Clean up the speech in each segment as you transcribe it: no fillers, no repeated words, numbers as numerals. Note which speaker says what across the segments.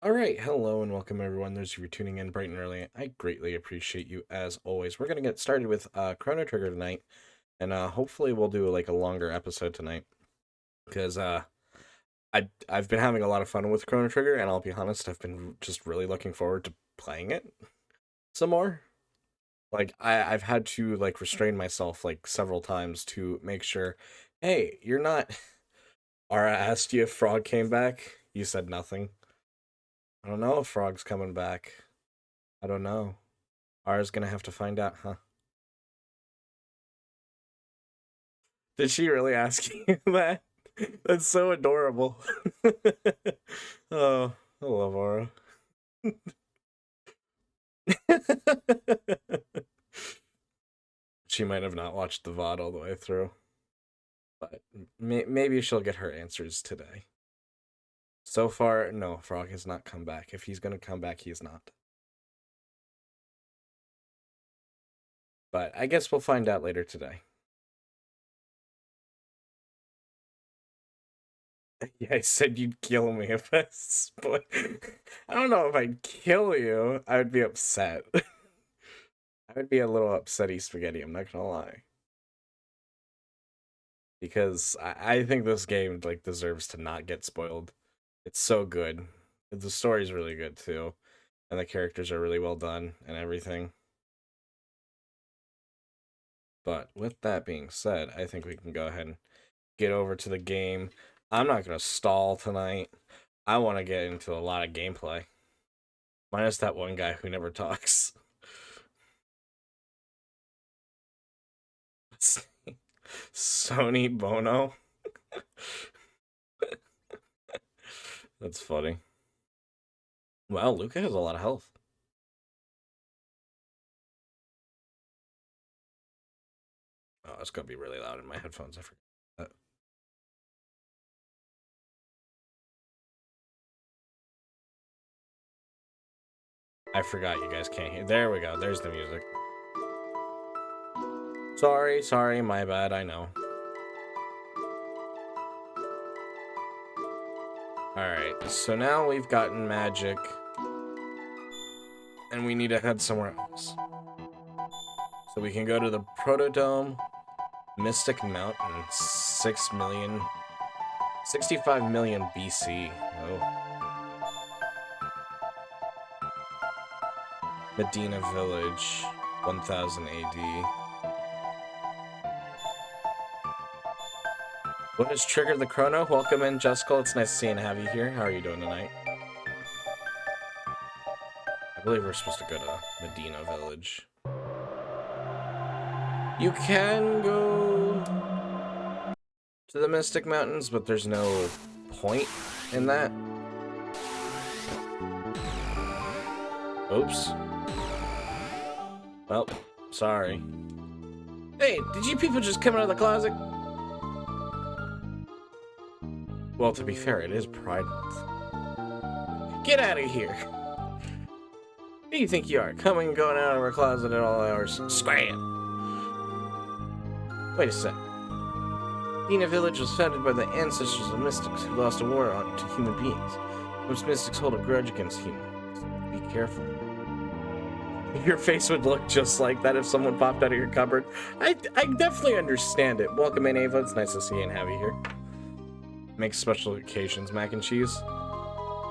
Speaker 1: Alright, hello and welcome everyone. Those of you tuning in bright and early, I greatly appreciate you as always. We're gonna get started with Chrono Trigger tonight, and hopefully we'll do like a longer episode tonight. Because I've been having a lot of fun with Chrono Trigger, and I'll be honest, I've been just really looking forward to playing it some more. Like I've had to like restrain myself like several times to make sure, hey, you're not Ara asked you if Frog came back. You said nothing. I don't know if Frog's coming back. I don't know. Ara's gonna have to find out, huh? Did she really ask you that? That's so adorable. Oh, I love Ara. She might have not watched the VOD all the way through, but maybe she'll get her answers today. So far, no, Frog has not come back. If he's gonna come back, he's not. But I guess we'll find out later today. Yeah, I said you'd kill me if I spoil. I don't know if I'd kill you. I would be upset. I would be a little upsetty spaghetti, I'm not gonna lie. Because I think this game like deserves to not get spoiled. It's so good. The story's really good too. And the characters are really well done and everything. But with that being said, I think we can go ahead and get over to the game. I'm not gonna stall tonight. I want to get into a lot of gameplay. Minus that one guy who never talks. Sony Bono. That's funny. Well, Luca has a lot of health. Oh, it's gonna be really loud in my headphones. I forgot that. I forgot you guys can't hear. There we go. There's the music. Sorry, my bad. I know. Alright, so now we've gotten magic. And we need to head somewhere else. So we can go to the Protodome, Mystic Mountain, 65 million BC. Oh. Medina Village, 1000 AD. What has triggered the Chrono? Welcome in, Jessica. It's nice to see and have you here. How are you doing tonight? I believe we're supposed to go to Medina Village. You can go to the Mystic Mountains, but there's no point in that. Oops. Well, sorry. Hey, did you people just come out of the closet? Well, to be fair, it is Pride Month. Get out of here! Who do you think you are? Coming and going out of our closet at all hours. Scram! Wait a sec. Medina Village was founded by the ancestors of mystics who lost a war to human beings. Most mystics hold a grudge against humans. Be careful. Your face would look just like that if someone popped out of your cupboard. I definitely understand it. Welcome in, Ava. It's nice to see you and have you here. Make special occasions mac and cheese.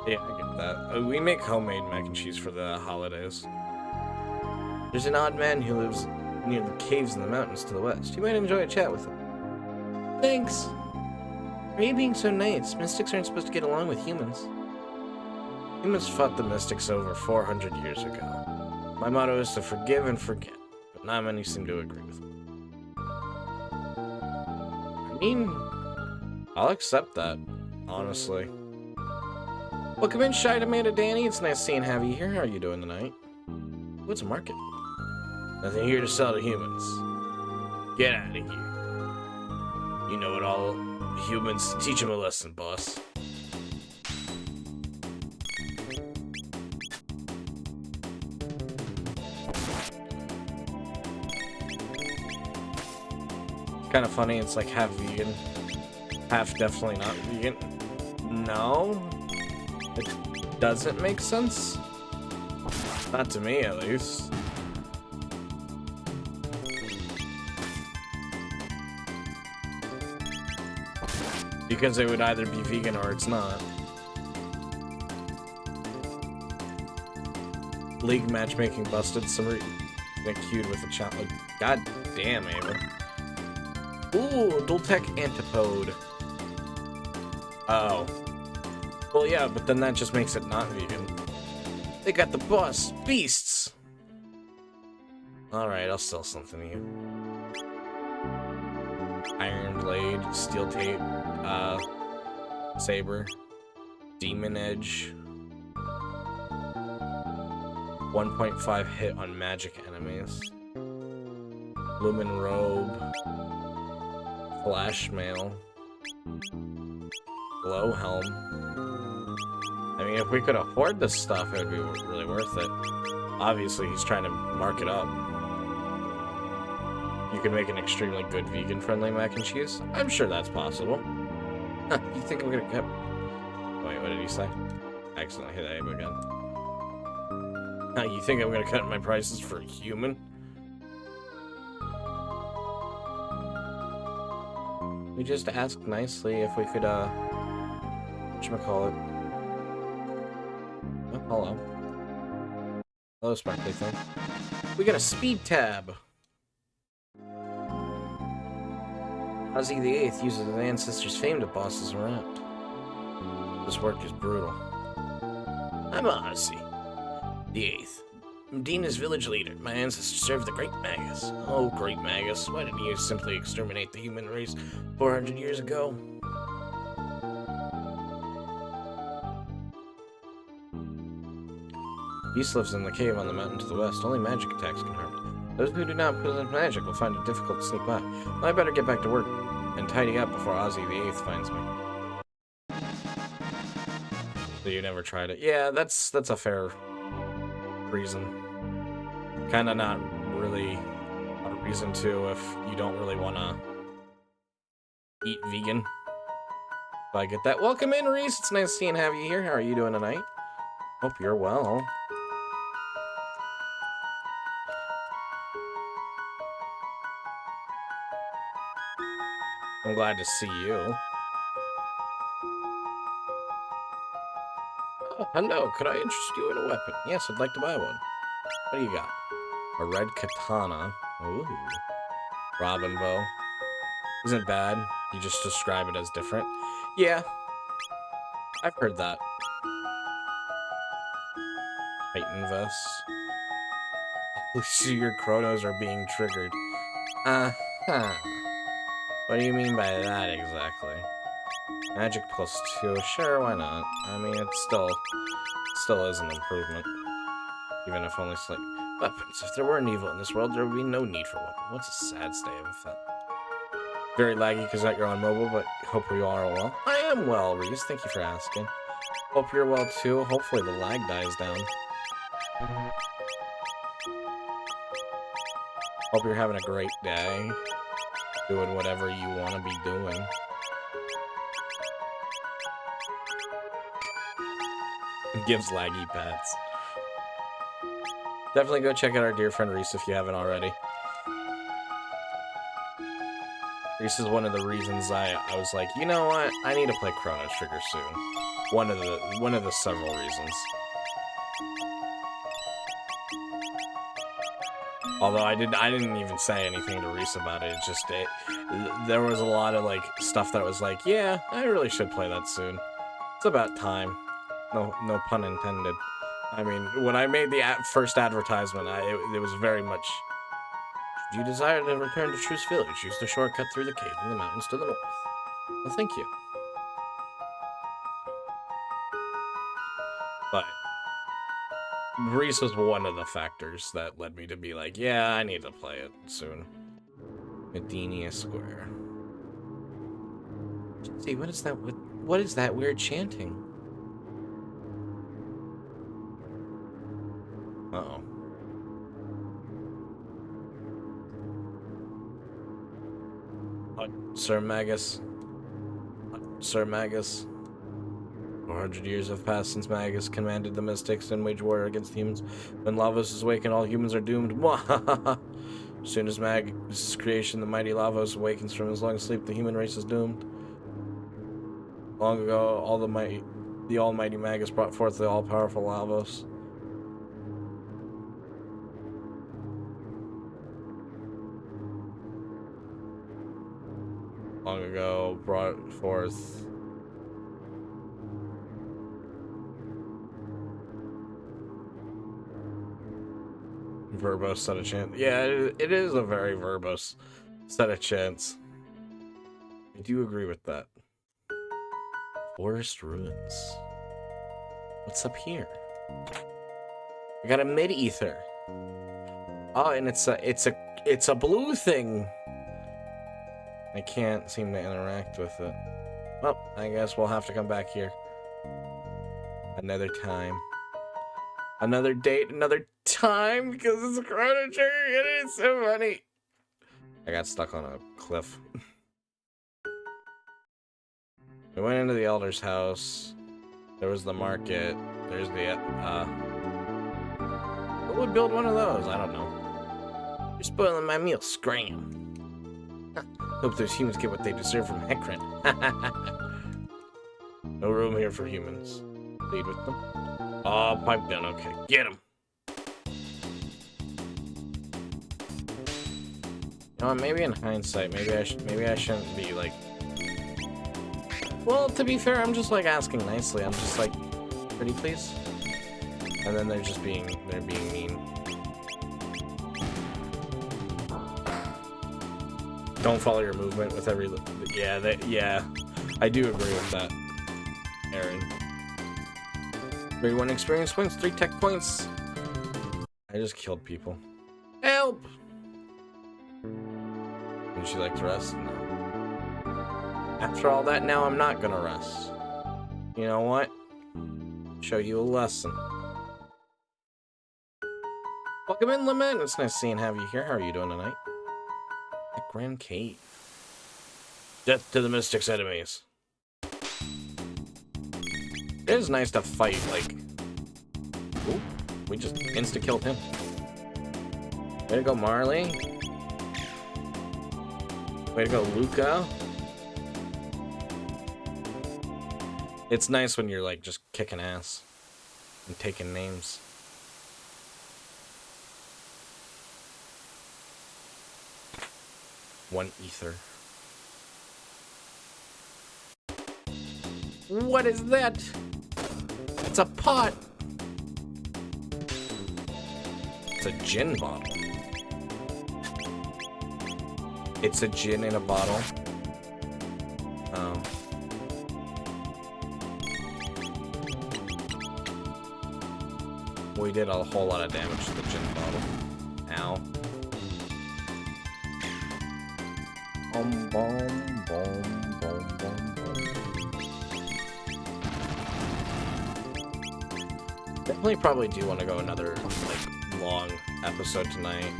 Speaker 1: Yeah, I get that. We make homemade mac and cheese for the holidays. There's an odd man who lives near the caves in the mountains to the west. You might enjoy a chat with him. Thanks. Why are you being so nice? Mystics aren't supposed to get along with humans. Humans fought the mystics over 400 years ago. My motto is to forgive and forget, but not many seem to agree with me. I mean, I'll accept that, honestly. Welcome in, Shy Amanda Danny. It's nice seeing have you here. How are you doing tonight? What's a market? Nothing here to sell to humans. Get out of here. You know it all. Humans, teach them a lesson, boss. Kind of funny, it's like half vegan, half definitely not vegan. No? doesn't make sense. Not to me, at least. Because it would either be vegan or it's not. League matchmaking busted. Somebody queued with a challenge. God damn, Ava. Ooh, dual tech antipode. Oh. Well, yeah, but then that just makes it not vegan. They got the boss beasts. Alright, I'll sell something to you. Iron blade, steel tape, saber, demon edge. 1.5 hit on magic enemies. Lumen robe. Flash mail. Glow helm. I mean, if we could afford this stuff, it would be really worth it. Obviously, he's trying to mark it up. You can make an extremely good vegan-friendly mac and cheese. I'm sure that's possible. Huh, you think I'm gonna cut... Wait, what did he say? I accidentally hit A again. Huh, you think I'm gonna cut my prices for a human? We just asked nicely if we could, whatchamacallit? Oh, hello. Hello, sparkly thing. We got a speed tab! Ozzy the Eighth uses his ancestors' fame to boss us around. This work is brutal. I'm Ozzy the Eighth, Medina's village leader. My ancestors served the Great Magus. Oh, Great Magus, why didn't you simply exterminate the human race 400 years ago? Beast lives in the cave on the mountain to the west. Only magic attacks can harm it. Those who do not possess magic will find it difficult to sneak by. Well, I better get back to work and tidy up before Ozzy the Eighth finds me. So you never tried it? Yeah, that's a fair reason. Kinda not really a reason to if you don't really wanna eat vegan. But I get that. Welcome in, Reese. It's nice to see and have you here. How are you doing tonight? Hope you're well. I'm glad to see you. Oh, hello, could I interest you in a weapon? Yes, I'd like to buy one. What do you got? A red katana. Ooh. Robin bow. Isn't bad. You just describe it as different. Yeah. I've heard that. Titan vest. Your chronos are being triggered. Uh-huh. What do you mean by that exactly? Magic +2. Sure, why not? I mean, it still is an improvement. Even if only slight. Weapons. If there were an evil in this world, there would be no need for weapons. What's a sad state of effect? Very laggy because you're on mobile, but hope you are well. I am well, Reese. Thank you for asking. Hope you're well too. Hopefully the lag dies down. Hope you're having a great day. Doing whatever you want to be doing. Gives laggy pets. Definitely go check out our dear friend Reese if you haven't already. Reese is one of the reasons I was like, you know what? I need to play Chrono Trigger soon. One of the several reasons. Although I didn't even say anything to Reese about it. There was a lot of like stuff that was like, yeah, I really should play that soon. It's about time. No pun intended. I mean, when I made the first advertisement, it was very much. Should you desire to return to Truce Village, use the shortcut through the cave in the mountains to the north. Well, thank you. But Reese was one of the factors that led me to be like, yeah, I need to play it soon. Medina Square. See, what is that? What is that weird chanting? Uh-oh. Sir Magus. Sir Magus. 400 years have passed since Magus commanded the Mystics and waged war against humans. When Lavos is awakened, all humans are doomed. As soon as Magus' creation, the mighty Lavos awakens from his long sleep, the human race is doomed. Long ago, the almighty Magus brought forth the all-powerful Lavos. Long ago, brought forth verbose set of chance. Yeah, it is a very verbose set of chance. I do agree with that. Forest ruins. What's up here? We got a mid-ether. Oh, and it's a blue thing. I can't seem to interact with it. Well, I guess we'll have to come back here another time. Another date, another time, because it's a Chrono Trigger and it's so funny. I got stuck on a cliff. We went into the Elder's house. There was the market. There's the, who would build one of those? I don't know. You're spoiling my meal, scram. Hope those humans get what they deserve from Hekran. No room here for humans. Lead with them. Oh, pipe down. Okay, get him. You know, maybe in hindsight, maybe I shouldn't be like. Well, to be fair, I'm just like asking nicely. I'm just like, pretty please, and then they're being mean. Don't follow your movement with every. Yeah, I do agree with that, Aaron. Grade 1 experience points, 3 tech points. I just killed people. Help! Would she like to rest? No. After all that, now I'm not gonna rest. You know what? Show you a lesson. Welcome in, Lament. It's nice seeing have you here. How are you doing tonight? At Grand Cave. Death to the Mystic's enemies. It is nice to fight, like... Ooh, we just insta-killed him. Way to go, Marley. Way to go, Luca. It's nice when you're, like, just kicking ass and taking names. One ether. What is that? It's a pot. It's a gin bottle. It's a gin in a bottle. Oh. We did a whole lot of damage to the gin bottle. Ow. Boom, boom, boom, boom, boom, boom. Definitely probably do want to go another, like, long episode tonight.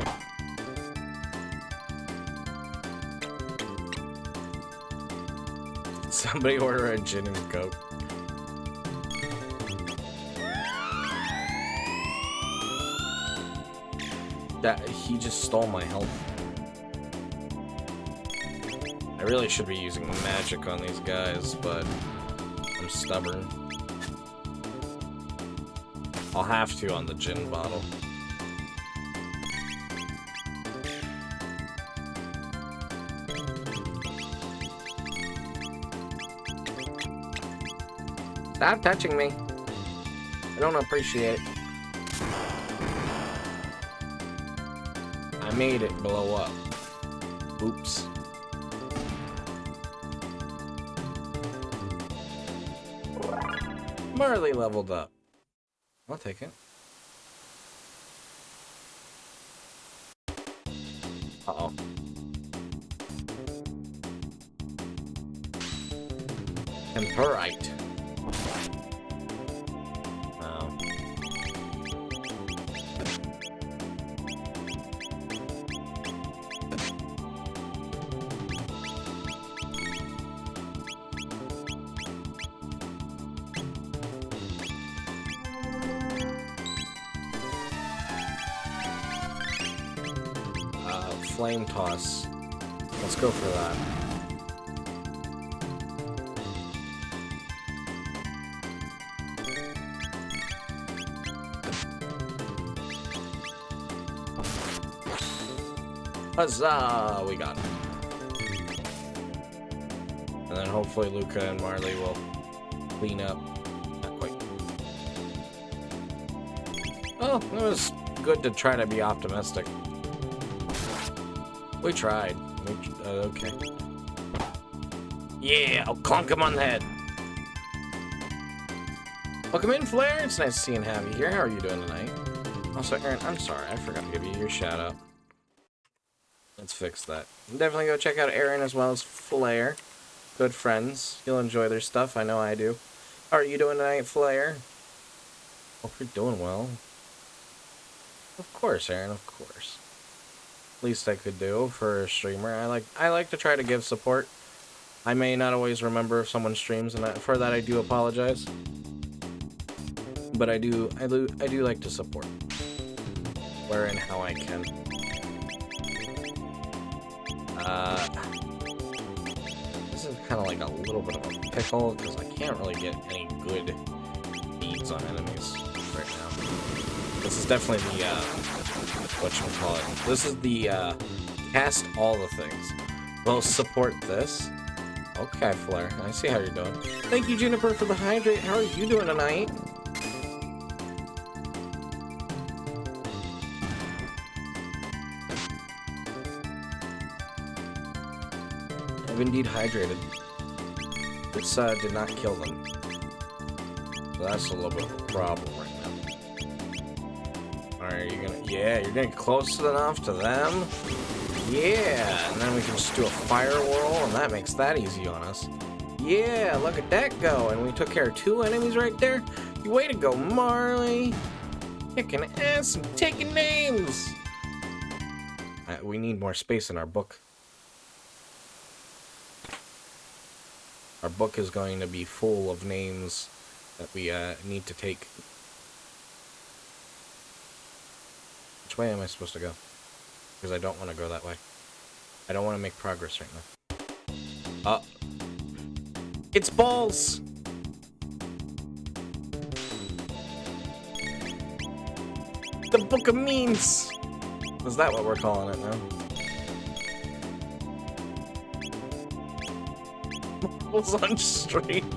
Speaker 1: Somebody order a gin and coke. That he just stole my health. I really should be using magic on these guys, but I'm stubborn. I'll have to on the gin bottle. Stop touching me. I don't appreciate it. I made it blow up. Oops. Marley leveled up. I'll take it. Uh-oh. Temperite. Oh. flame toss. Let's go for that. Huzzah! We got it. And then hopefully Luca and Marley will clean up. Not quite. Oh, it was good to try to be optimistic. We tried. Okay. Yeah, I'll clunk him on the head. Welcome in, Flair. It's nice to see and have you here. How are you doing tonight? Also, Aaron, I'm sorry. I forgot to give you your shout out. Let's fix that. Definitely go check out Aaron as well as Flair. Good friends. You'll enjoy their stuff. I know I do. How are you doing tonight, Flair? Hope you're doing well. Of course, Aaron. Of course. Least I could do for a streamer. I like to try to give support. I may not always remember if someone streams, and for that I do apologize. But I do like to support where and how I can. This is kind of like a little bit of a pickle because I can't really get any good beads on enemies right now. This is definitely the whatchamacallit. This is the cast all the things. We'll support this. Okay, Flair. I see how you're doing. Thank you, Juniper, for the hydrate. How are you doing tonight? I've indeed hydrated. This did not kill them. So that's a little bit of a problem right now. Alright, you're getting close enough to them. Yeah, and then we can just do a fire whirl, and that makes that easy on us. Yeah, look at that go, and we took care of 2 enemies right there. You way to go, Marley. Kicking ass and taking names. We need more space in our book. Our book is going to be full of names that we need to take. Which way am I supposed to go? Because I don't want to go that way. I don't want to make progress right now. It's balls! The Book of Means! Is that what we're calling it now? Balls on stream.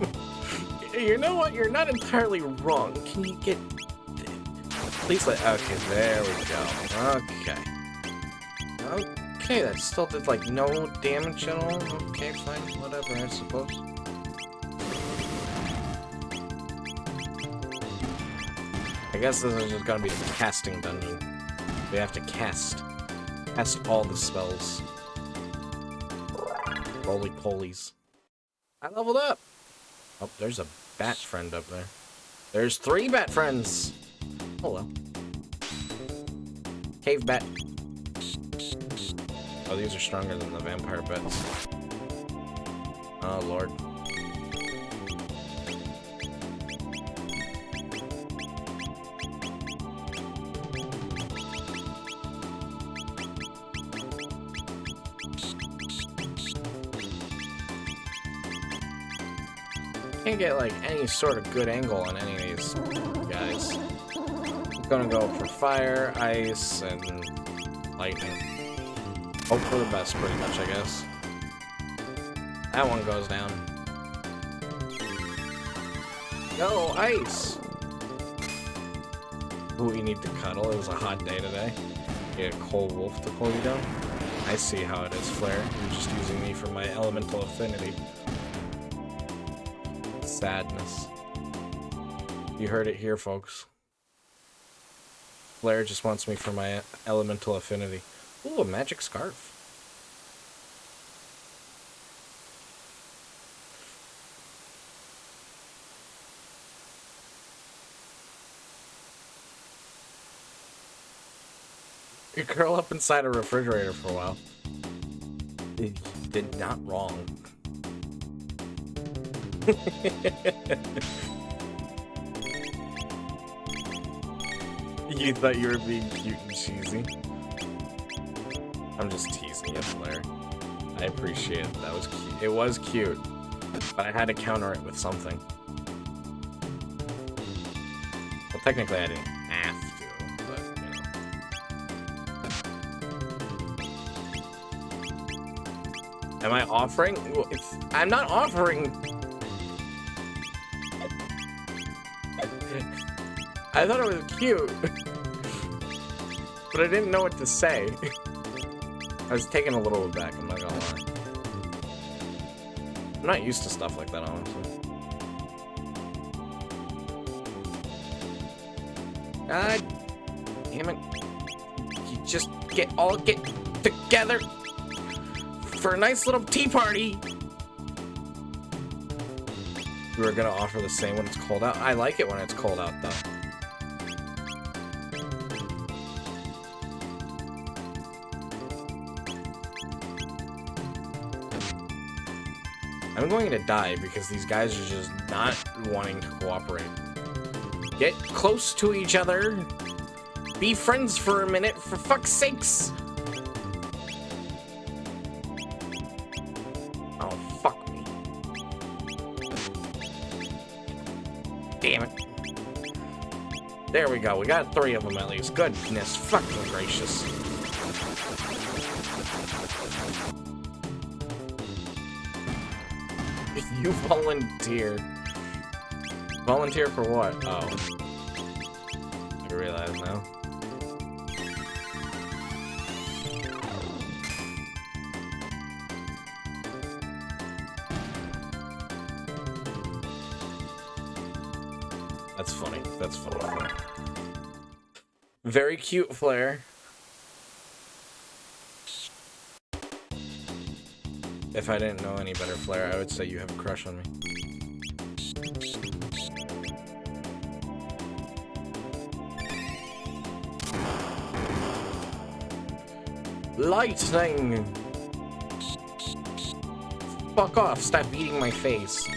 Speaker 1: You know what? You're not entirely wrong. Can you get... Please let... Okay, there we go. Okay. Okay, that still did, like, no damage at all. Okay, fine. Whatever, I suppose. I guess this is just gonna be the casting dungeon. We have to cast all the spells. Roly-polies. I leveled up! Oh, there's a bat friend up there. There's 3 bat friends! Hello. Cave bat. Oh, these are stronger than the vampire bats. Oh, Lord. Can't get, like, any sort of good angle on any of these guys. I'm gonna go for fire, ice, and lightning. Hope for the best, pretty much, I guess. That one goes down. Go, ice! Ooh, you need to cuddle. It was a hot day today. You get a cold wolf to pull you down. I see how it is, Flair. You're just using me for my elemental affinity. Sadness. You heard it here, folks. Flair just wants me for my elemental affinity. Ooh, a magic scarf. You curl up inside a refrigerator for a while. You did not wrong. You thought you were being cute and cheesy. I'm just teasing you, Flare. I appreciate it. That was cute. It was cute, but I had to counter it with something. Well, technically, I didn't have to, but you know. Am I offering? Well, I'm not offering. I thought it was cute, but I didn't know what to say. I was taken a little aback, I'm not gonna lie. I'm not used to stuff like that, honestly. God damn it. You just get together for a nice little tea party. We were gonna offer the same when it's cold out. I like it when it's cold out, though. I'm going to die because these guys are just not wanting to cooperate. Get close to each other. Be friends for a minute, for fuck's sakes. Oh, fuck me. Damn it. There we go. We got 3 of them at least. Goodness fucking gracious. You volunteer. Volunteer for what? Oh. I realize now. That's funny. That's funny. Very cute, Flare. If I didn't know any better, Flare, I would say you have a crush on me. Lightning! Fuck off, stop beating my face.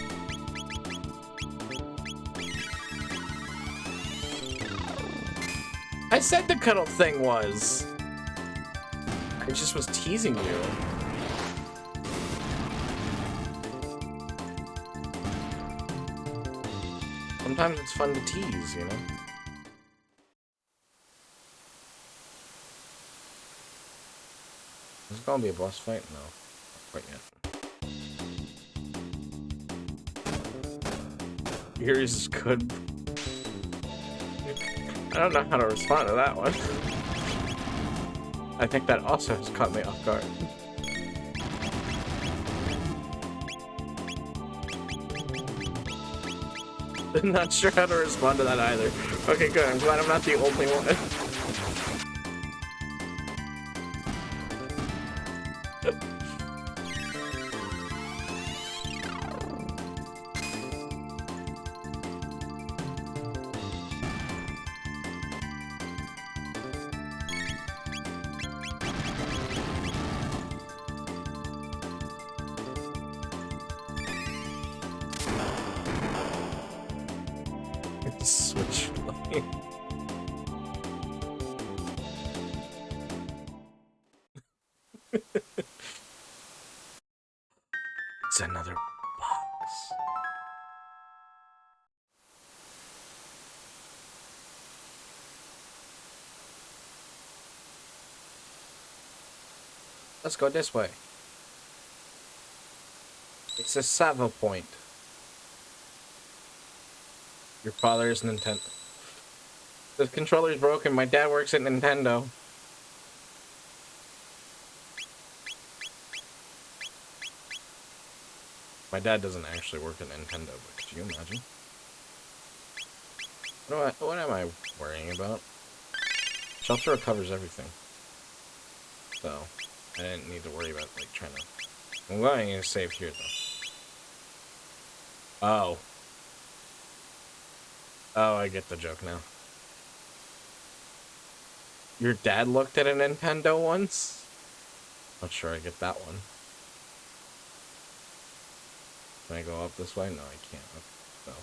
Speaker 1: I said the cuddle thing was. I just was teasing you. Sometimes it's fun to tease, you know? Is it gonna be a boss fight? No, not quite yet. Yours is good. I don't know how to respond to that one. I think that also has caught me off guard. Not sure how to respond to that either. Okay, good. I'm glad I'm not the only one. Switch. It's another box. Let's go this way. It's a Savo point. Your father's Nintendo. The controller's broken. My dad works at Nintendo. My dad doesn't actually work at Nintendo, but could you imagine? What am I worrying about? Shelter covers everything. So, I didn't need to worry about, like, trying to... I'm going to save here, though. Oh. Oh, I get the joke now. Your dad looked at a Nintendo once? Not sure I get that one. Can I go up this way? No, I can't. No.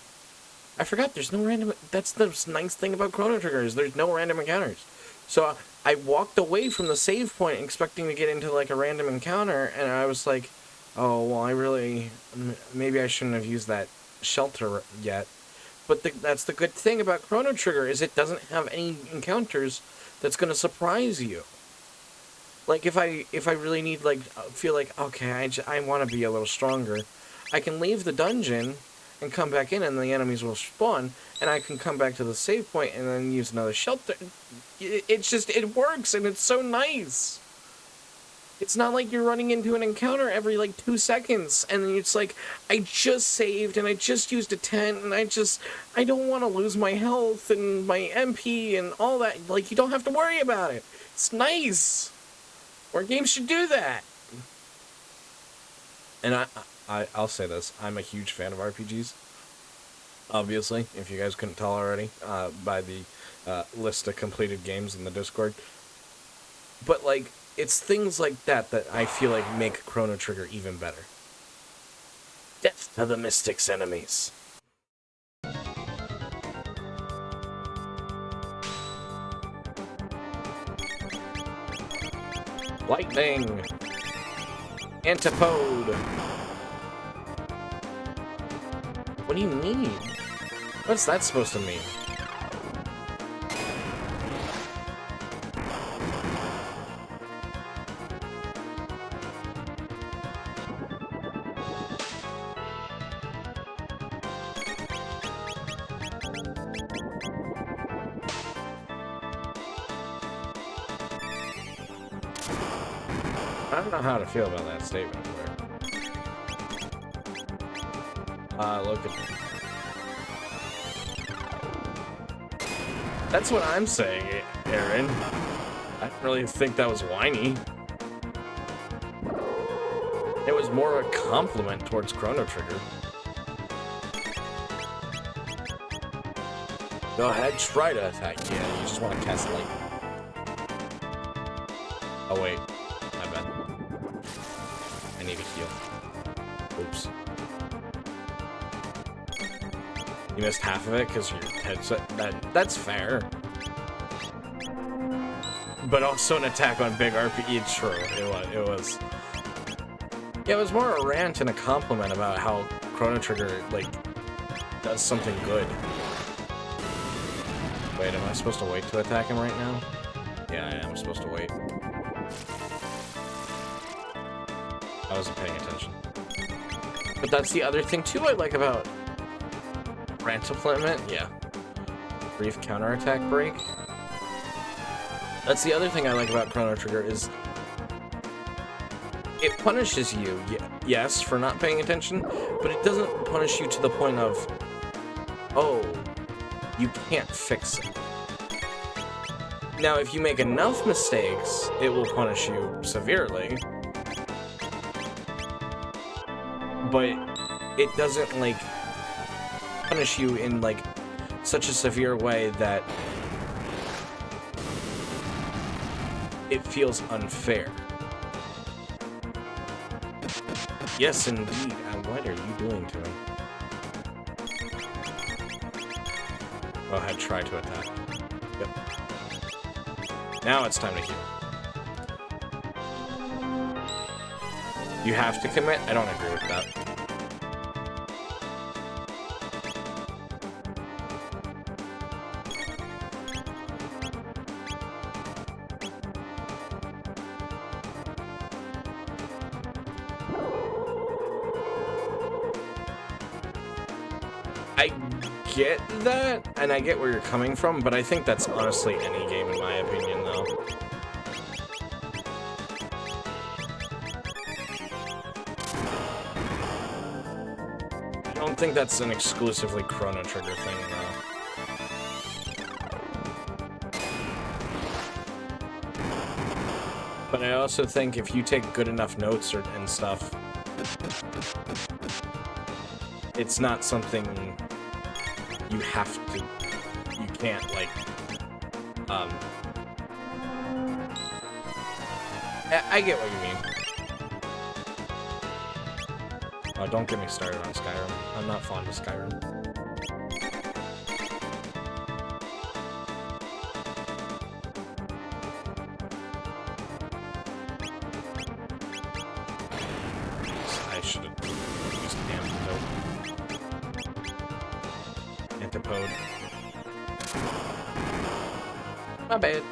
Speaker 1: I forgot, there's no random... That's the nice thing about Chrono Triggers. There's no random encounters. So, I walked away from the save point expecting to get into like a random encounter, and I was like, oh, well, maybe I shouldn't have used that shelter yet. But that's the good thing about Chrono Trigger, is it doesn't have any encounters that's going to surprise you. Like, if I really need, like, feel like, okay, I want to be a little stronger, I can leave the dungeon and come back in, and the enemies will spawn, and I can come back to the save point and then use another shelter. It works, and it's so nice. It's not like you're running into an encounter every, like, 2 seconds, and then it's like, I just saved, and I just used a tent, and I don't want to lose my health and my MP and all that. Like, you don't have to worry about it. It's nice. More games should do that. And I'll say this, I'm a huge fan of RPGs. Obviously, if you guys couldn't tell already, by the list of completed games in the Discord. But, like, it's things like that that I feel like make Chrono Trigger even better. Death to the Mystic's enemies. Lightning! Antipode! What do you mean? What's that supposed to mean? I don't know how to feel about that statement. Look at me. That's what I'm saying, Aaron. I didn't really think that was whiny. It was more a compliment towards Chrono Trigger. Go ahead, try to attack. Yeah, you just want to cast lightning. Oh wait, my bad. I need to heal. Oops. You missed half of it because your headset. That's fair. But also an attack on big RPG. True, it was. Yeah, it was more a rant and a compliment about how Chrono Trigger like does something good. Wait, am I supposed to wait to attack him right now? Yeah, I am supposed to wait. I wasn't paying attention. But that's the other thing too I like about rant implement. Yeah. Brief counterattack break. That's the other thing I like about Chrono Trigger is it punishes you, yes, for not paying attention, but it doesn't punish you to the point of, oh, you can't fix it. Now, if you make enough mistakes, it will punish you severely. But it doesn't, like, punish you in, like, such a severe way that it feels unfair. Yes, indeed. What are you doing to me? Go ahead, try to attack. Yep. Now it's time to heal. You have to commit? I don't agree with that. I get that, and I get where you're coming from, but I think that's honestly any game in my opinion, though. I don't think that's an exclusively Chrono Trigger thing, though. But I also think if you take good enough notes and stuff, it's not something you have to, you can't, like, I get what you mean. Oh, don't get me started on Skyrim. I'm not fond of Skyrim. octopode. My bad.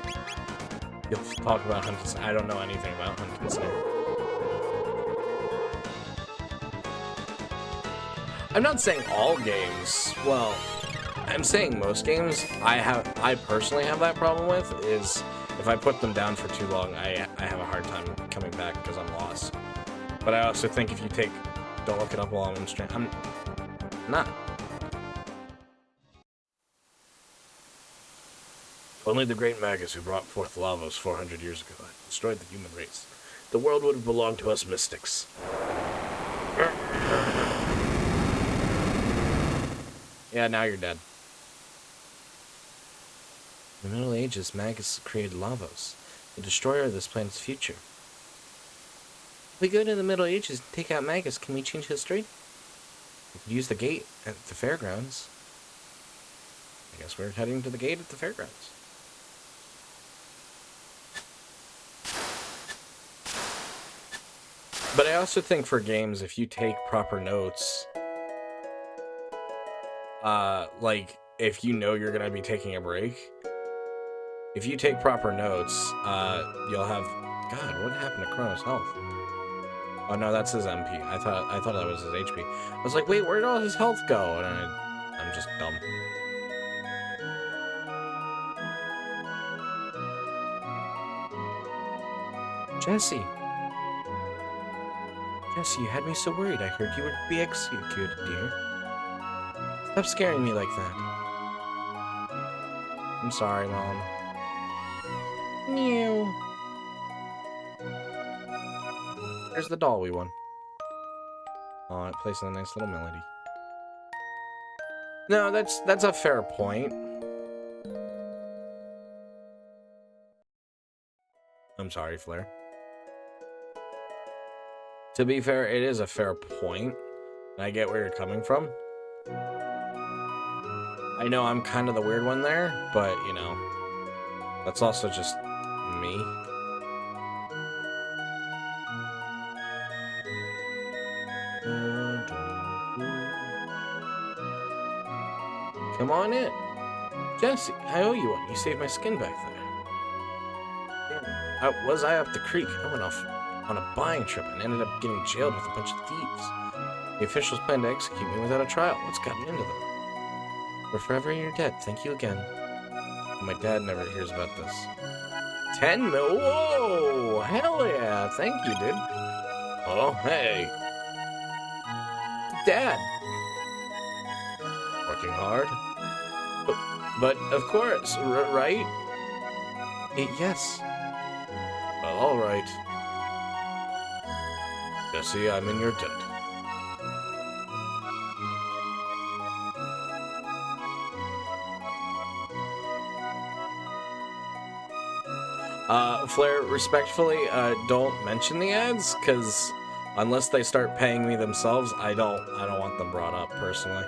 Speaker 1: You'll talk about hunting. I don't know anything about hunting snake. I'm not saying all games. Well, I'm saying most games I personally have that problem with is if I put them down for too long, I have a hard time coming back because I'm lost. But I also think if you don't look it up while I'm in stream. I'm not. Only the great Magus who brought forth Lavos 400 years ago had destroyed the human race. The world would have belonged to us mystics. Yeah, now you're dead. In the Middle Ages, Magus created Lavos, the destroyer of this planet's future. If we go to the Middle Ages and take out Magus, can we change history? We could use the gate at the fairgrounds. I guess we're heading to the gate at the fairgrounds. But I also think for games, if you take proper notes, like, if you know you're gonna be taking a break, if you take proper notes, you'll have... God, what happened to Chrono's health? Oh no, that's his MP. I thought that was his HP. I was like, wait, where'd all his health go? And I'm just dumb. Jesse, you had me so worried. I heard you would be executed, dear. Stop scaring me like that. I'm sorry, Mom. Meow. There's the doll we won. Oh, it plays a nice little melody. No, that's a fair point. I'm sorry, Flair. To be fair, it is a fair point. I get where you're coming from. I know I'm kind of the weird one there, but, you know, that's also just me. Come on in. Jesse, I owe you one. You saved my skin back there. Damn. Was I up the creek? I went off on a buying trip and ended up getting jailed with a bunch of thieves. The officials plan to execute me without a trial. What's gotten into them? We're forever in your debt. Thank you again. My dad never hears about this. 10 mil? Whoa! Hell yeah! Thank you, dude. Oh, hey. Dad. Working hard? But of course, right? Yes. Well, alright. Jesse, I'm in your debt. Flair, respectfully, don't mention the ads, because unless they start paying me themselves, I don't want them brought up, personally.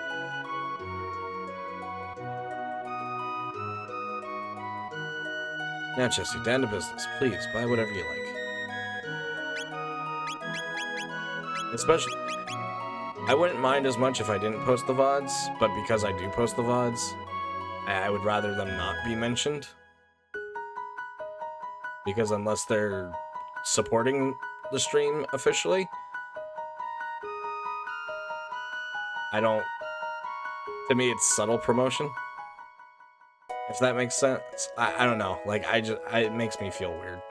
Speaker 1: Now, Jesse, down to business. Please, buy whatever you like. Especially, I wouldn't mind as much if I didn't post the VODs, but because I do post the VODs, I would rather them not be mentioned. Because unless they're supporting the stream officially, to me, it's subtle promotion. If that makes sense. I don't know. Like, it makes me feel weird.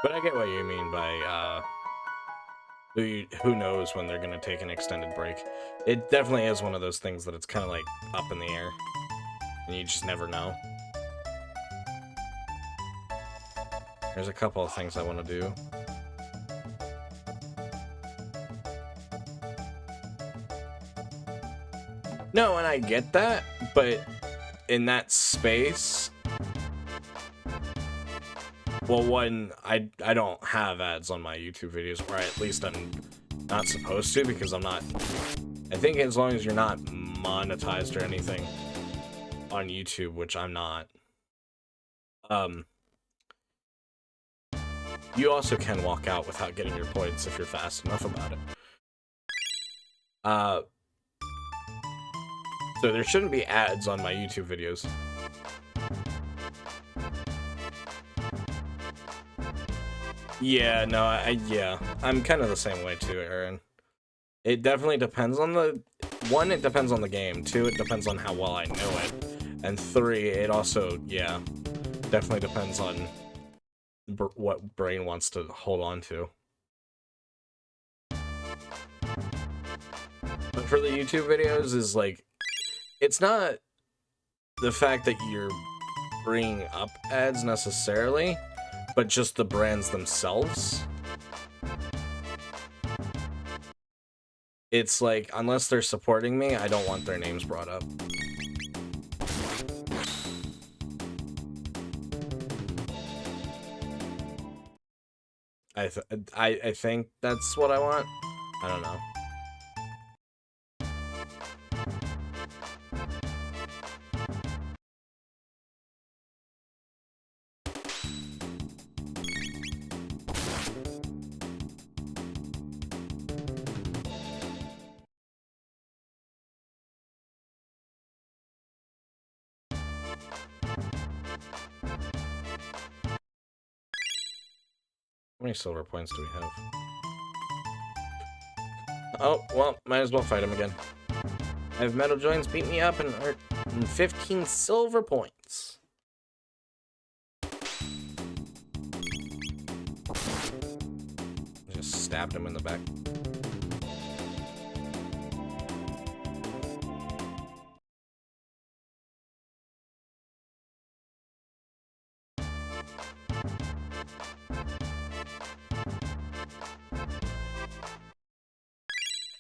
Speaker 1: But I get what you mean by, who knows when they're gonna take an extended break. It definitely is one of those things that it's kind of like up in the air. And you just never know. There's a couple of things I want to do. No, and I get that, but in that space... Well, one, I don't have ads on my YouTube videos, or at least I'm not supposed to, because I'm not... I think as long as you're not monetized or anything on YouTube, which I'm not, you also can walk out without getting your points if you're fast enough about it. So there shouldn't be ads on my YouTube videos. Yeah, no, yeah, I'm kind of the same way too, Aaron. It definitely depends on the... One, it depends on the game. Two, it depends on how well I know it. And three, it also, yeah, definitely depends on what brain wants to hold on to. But for the YouTube videos is like, it's not the fact that you're bringing up ads necessarily, but just the brands themselves. It's like, unless they're supporting me, I don't want their names brought up. I think that's what I want. I don't know. How many silver points do we have? Oh, well, might as well fight him again. I have metal joints beat me up and earned 15 silver points. Just stabbed him in the back.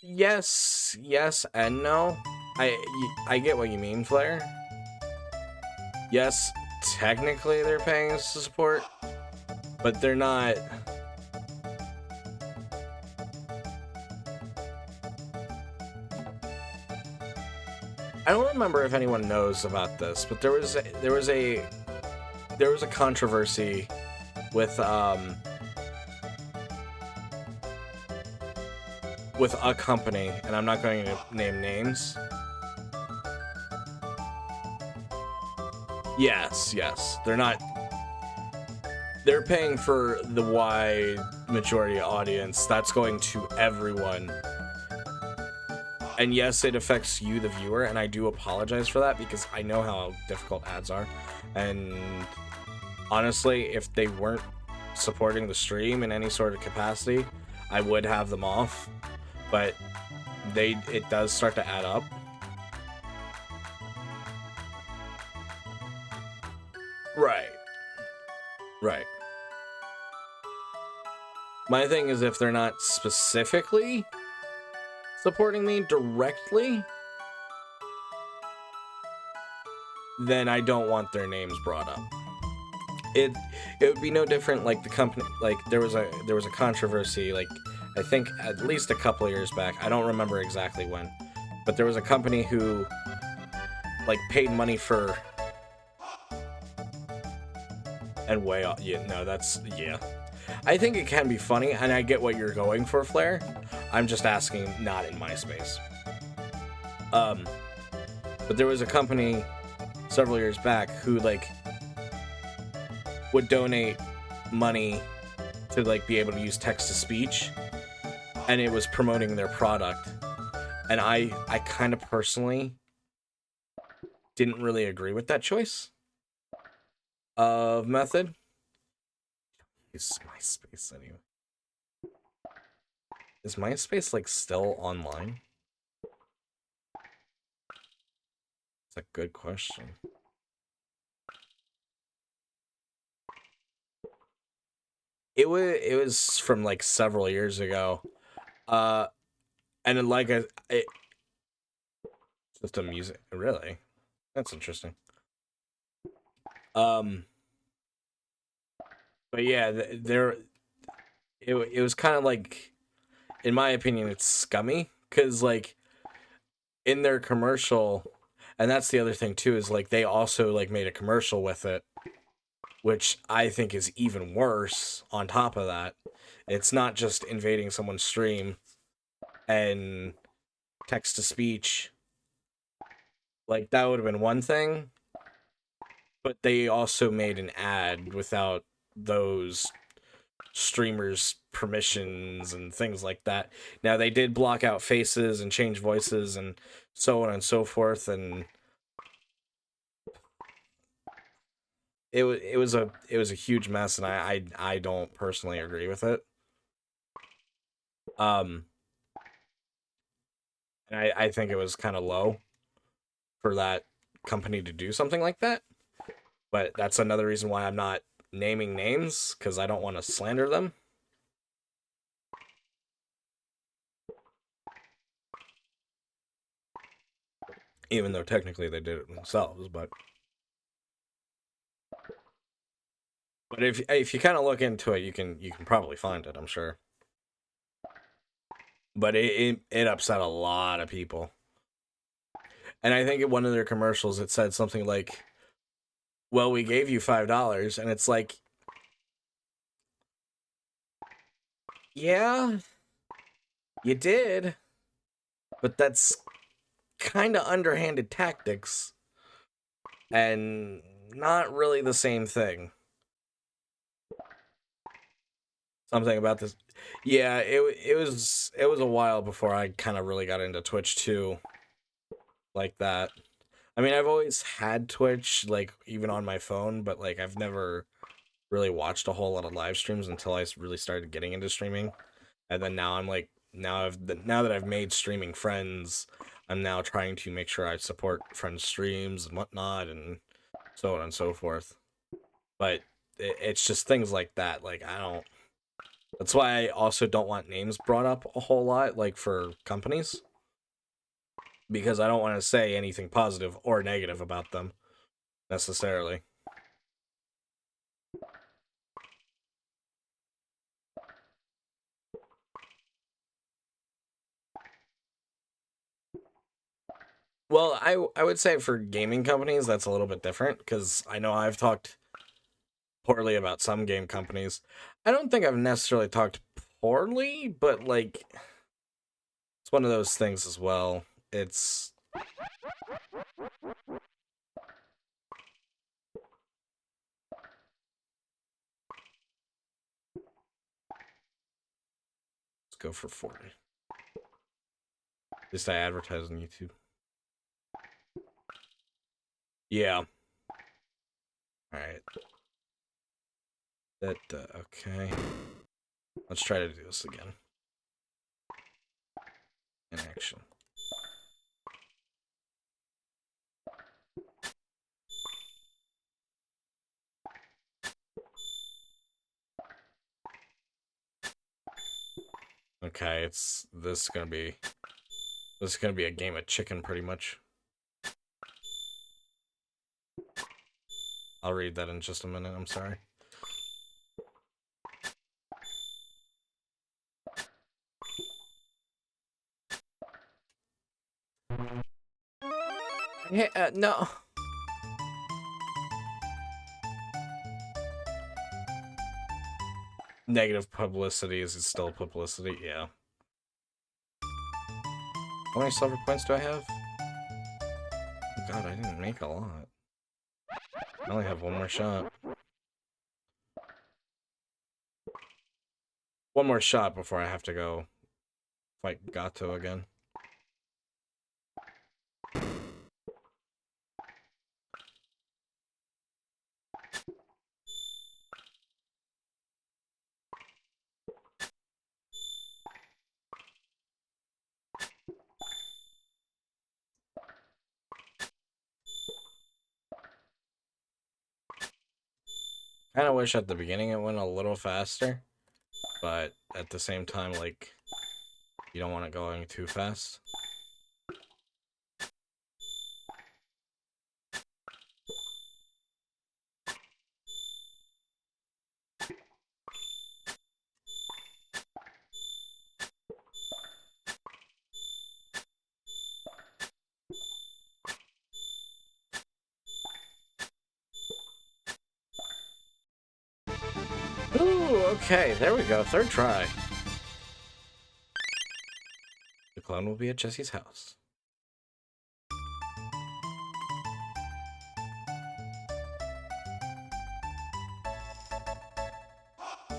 Speaker 1: Yes, yes, and no. I get what you mean, Flair. Yes, technically they're paying us to support, but they're not. I don't remember if anyone knows about this, but there was a controversy with a company, and I'm not going to name names. Yes, they're not. They're paying for the wide majority audience. That's going to everyone. And yes, it affects you, the viewer, and I do apologize for that because I know how difficult ads are. And honestly, if they weren't supporting the stream in any sort of capacity, I would have them off. But it does start to add up. Right. My thing is, if they're not specifically supporting me directly, then I don't want their names brought up. It would be no different. Like the company, like there was a controversy, like I think at least a couple of years back. I don't remember exactly when, but there was a company who like paid money for, and way off. Yeah, no, that's, yeah. I think it can be funny, and I get what you're going for, Flair. I'm just asking, not in my space. But there was a company several years back who like would donate money to like be able to use text to speech, and it was promoting their product. And I kind of personally didn't really agree with that choice of method. Is MySpace anyway? Is MySpace like still online? It's a good question. It was from like several years ago. And then like just a music, really? That's interesting. But yeah, it was kind of like, in my opinion, it's scummy because like in their commercial, and that's the other thing too is like they also like made a commercial with it, which I think is even worse. On top of that, it's not just invading someone's stream and text to speech. Like that would have been one thing, but they also made an ad without those streamers' permissions and things like that. Now they did block out faces and change voices and so on and so forth, and it was a huge mess, and I don't personally agree with it. Um, and I think it was kind of low for that company to do something like that. But that's another reason why I'm not naming names, because I don't want to slander them. Even though technically they did it themselves, but if you kind of look into it, you can probably find it, I'm sure. But it upset a lot of people. And I think in one of their commercials it said something like, well, we gave you $5, and it's like, yeah, you did, but that's kind of underhanded tactics and not really the same thing. Something about this, yeah, it was a while before I kind of really got into Twitch too, like that. I mean, I've always had Twitch, like even on my phone, but like I've never really watched a whole lot of live streams until I really started getting into streaming. And then now I'm like, now that I've made streaming friends, I'm now trying to make sure I support friends' streams and whatnot, and so on and so forth. But it's just things like that. Like I don't. That's why I also don't want names brought up a whole lot, like for companies, because I don't want to say anything positive or negative about them necessarily. Well, I would say for gaming companies that's a little bit different, because I know I've talked poorly about some game companies. I don't think I've necessarily talked poorly, but like it's one of those things as well. It's let's go for 40. At least I advertise on YouTube. Yeah. All right. That okay. Let's try to do this again. In action. Okay, this is gonna be a game of chicken pretty much. I'll read that in just a minute, I'm sorry. Yeah, no. Negative publicity is still publicity, yeah. How many silver points do I have? Oh god, I didn't make a lot. I only have one more shot. One more shot before I have to go fight Gato again. Kinda wish at the beginning it went a little faster, but at the same time, like, you don't want it going too fast. Okay, there we go. Third try. The clone will be at Jesse's house.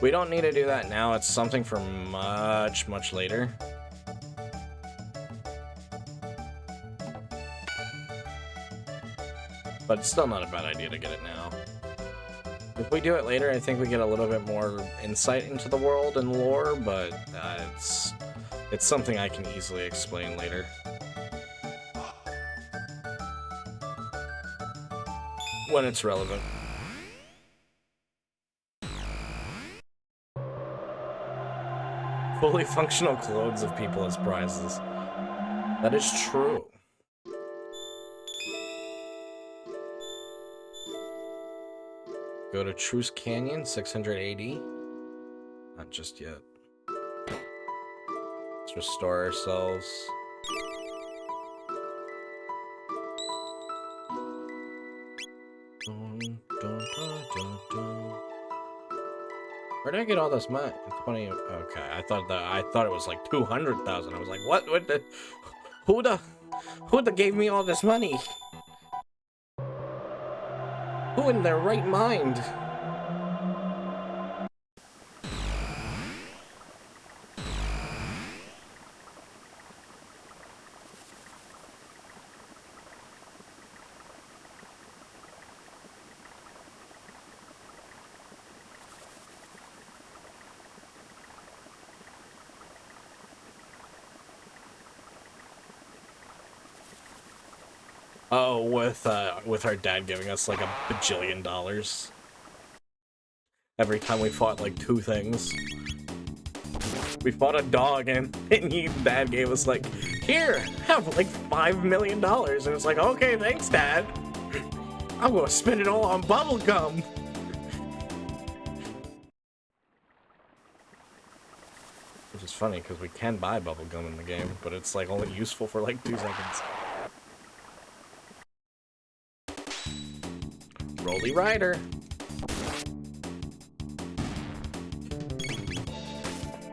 Speaker 1: We don't need to do that now. It's something for much, much later. But it's still not a bad idea to get it now. If we do it later, I think we get a little bit more insight into the world and lore, but it's something I can easily explain later. When it's relevant. Fully functional clones of people as prizes. That is true. Go to Truce Canyon, 680. Not just yet. Let's restore ourselves. Where did I get all this money? 20. Okay, I thought it was like 200,000. I was like, what? What the? Who the gave me all this money? Who in their right mind? Oh, with our dad giving us like $1 bajillion every time we fought like 2 things. We fought a dog and Dad gave us like, here, have like $5 million, and it's like, okay, thanks, Dad. I'm gonna spend it all on bubble gum. Which is funny because we can buy bubble gum in the game, but it's like only useful for like 2 seconds. Rolly Rider.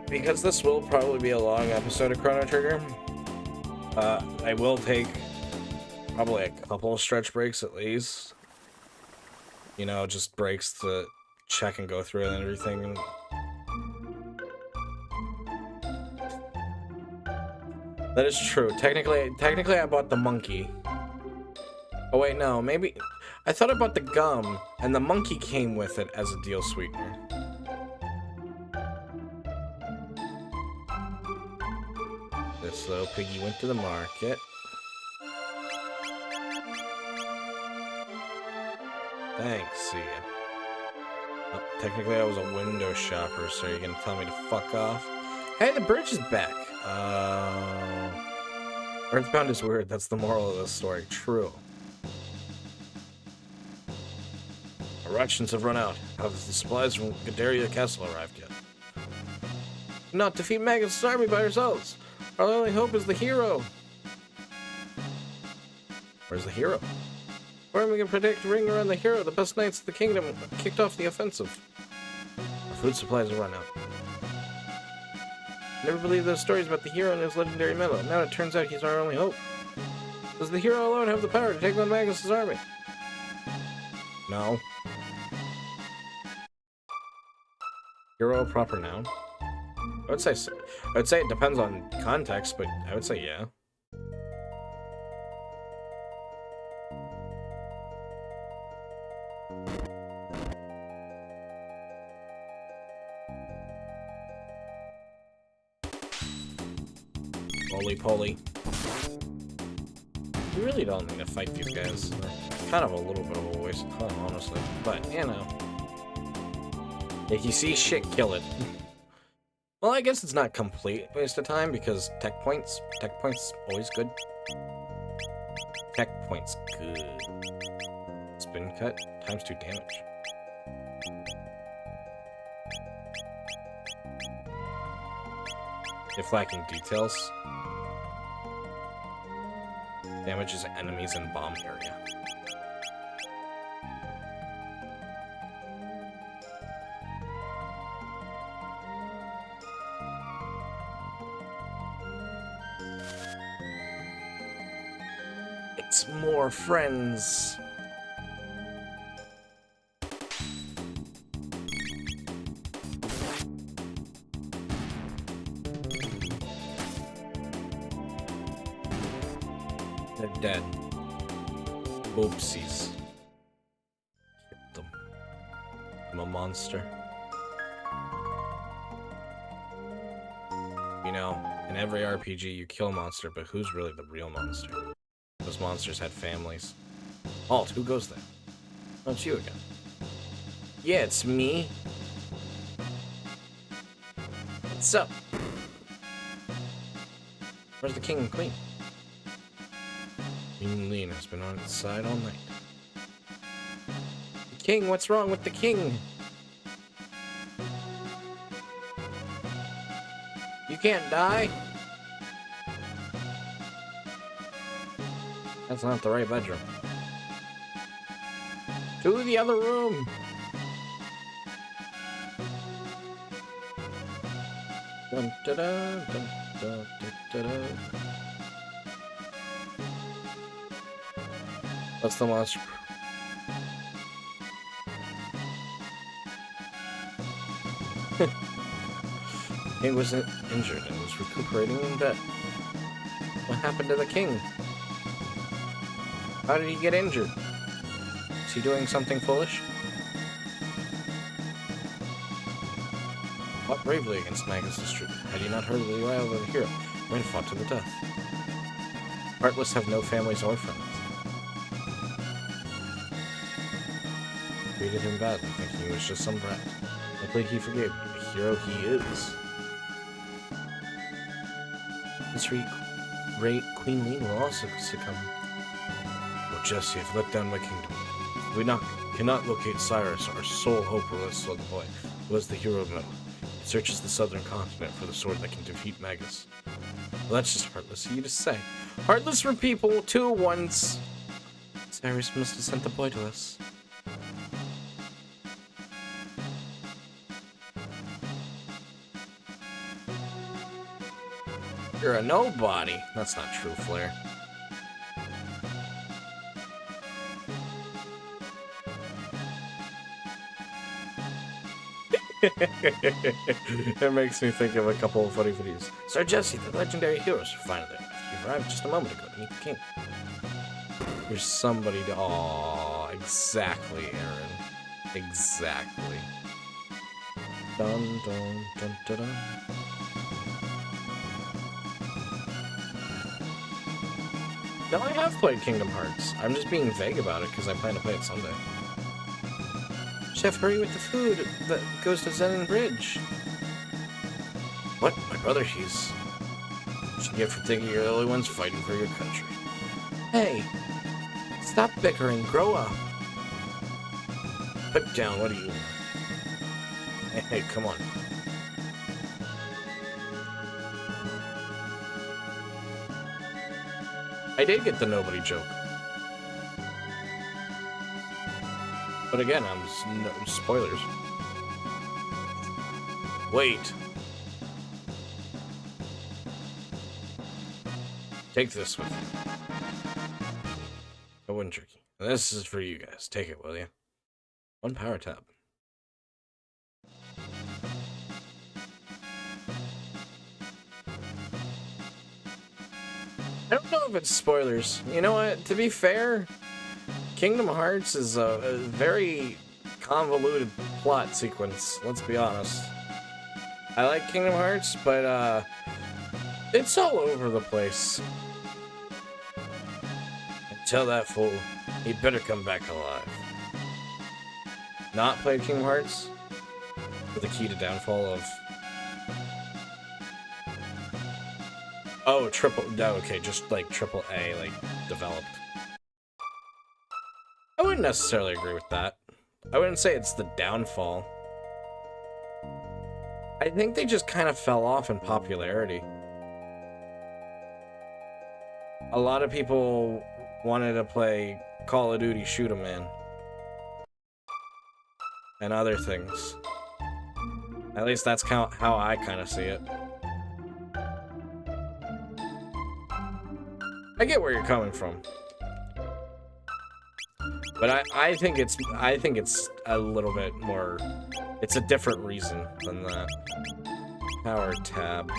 Speaker 1: Because this will probably be a long episode of Chrono Trigger, I will take probably a couple of stretch breaks at least. You know, just breaks to check and go through and everything. That is true. Technically I bought the monkey. Oh wait, no, maybe... I thought I bought the gum, and the monkey came with it as a deal sweetener. This little piggy went to the market. Thanks, see ya. Oh, technically I was a window shopper, so you're gonna tell me to fuck off? Hey, the bridge is back! Earthbound is weird, that's the moral of the story. True. Our rations have run out. Have the supplies from Gadaria Castle arrived yet? Not defeat Magus' army by ourselves! Our only hope is the hero! Where's the hero? Forming a predict ring around the hero, the best knights of the kingdom kicked off the offensive. Our food supplies have run out. Never believed those stories about the hero and his legendary medal. Now it turns out he's our only hope. Does the hero alone have the power to take on Magus' army? No. Hero a proper noun? I would say it depends on context, but I would say yeah. Roly-poly. We really don't need to fight these guys. They're kind of a little bit of a waste of time, honestly. But, you know. If you see shit, kill it. Well, I guess it's not complete waste of time, because tech points always good. Tech points, good. Spin cut, times 2 damage. If lacking details, damages enemies in bomb area. It's more friends. They're dead. Oopsies. Killed them. I'm a monster. You know, in every RPG you kill a monster, but who's really the real monster? Those monsters had families. Halt, who goes there? Oh, it's you again. Yeah, it's me. What's up? Where's the king and queen? Queen Lean has been on its side all night. The king, what's wrong with the king? You can't die? That's not the right bedroom. To the other room! Dun, da, da, dun, da, da, da. That's the monster. King was injured and was recuperating in bed. What happened to the king? How did he get injured? Is he doing something foolish? Fought bravely against Magus' troop. Had he not heard of the arrival of the hero, he might have fought to the death. Heartless have no families or friends. Treated him badly, thinking he was just some brat. Luckily he forgave me. The hero he is. This great Queen Lean will also succumb. Oh, Jesse, I've let down my kingdom. If we cannot locate Cyrus, our sole hope rests on the boy who was the hero of metal. He searches the southern continent for the sword that can defeat Magus. Well, that's just heartless of you to say. Heartless for people, too, once. Cyrus must have sent the boy to us. You're a nobody. That's not true, Flair. It makes me think of a couple of funny videos. Sir Jesse, the legendary heroes, finally you arrived just a moment ago to meet the king. There's somebody to... Aww, exactly, Aaron. Exactly. Dun dun dun dun dun. No, I have played Kingdom Hearts. I'm just being vague about it because I plan to play it someday. Chef, hurry with the food that goes to Zenin Bridge. What? My brother, he's... What you get for thinking you're the only ones fighting for your country. Hey! Stop bickering, grow up. Put down, what are you... Hey, come on. I did get the nobody joke. But again, no spoilers. Wait. Take this with you. A wind turkey. This is for you guys. Take it, will you? One power tab. I don't know if it's spoilers. You know what? To be fair, Kingdom Hearts is a very convoluted plot sequence. Let's be honest. I like Kingdom Hearts, but it's all over the place. Tell that fool, he better come back alive. Not played Kingdom Hearts? With the key to downfall of... Oh, okay, just like triple A, like, developed. I wouldn't necessarily agree with that. I wouldn't say it's the downfall. I think they just kind of fell off in popularity. A lot of people wanted to play Call of Duty Shoot 'em Man. And other things. At least that's how I kind of see it. I get where you're coming from. But I think it's a little bit more. It's a different reason than that. Power tab.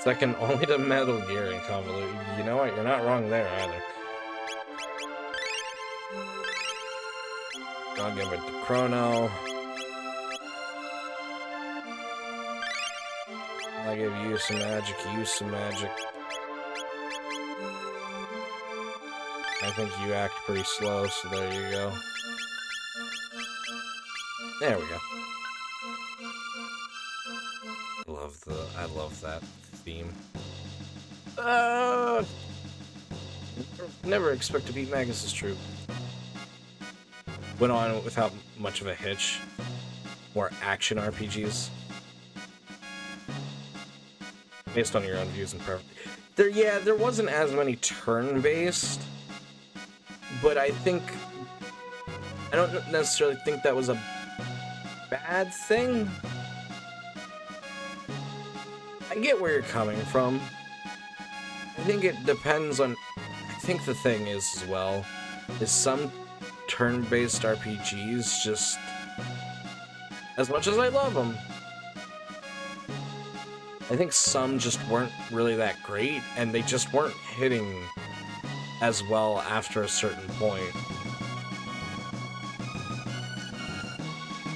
Speaker 1: Second only to Metal Gear in convoluted. You know what? You're not wrong there either. I'll give it to Chrono. I'll give you some magic, I think you act pretty slow, so there you go. There we go. I love that theme. Never expect to beat Magus' troop. Went on without much of a hitch. More action RPGs. Based on your own views and preferences. There wasn't as many turn-based, but I don't necessarily think that was a bad thing. I get where you're coming from. I think it depends on... I think the thing is, as well, is some turn-based RPGs just... As much as I love them, I think some just weren't really that great, and they just weren't hitting as well after a certain point.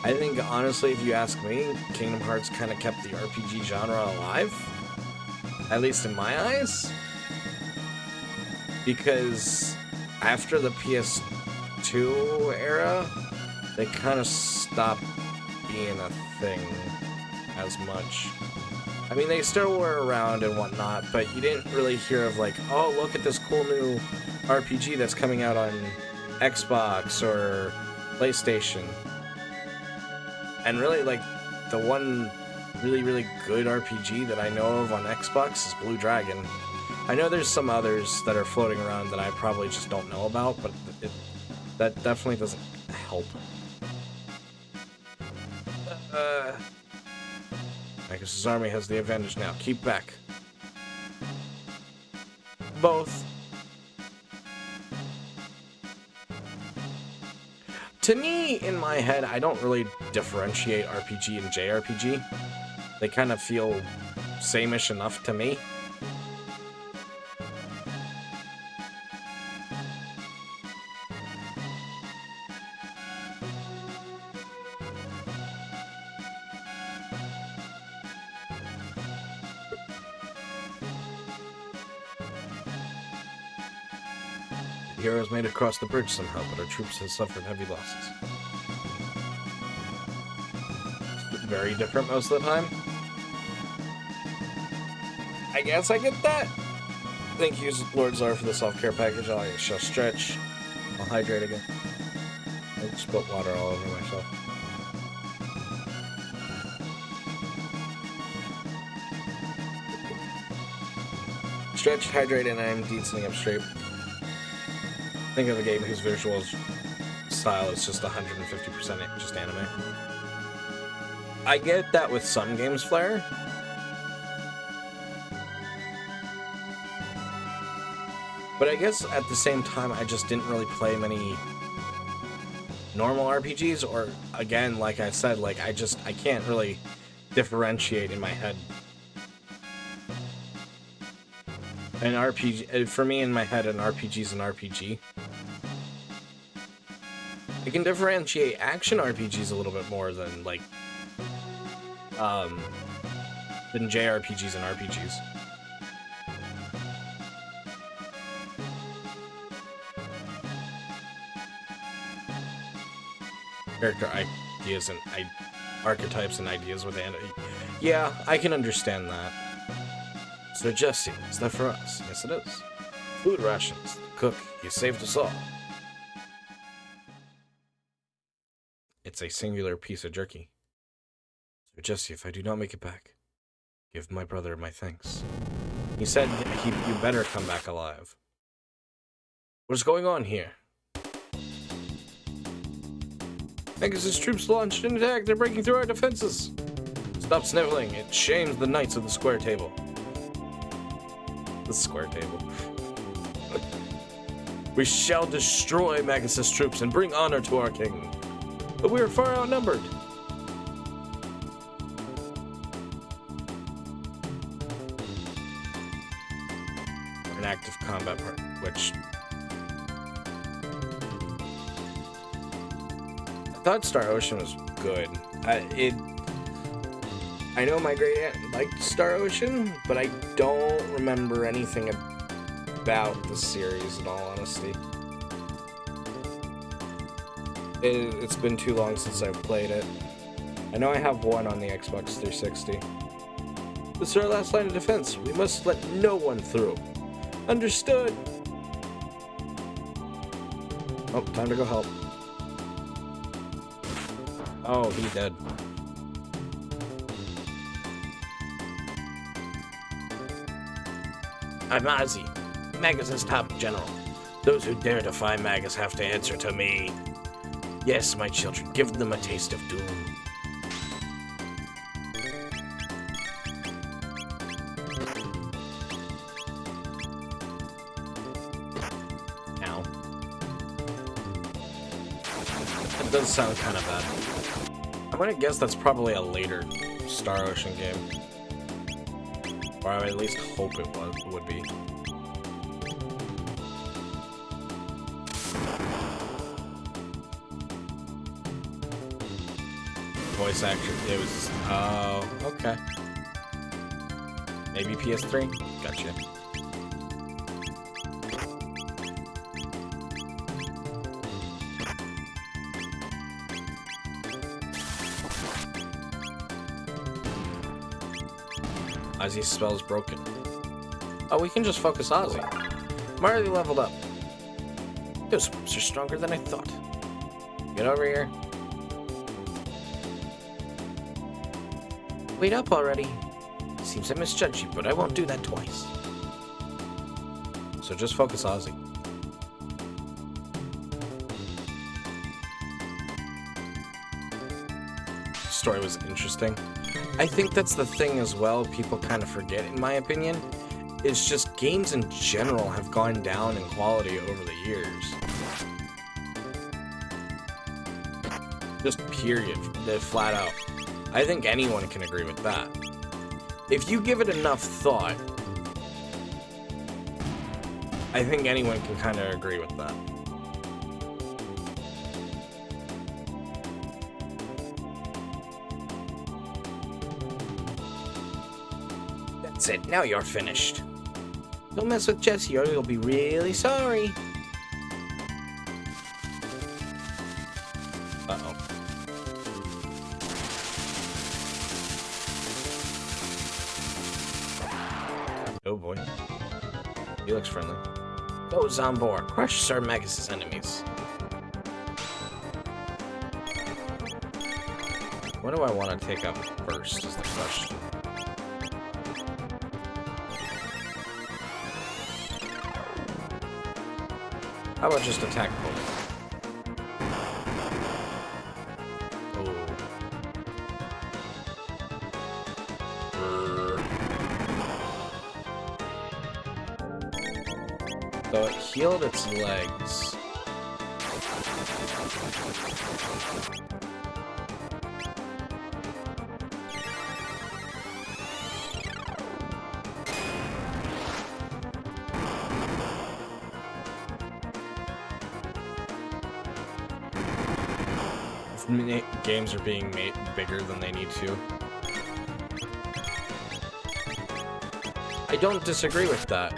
Speaker 1: I think, honestly, if you ask me, Kingdom Hearts kind of kept the RPG genre alive. At least in my eyes. Because after the PS2 era, they kind of stopped being a thing as much. I mean, they still were around and whatnot, but you didn't really hear of like, oh, look at this cool new RPG that's coming out on Xbox or PlayStation. And really, like, the one really, really good RPG that I know of on Xbox is Blue Dragon. I know there's some others that are floating around that I probably just don't know about, but that definitely doesn't help. Magus' army has the advantage now. Keep back. Both. To me, in my head, I don't really differentiate RPG and JRPG. They kind of feel same-ish enough to me. The heroes made it across the bridge somehow, but our troops have suffered heavy losses. Very different most of the time. I guess I get that. Thank you, Lord Czar, for the self-care package. I shall stretch. I'll hydrate again. I spilt water all over myself. Stretched, hydrate, and I'm indeed sitting up straight. Think of a game whose visual style is just 150% just anime. I get that with some games, Flare. But I guess at the same time, I just didn't really play many normal RPGs, or again, like I said, like I can't really differentiate in my head. An RPG, for me in my head, an RPG is an RPG. I can differentiate action RPGs a little bit more than like, than JRPGs and RPGs. Character ideas and archetypes and ideas with anime. Yeah, I can understand that. So Jesse, is that for us? Yes, it is. Food rations. Cook, you saved us all. It's a singular piece of jerky. So Jesse, if I do not make it back, give my brother my thanks. He said you better come back alive. What is going on here? Magus' troops launched an attack. They're breaking through our defenses. Stop sniveling. It shames the knights of the square table. The square table. We shall destroy Magus' troops and bring honor to our king. But we are far outnumbered. An active combat part, which... I thought Star Ocean was good. I know my great aunt liked Star Ocean, but I don't remember anything about the series in all honesty. It's been too long since I've played it. I know I have one on the Xbox 360. This is our last line of defense. We must let no one through. Understood. Oh, time to go help. Oh, he dead. I'm Ozzy, Magus' top general. Those who dare defy Magus have to answer to me. Yes, my children, give them a taste of doom. Ow. That does sound kind of bad. I'm gonna guess that's probably a later Star Ocean game. Or I would at least hope it would be. Voice action, it was... Oh, okay. Maybe PS3? Gotcha. Ozzy's spell is broken. Oh, we can just focus Ozzy. I'm already leveled up. Those moves are stronger than I thought. Get over here. Wait up already. Seems I misjudged you, but I won't do that twice. So just focus Ozzy. The story was interesting. I think that's the thing as well, people kind of forget, in my opinion. It's just games in general have gone down in quality over the years. Just period. Flat out. I think anyone can agree with that. If you give it enough thought, I think anyone can kind of agree with that. That's it, now you're finished. Don't mess with Jesse or you'll be really sorry. Uh-oh. Oh boy. He looks friendly. Go, Zombor. Crush Sir Magus' enemies. What do I want to take up first is the question. How about just attack both? Oh. So it healed its legs. Games are being made bigger than they need to. I don't disagree with that.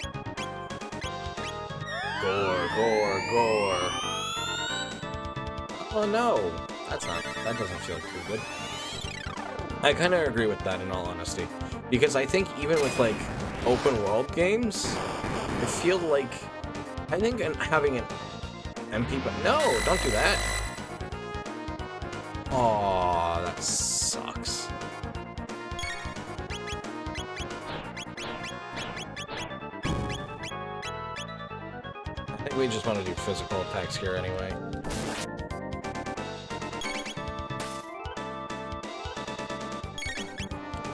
Speaker 1: Gore, gore, gore. Oh no, that doesn't feel too good. I kind of agree with that in all honesty. Because I think even with like open world games, I feel like, I think having an MP, but no, don't do that. Aw, that sucks. I think we just want to do physical attacks here anyway.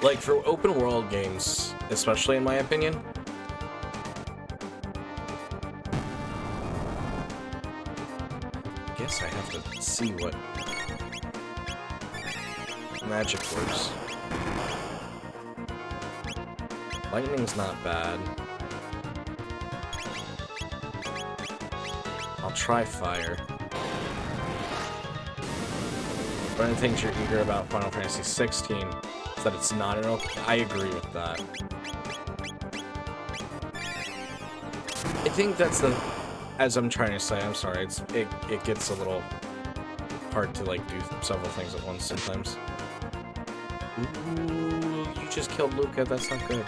Speaker 1: Like, for open world games, especially in my opinion, see what magic works. Lightning's not bad. I'll try fire. One of the things you're eager about Final Fantasy 16 is that it's not an open... I agree with that. I think that's the... As I'm trying to say, I'm sorry, it gets a little hard to, like, do several things at once sometimes. Ooh, you just killed Luca, that's not good.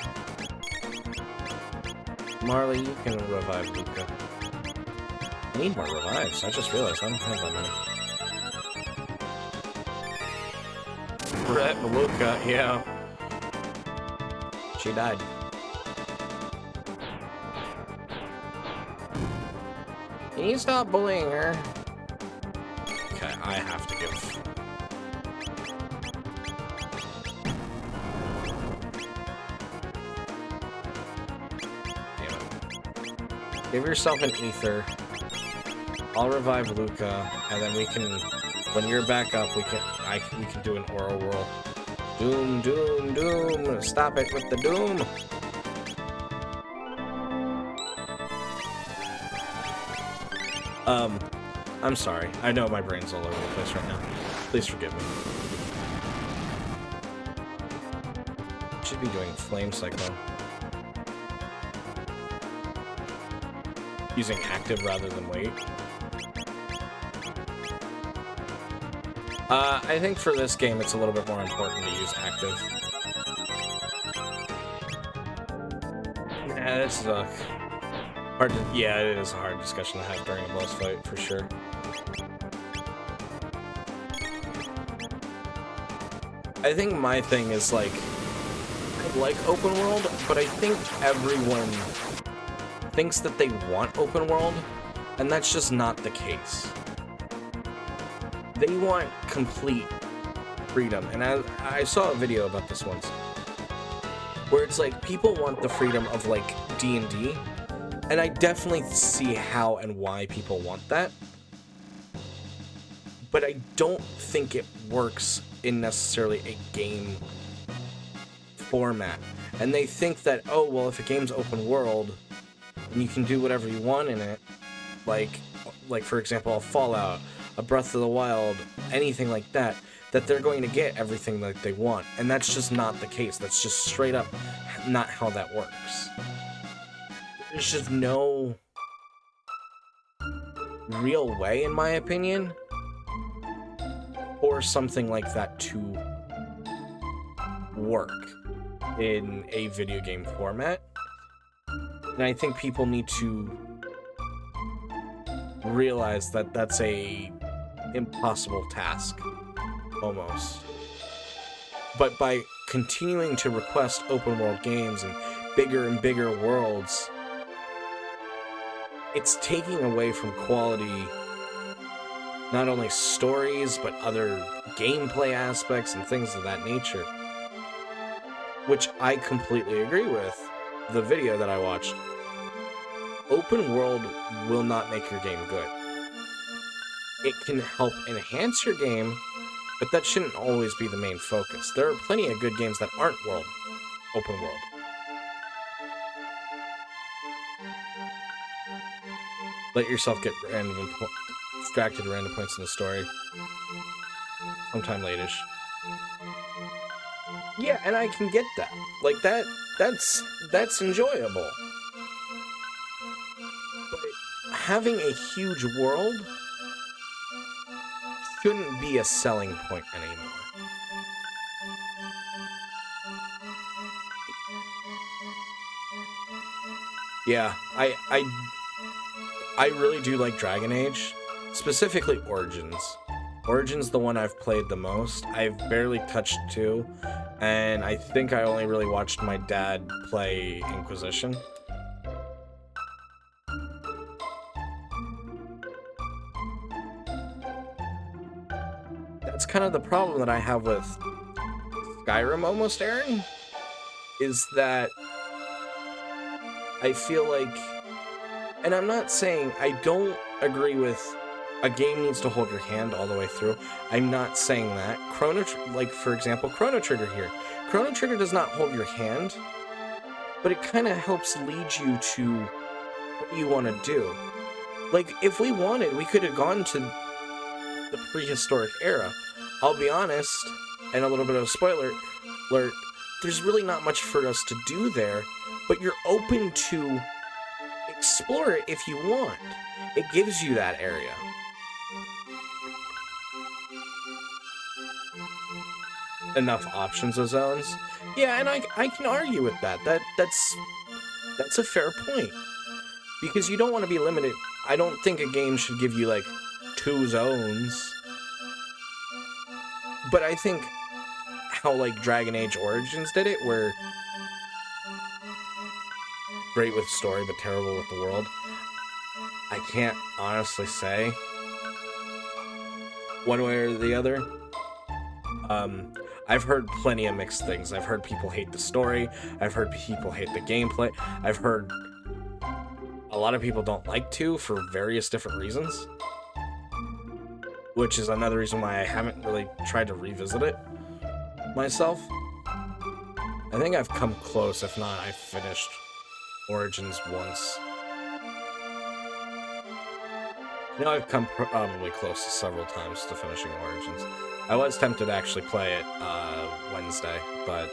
Speaker 1: Marley, you can revive Luca. I need more revives, I just realized I don't have that many. Brett Luca, yeah. She died. Can you stop bullying her? Okay, I have to give. Damn it. Give yourself an ether. I'll revive Luca, and then we can, when you're back up, we can do an aura whirl. Doom, doom, doom. Stop it with the doom. I'm sorry. I know my brain's all over the place right now. Please forgive me. Should be doing Flame Cyclone. Using active rather than wait. I think for this game it's a little bit more important to use active. Yeah, this is a hard to, yeah, it is a hard discussion to have during a boss fight, for sure. I think my thing is, like, I like open world, but I think everyone thinks that they want open world, and that's just not the case. They want complete freedom, and I saw a video about this once, where it's like, people want the freedom of, like, D&D, and I definitely see how and why people want that, but I don't think it works in necessarily a game format. And they think that, oh, well, if a game's open world, and you can do whatever you want in it, like for example, a Fallout, a Breath of the Wild, anything like that, that they're going to get everything that they want. And that's just not the case. That's just straight up not how that works. There's just no real way, in my opinion, for something like that to work in a video game format. And I think people need to realize that that's a impossible task, almost. But by continuing to request open world games and bigger worlds, it's taking away from quality, not only stories, but other gameplay aspects and things of that nature. Which I completely agree with the video that I watched. Open world will not make your game good. It can help enhance your game, but that shouldn't always be the main focus. There are plenty of good games that aren't open world. Let yourself get distracted at random points in the story. Sometime late-ish. Yeah, and I can get that. Like, that's enjoyable. But having a huge world shouldn't be a selling point anymore. Yeah, I really do like Dragon Age, specifically Origins. Origins, the one I've played the most. I've barely touched 2, and I think I only really watched my dad play Inquisition. That's kind of the problem that I have with Skyrim almost, Aaron, is that I feel like, and I'm not saying I don't agree with a game needs to hold your hand all the way through. I'm not saying that. Like, for example, Chrono Trigger here. Chrono Trigger does not hold your hand, but it kind of helps lead you to what you want to do. Like, if we wanted, we could have gone to the prehistoric era. I'll be honest, and a little bit of a spoiler alert, there's really not much for us to do there, but you're open to explore it if you want. It gives you that area. Enough options of zones. Yeah, and I can argue with that. That's a fair point. Because you don't want to be limited. I don't think a game should give you, like, 2 zones. But I think how, like, Dragon Age Origins did it, where great with story, but terrible with the world. I can't honestly say one way or the other. I've heard plenty of mixed things. I've heard people hate the story. I've heard people hate the gameplay. I've heard a lot of people don't like 2 for various different reasons. Which is another reason why I haven't really tried to revisit it myself. I think I've come close, if not, I finished Origins once. You know, I've come probably close several times to finishing Origins. I was tempted to actually play it Wednesday, but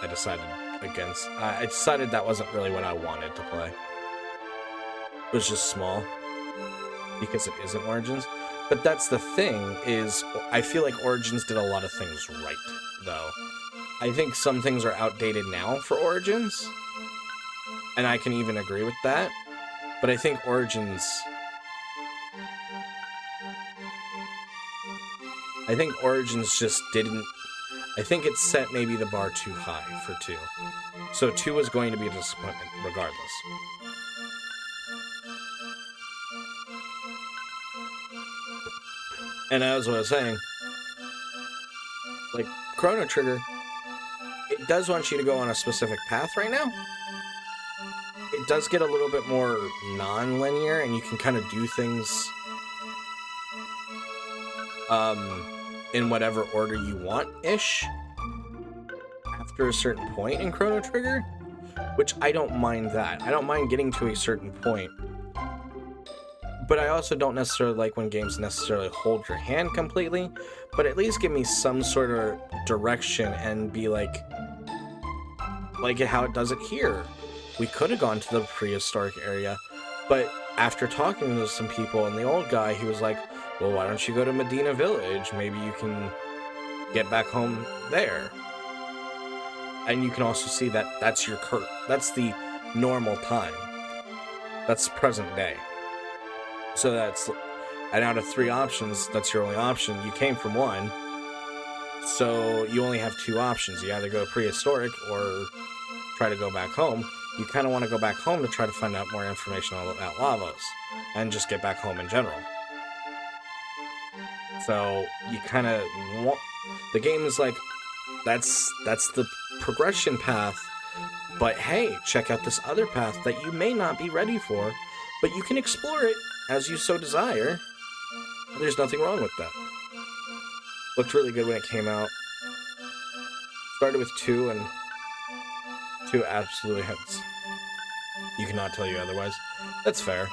Speaker 1: I decided against. I decided that wasn't really what I wanted to play. It was just small because it isn't Origins. But that's the thing, is I feel like Origins did a lot of things right, though. I think some things are outdated now for Origins, and I can even agree with that. But I think Origins just didn't... I think it set maybe the bar too high for 2. So 2 was going to be a disappointment regardless. And as I was saying, like, Chrono Trigger, it does want you to go on a specific path right now. It does get a little bit more non-linear, and you can kind of do things in whatever order you want-ish after a certain point in Chrono Trigger, which I don't mind that. I don't mind getting to a certain point. But I also don't necessarily like when games necessarily hold your hand completely, but at least give me some sort of direction and be like how it does it here. We could have gone to the prehistoric area, but after talking to some people and the old guy, he was like, well, why don't you go to Medina Village? Maybe you can get back home there. And you can also see that that's that's the normal time. That's present day. So that's, and out of 3 options, that's your only option. You came from 1, so you only have 2 options. You either go prehistoric or try to go back home. You kind of want to go back home to try to find out more information about Lavos, and just get back home in general. So you kind of want, the game is like, that's the progression path, but hey, check out this other path that you may not be ready for, but you can explore it as you so desire. There's nothing wrong with that. Looked really good when it came out. Started with 2, and 2 absolutely hits. You cannot tell you otherwise. That's fair.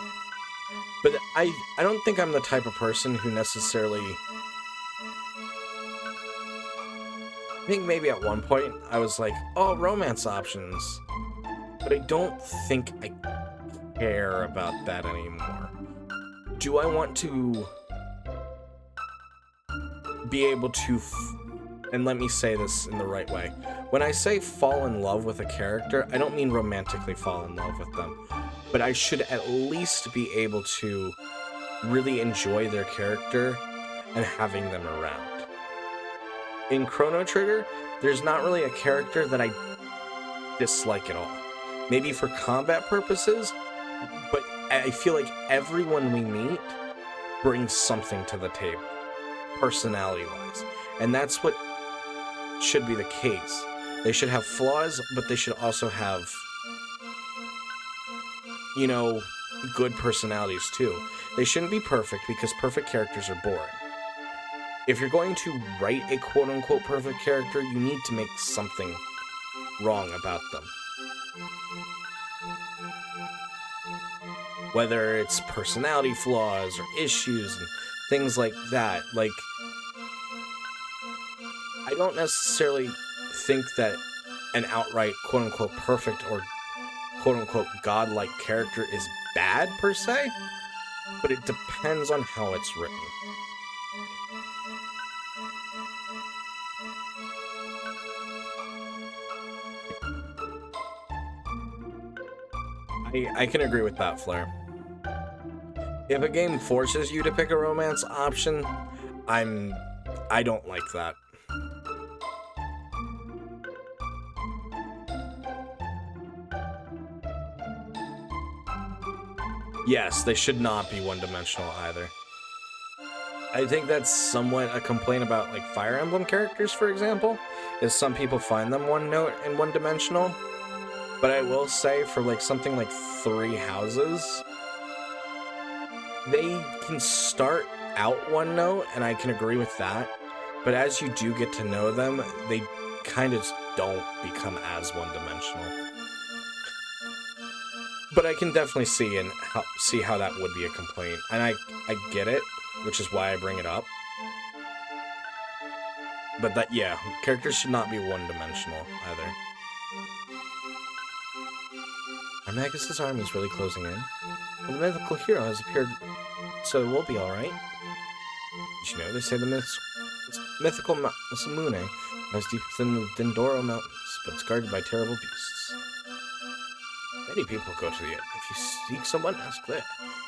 Speaker 1: But I don't think I'm the type of person who necessarily... I think maybe at one point I was like, oh, romance options. But I don't think I care about that anymore. Do I want to be able to, and let me say this in the right way. When I say fall in love with a character, I don't mean romantically fall in love with them, but I should at least be able to really enjoy their character and having them around. In Chrono Trigger, there's not really a character that I dislike at all. Maybe for combat purposes, but I feel like everyone we meet brings something to the table, personality-wise. And that's what should be the case. They should have flaws, but they should also have, you know, good personalities too. They shouldn't be perfect because perfect characters are boring. If you're going to write a quote-unquote perfect character, you need to make something wrong about them. Whether it's personality flaws or issues and things like that. Like, I don't necessarily think that an outright quote-unquote perfect or quote-unquote godlike character is bad per se, but it depends on how it's written. I can agree with that, Flair. If a game forces you to pick a romance option, I don't like that. Yes, they should not be one-dimensional either. I think that's somewhat a complaint about, like, Fire Emblem characters, for example, is some people find them one-note and one-dimensional. But I will say, for, like, something like 3 Houses, they can start out one-note, and I can agree with that. But as you do get to know them, they kind of don't become as one-dimensional. But I can definitely see how that would be a complaint. And I get it, which is why I bring it up. But that, yeah, characters should not be one-dimensional either. Are Magus' armies really closing in? Well, the mythical hero has appeared, so we'll be alright. Did you know, they say the mythical Masamune lies deep within the Dendoro Mountains, but it's guarded by terrible beasts. Many people go to the end. If you seek someone, ask there.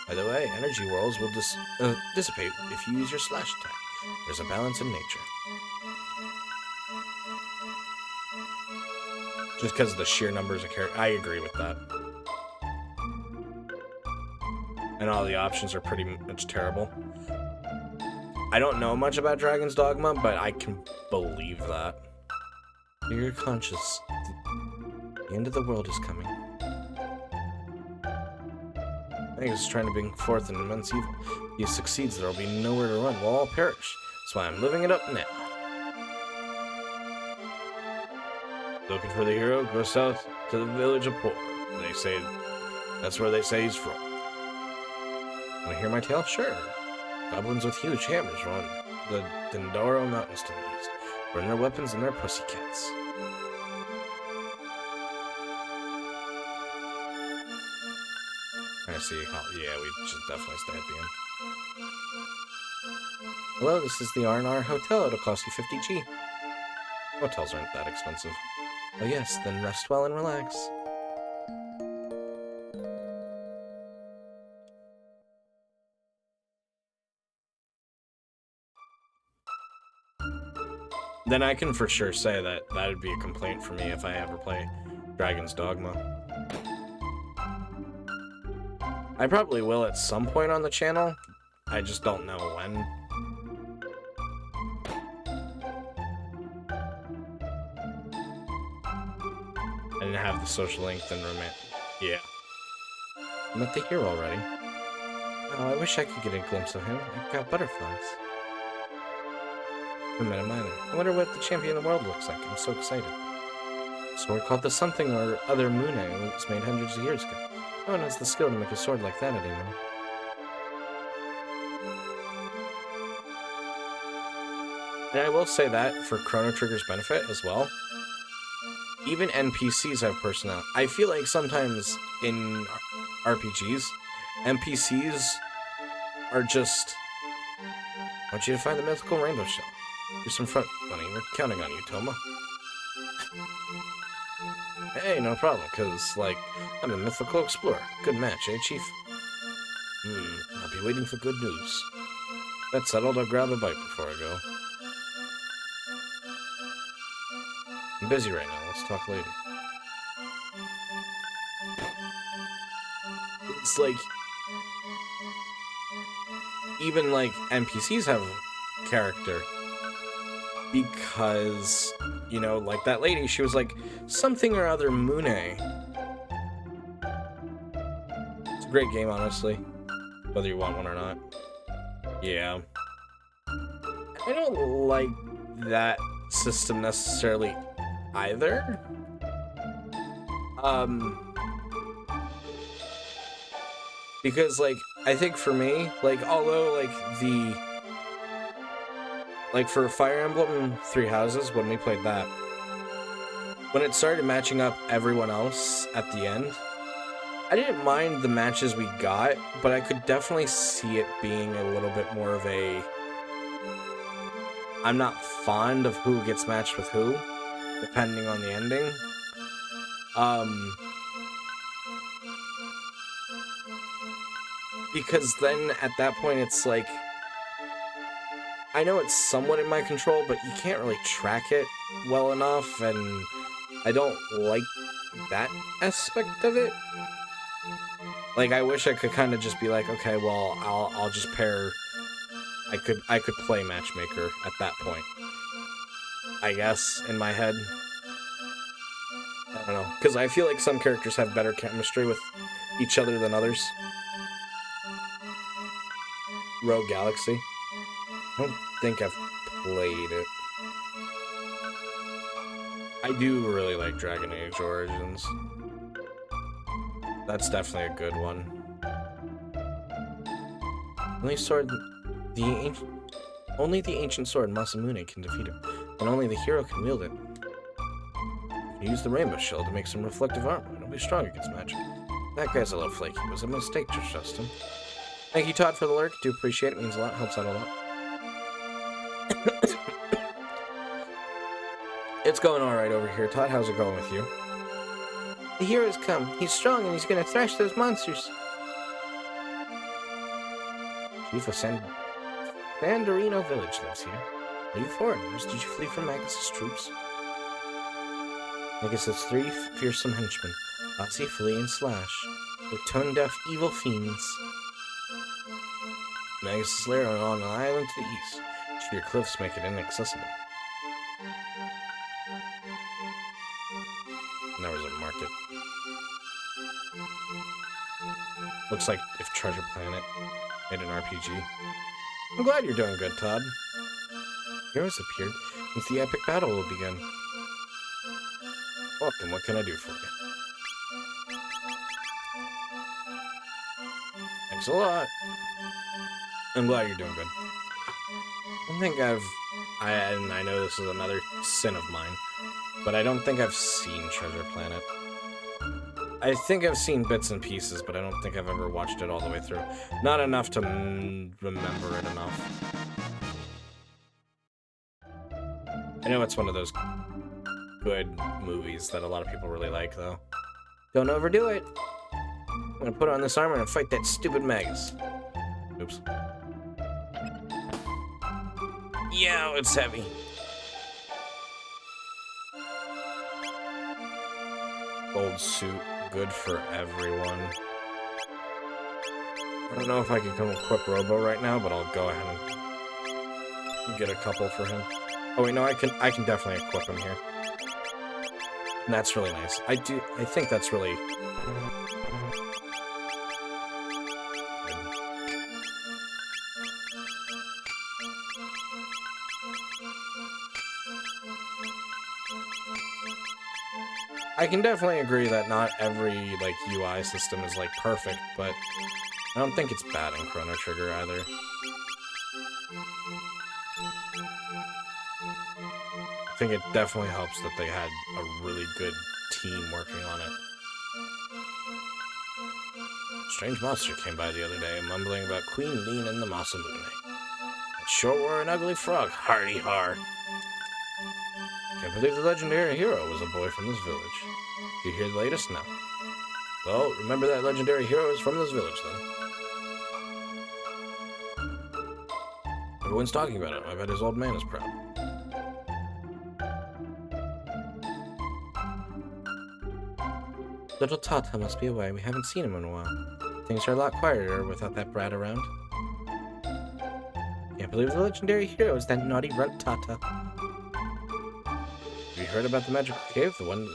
Speaker 1: By the way, energy worlds will dissipate if you use your slash attack. There's a balance in nature. Just because of the sheer numbers of characters. I agree with that. And all the options are pretty much terrible. I don't know much about Dragon's Dogma, but I can believe that. You're conscious. The end of the world is coming. Magus is trying to bring forth an immense evil. If he succeeds, there will be nowhere to run. We'll all perish. That's why I'm living it up now. Looking for the hero? Go south to the village of Poor. They say that's where they say he's from. Want to hear my tale? Sure. Goblins with huge hammers run the Dendoro Mountains to the east. Burn their weapons and their pussycats. I see how, yeah, we should definitely stay at the end. Hello, this is the R&R Hotel. It'll cost you 50G. Hotels aren't that expensive. Oh yes, then rest well and relax. Then I can for sure say that that'd be a complaint for me if I ever play Dragon's Dogma. I probably will at some point on the channel. I just don't know when. I didn't have the social length and remit. Yeah. I met the hero already. Oh, I wish I could get a glimpse of him. I've got butterflies. I met him either. I wonder what the champion of the world looks like. I'm so excited. A sword called the something or other Mune was made hundreds of years ago. No one has the skill to make a sword like that anymore. And I will say that for Chrono Trigger's benefit as well. Even NPCs have personality. I feel like sometimes in RPGs, NPCs are just... I want you to find the mythical rainbow shell. Here's some front money. We're counting on you, Toma. Hey, no problem, because, like, I'm a mythical explorer. Good match, eh, Chief? I'll be waiting for good news. That settled, I'll grab a bite before I go. I'm busy right now, let's talk later. It's like... Even, like, NPCs have character. Because, you know, like that lady, she was like, something or other Mune. It's a great game, honestly. whether you want one or not. Yeah. I don't like that system necessarily either. Because, like, I think for me, like, although, like, for Fire Emblem Three Houses, when we played that, when it started matching up everyone else at the end, I didn't mind the matches we got, but I could definitely see it being a little bit more of a... I'm not fond of who gets matched with who, depending on the ending. Because then, at that point, it's like... I know it's somewhat in my control, but you can't really track it well enough, and I don't like that aspect of it. Like, I wish I could kind of just be like, okay, well, I'll just pair... I could play matchmaker at that point. I guess, in my head. I don't know. Because I feel like some characters have better chemistry with each other than others. Rogue Galaxy. I don't think I've played it. I do really like Dragon Age Origins. That's definitely a good one. Only the ancient sword Masamune can defeat him, and only the hero can wield it. You use the rainbow shield to make some reflective armor, and it'll be strong against magic. That guy's a little flaky. It was a mistake to trust him. Thank you, Todd, for the lurk. Do appreciate it. Means a lot. Helps out a lot. It's going alright over here. Todd, how's it going with you? The hero's come. He's strong and he's gonna thrash those monsters. Chief of Sandorino Village lives here. Are you foreigners? Did you flee from Magus's troops? Magus's three fearsome henchmen, Ozzy, Flea, and Slash. They're tone-deaf evil fiends. Magus's lair on an island to the east. Sheer cliffs make it inaccessible. And there was a market. Looks like if Treasure Planet made an RPG. I'm glad you're doing good, Todd. Heroes appeared, since the epic battle will begin. Welcome, what can I do for you? Thanks a lot. I'm glad you're doing good. I don't think and I know this is another sin of mine, but I don't think I've seen Treasure Planet. I think I've seen bits and pieces, but I don't think I've ever watched it all the way through. Not enough to remember it enough. I know it's one of those good movies that a lot of people really like, though. Don't overdo it. I'm gonna put on this armor and fight that stupid Magus. Oops. Yeah, it's heavy. Gold suit, good for everyone. I don't know if I can come equip Robo right now, but I'll go ahead and get a couple for him. Oh wait, no, I can definitely equip him here. And that's really nice. I think that's really... I can definitely agree that not every, like, UI system is, like, perfect, but I don't think it's bad in Chrono Trigger either. I think it definitely helps that they had a really good team working on it. A strange monster came by the other day, mumbling about Queen Lean and the Masamune. It sure were an ugly frog, hardy har. Can't believe the legendary hero was a boy from this village. Do you hear the latest? No. Well, remember that legendary hero is from this village, then. Everyone's talking about him. I bet his old man is proud. Little Tata must be away. We haven't seen him in a while. Things are a lot quieter without that brat around. Can't believe the legendary hero is that naughty runt Tata. Have you heard about the magical cave? The one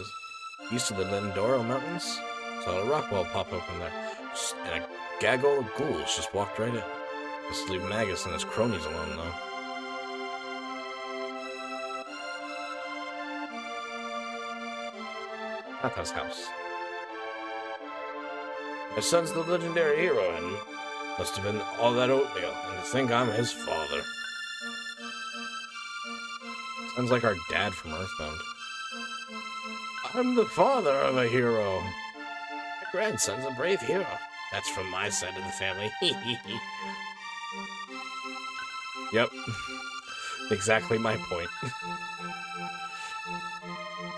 Speaker 1: east of the Lindoro Mountains? Saw a rock wall pop open there. And a Gaggle of ghouls just walked right in. Just leave Magus and his cronies alone, though. Tata's house. My son's the legendary hero, and must have been all that oatmeal, and to think I'm his father. Sounds like our dad from Earthbound. I'm the father of a hero. My grandson's a brave hero. That's from my side of the family. Yep. Exactly my point.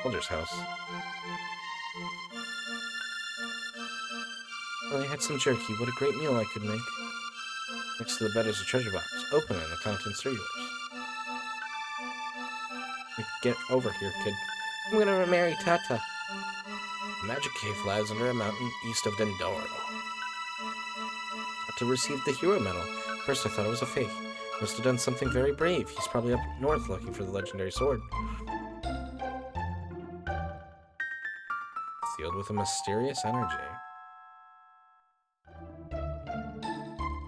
Speaker 1: Soldier's house. Well, I had some jerky. What a great meal I could make. Next to the bed is a treasure box. Open it and the contents are yours. Get over here, kid. I'm gonna marry Tata. The magic cave lies under a mountain east of Dendoro. Tata received the hero medal. First I thought it was a fake. He must have done something very brave. He's probably up north looking for the legendary sword. Sealed with a mysterious energy.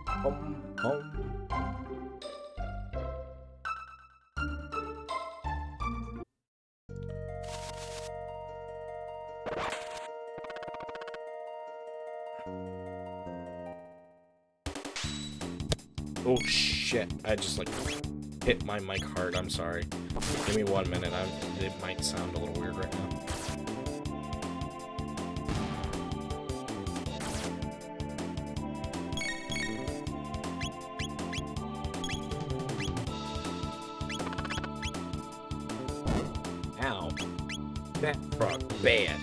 Speaker 1: Home, home. Oh shit, I just like hit my mic hard, I'm sorry. Give me 1 minute, it might sound a little weird right now. Ow. That frog, bad.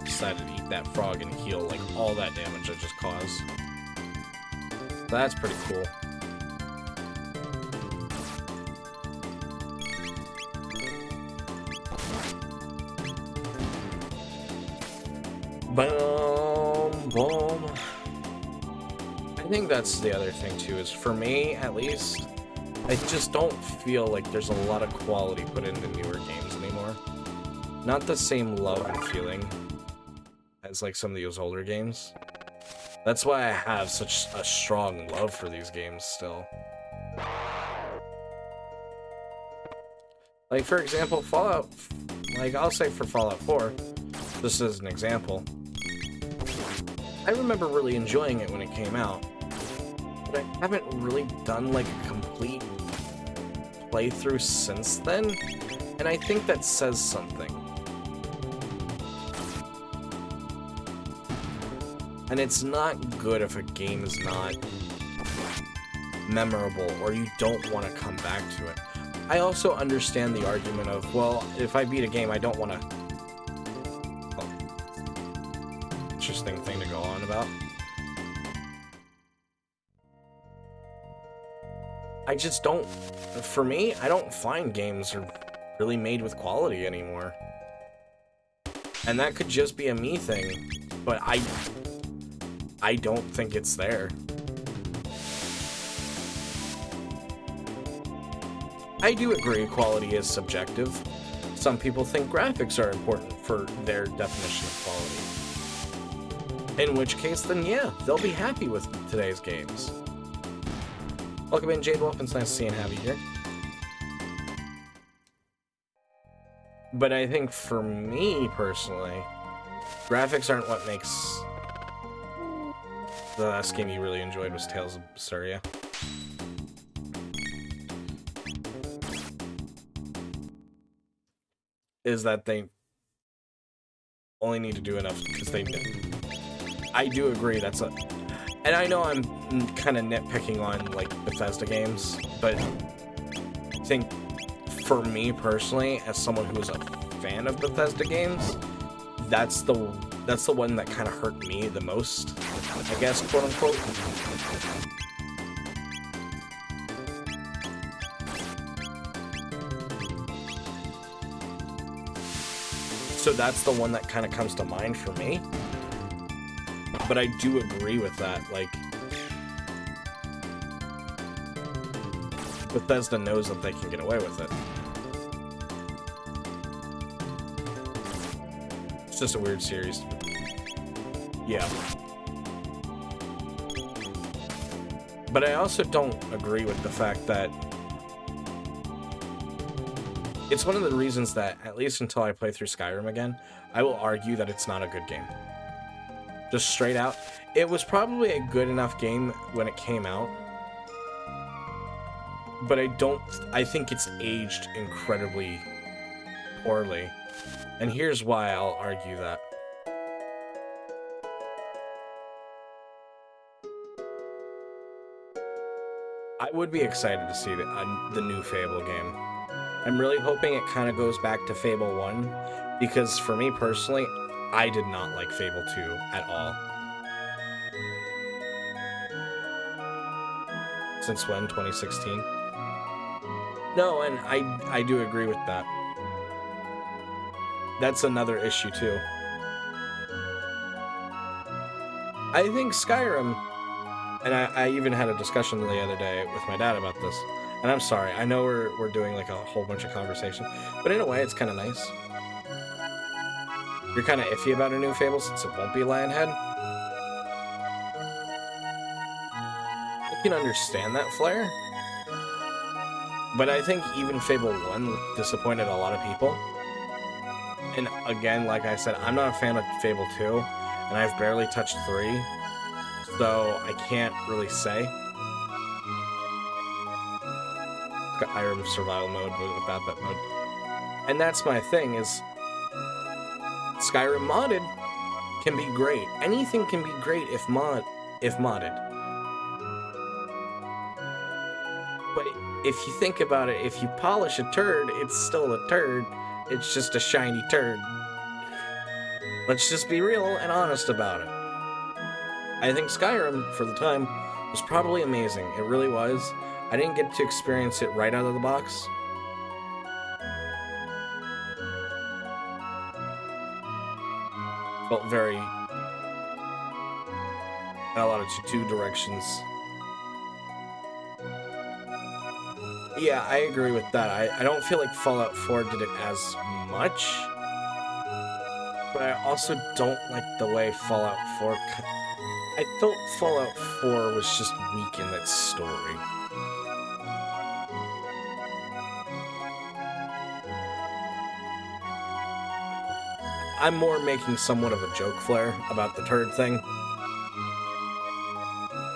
Speaker 1: Decided to eat that frog and heal like all that damage I just caused. That's pretty cool. Boom, boom. I think that's the other thing too, is for me at least, I just don't feel like there's a lot of quality put into newer games anymore. Not the same love and feeling as like some of those older games. That's why I have such a strong love for these games still. Like for example, Fallout, like I'll say for Fallout 4, just as an example, I remember really enjoying it when it came out, but I haven't really done like a complete playthrough since then, and I think that says something. And it's not good if a game is not memorable or you don't want to come back to it. I also understand the argument of, well, if I beat a game, I don't want to... Oh, interesting thing to go on about. I just don't... For me, I don't find games are really made with quality anymore. And that could just be a me thing, but I don't think it's there. I do agree quality is subjective. Some people think graphics are important for their definition of quality. In which case, then yeah, they'll be happy with today's games. Welcome in, Jade Wolf. It's nice to see and have you here. But I think for me, personally, graphics aren't what makes... The last game you really enjoyed was Tales of Berseria. Is that they only need to do enough because they do. I do agree that's a... And I know I'm kind of nitpicking on, like, Bethesda games, but I think for me personally, as someone who is a fan of Bethesda games, that's the one that kind of hurt me the most, I guess, quote unquote. So that's the one that kind of comes to mind for me. But I do agree with that, like, Bethesda knows that they can get away with it. It's just a weird series. Yeah. But I also don't agree with the fact that it's one of the reasons that, at least until I play through Skyrim again, I will argue that it's not a good game. Just straight out. It was probably a good enough game when it came out, but I think it's aged incredibly poorly. And here's why I'll argue that. I would be excited to see the new Fable game. I'm really hoping it kind of goes back to Fable 1, because for me personally, I did not like Fable 2 at all. Since when? 2016? No, and I do agree with that. That's another issue too. I think Skyrim, and I even had a discussion the other day with my dad about this, and I'm sorry, I know we're doing like a whole bunch of conversation, but in a way it's kind of nice. You're kind of iffy about a new Fable since it won't be Lionhead. I can understand that flair, but I think even Fable 1 disappointed a lot of people. And again, like I said, I'm not a fan of Fable 2, and I've barely touched 3, so I can't really say. It's got Skyrim survival mode, but without that mode. And that's my thing, is Skyrim modded can be great. Anything can be great if modded. But if you think about it, if you polish a turd, it's still a turd. It's just a shiny turd. Let's just be real and honest about it. I think Skyrim, for the time, was probably amazing. It really was. I didn't get to experience it right out of the box. Felt very... a lot of two directions. Yeah, I agree with that. I don't feel like Fallout 4 did it as much, but I also don't like the way Fallout 4... I felt Fallout 4 was just weak in its story. I'm more making somewhat of a joke flair about the turd thing.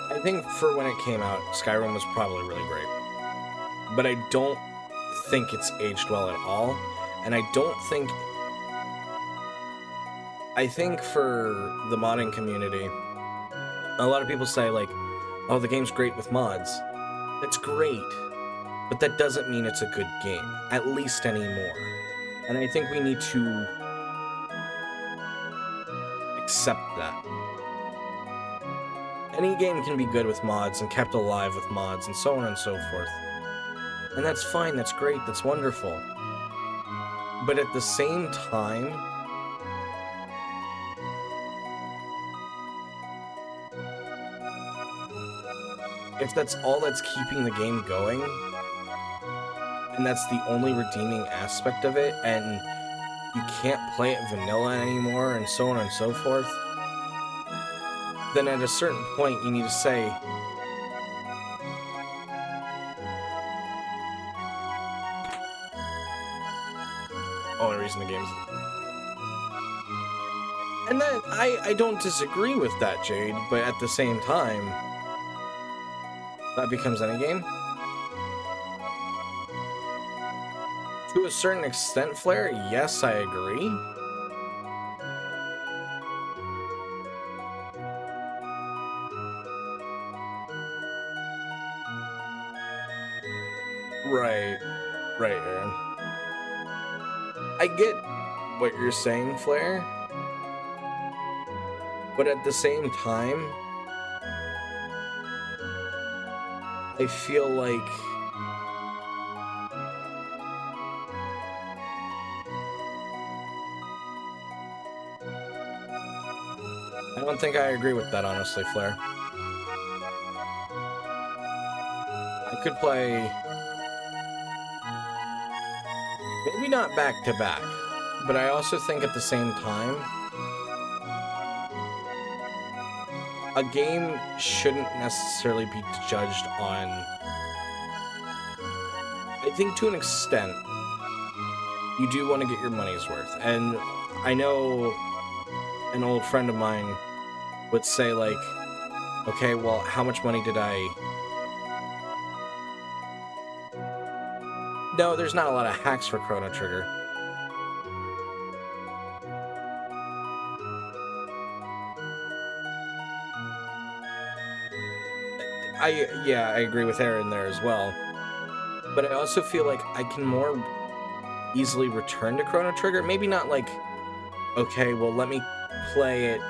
Speaker 1: I think for when it came out, Skyrim was probably really great. But I don't think it's aged well at all, and I don't think... I think for the modding community, a lot of people say, like, oh, the game's great with mods. That's great, but that doesn't mean it's a good game, at least anymore. And I think we need to accept that. Any game can be good with mods and kept alive with mods and so on and so forth. And that's fine, that's great, that's wonderful. But at the same time, if that's all that's keeping the game going, and that's the only redeeming aspect of it, and you can't play it vanilla anymore, and so on and so forth, then at a certain point you need to say, only reason the game's... And that, I don't disagree with that, Jade, but at the same time, that becomes any game. To a certain extent, Flair, yes, I agree. Right, Aaron. I get what you're saying, Flair, but at the same time, I feel like I don't think I agree with that, honestly, Flair. I could play Maybe not back to back, but I also think at the same time, a game shouldn't necessarily be judged on... I think to an extent, you do want to get your money's worth. And I know an old friend of mine would say, like, okay, well, how much money did I... No, there's not a lot of hacks for Chrono Trigger. I agree with Aaron there as well. But I also feel like I can more easily return to Chrono Trigger. Maybe not like, okay, well, let me play it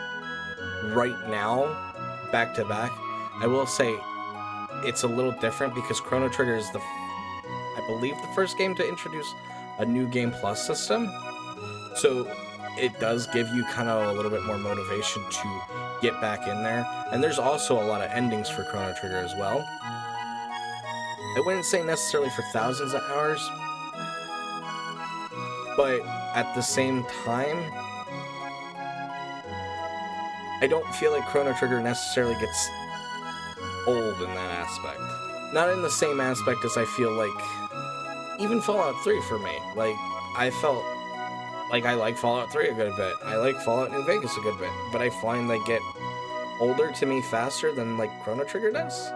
Speaker 1: right now, back to back. I will say it's a little different because Chrono Trigger is I believe, the first game to introduce a new Game Plus system. So it does give you kind of a little bit more motivation to get back in there. And there's also a lot of endings for Chrono Trigger as well. I wouldn't say necessarily for thousands of hours, but at the same time, I don't feel like Chrono Trigger necessarily gets old in that aspect. Not in the same aspect as I feel like even Fallout 3 for me. Like, I felt like I like Fallout 3 a good bit. I like Fallout New Vegas a good bit, but I find they get older to me faster than, like, Chrono Trigger does.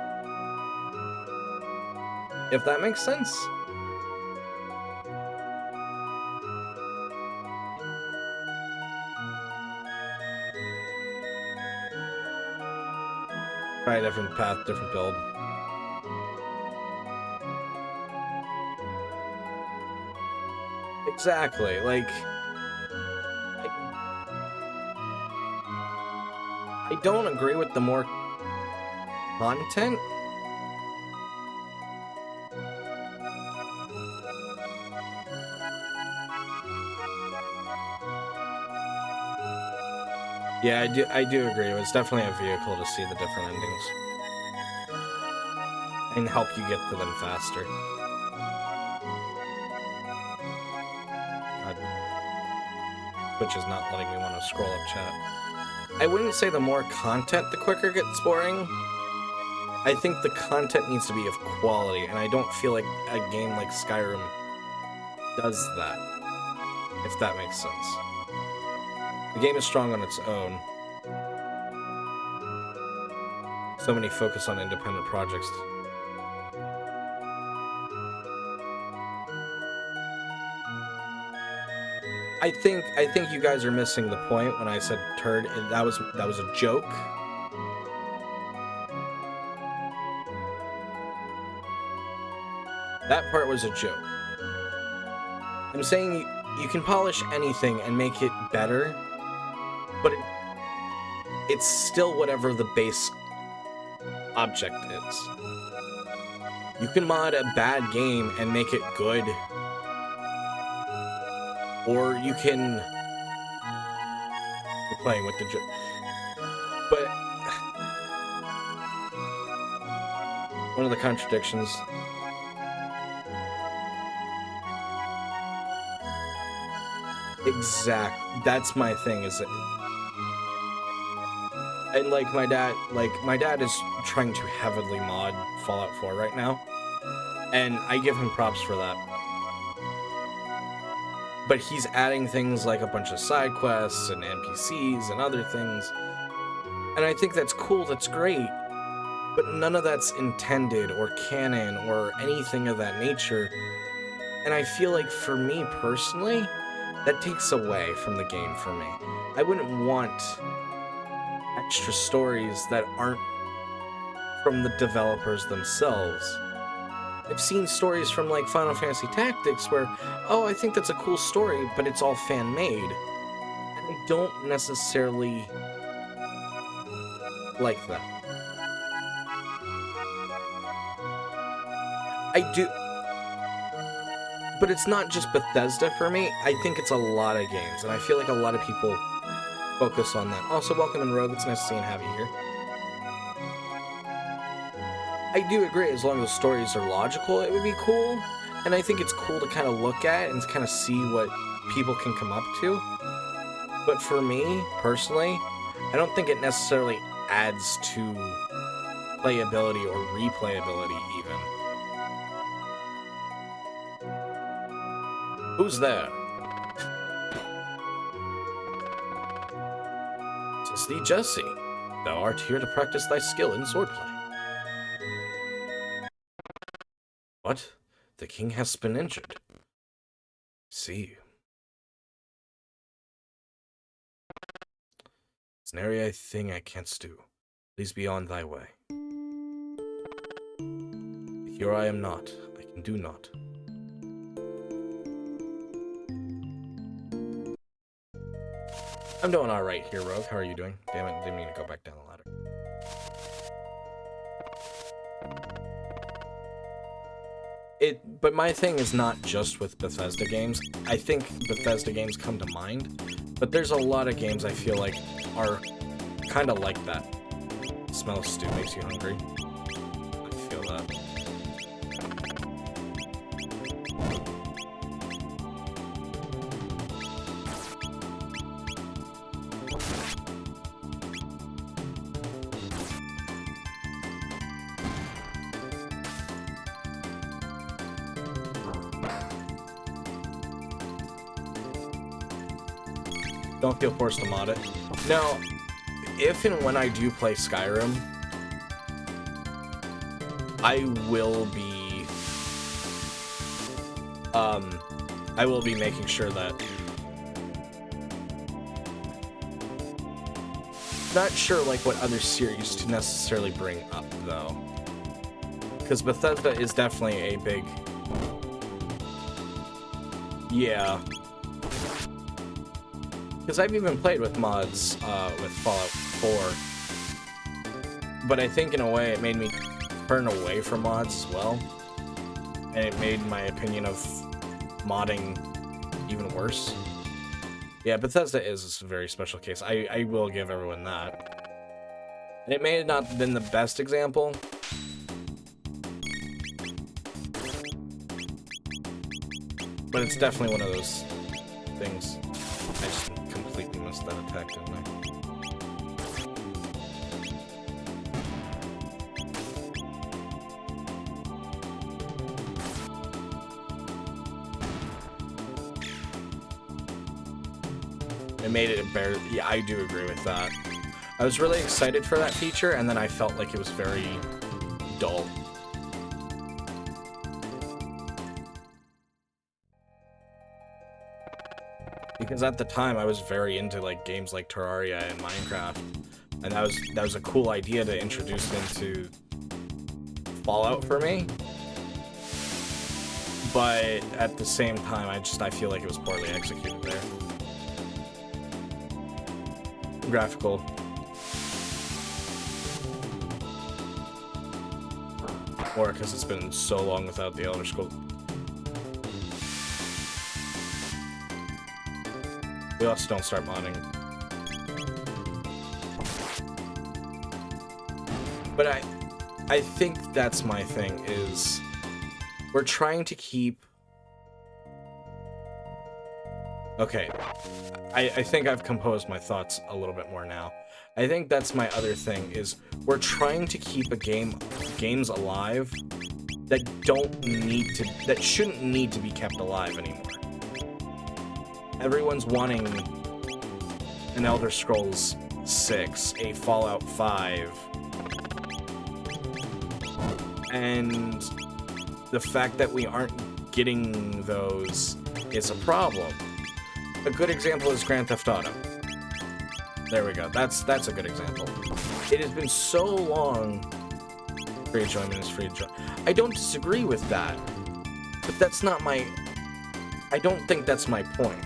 Speaker 1: If that makes sense. Try a different path, different build. Exactly, like... I don't agree with the more content. Yeah, I do agree. It was definitely a vehicle to see the different endings. And help you get to them faster. God. Twitch is not letting me want to scroll up chat. I wouldn't say the more content, the quicker it gets boring. I think the content needs to be of quality, and I don't feel like a game like Skyrim does that, if that makes sense. The game is strong on its own. So many focus on independent projects. I think you guys are missing the point when I said turd. That was a joke. That part was a joke. I'm saying you can polish anything and make it better, but it's still whatever the base object is. You can mod a bad game and make it good, or you can... You're playing with the joke. But one of the contradictions... Exact. That's my thing, is it? And like my dad is trying to heavily mod Fallout 4 right now, and I give him props for that. But he's adding things like a bunch of side quests and NPCs and other things, and I think that's cool, that's great, but none of that's intended or canon or anything of that nature. And I feel like for me personally, that takes away from the game for me. I wouldn't want extra stories that aren't from the developers themselves. I've seen stories from like Final Fantasy Tactics where, oh, I think that's a cool story, but it's all fan-made. And I don't necessarily like that. I do... But it's not just Bethesda for me. I think it's a lot of games, and I feel like a lot of people focus on that. Also, welcome in, Rogue. It's nice to see and have you here. I do agree, as long as stories are logical, it would be cool. and I think it's cool to kind of look at and kind of see what people can come up to. But for me, personally, I don't think it necessarily adds to playability or replayability even. Who's there? 'Tis thee, Jesse. Thou art here to practice thy skill in swordplay. What? The king has been injured. See. It's nary a thing I can't do. Please be on thy way. Here I am not. I can do naught. I'm doing alright here, Rogue. How are you doing? Damn it, didn't mean to go back down the ladder. But my thing is not just with Bethesda games. I think Bethesda games come to mind, but there's a lot of games I feel like are kind of like that. Smell of stew makes you hungry. I feel that. Don't feel forced to mod it. Now, if and when I do play Skyrim, I will be making sure that. Not sure like what other series to necessarily bring up though, because Bethesda is definitely a big. Yeah. Because I've even played with mods with Fallout 4, but I think in a way it made me turn away from mods as well, and it made my opinion of modding even worse. Yeah, Bethesda is a very special case. I will give everyone that. It may have not been the best example, but it's definitely one of those things. I just completely missed that attack, didn't I? It made it bare. Yeah, I do agree with that. I was really excited for that feature, and then I felt like it was very dull. Because at the time I was very into like games like Terraria and Minecraft, and that was a cool idea to introduce into Fallout for me. But at the same time, I feel like it was poorly executed there. Graphical. Or because it's been so long without the Elder Scrolls. We also don't start modding. But I think that's my thing, is we're trying to keep... Okay, I think I've composed my thoughts a little bit more now. I think that's my other thing, is we're trying to keep games alive that shouldn't need to be kept alive anymore. Everyone's wanting an Elder Scrolls 6, a Fallout 5, and the fact that we aren't getting those is a problem. A good example is Grand Theft Auto. There we go. That's a good example. It has been so long. Free enjoyment is free enjoyment. I don't disagree with that, but that's not my... I don't think that's my point.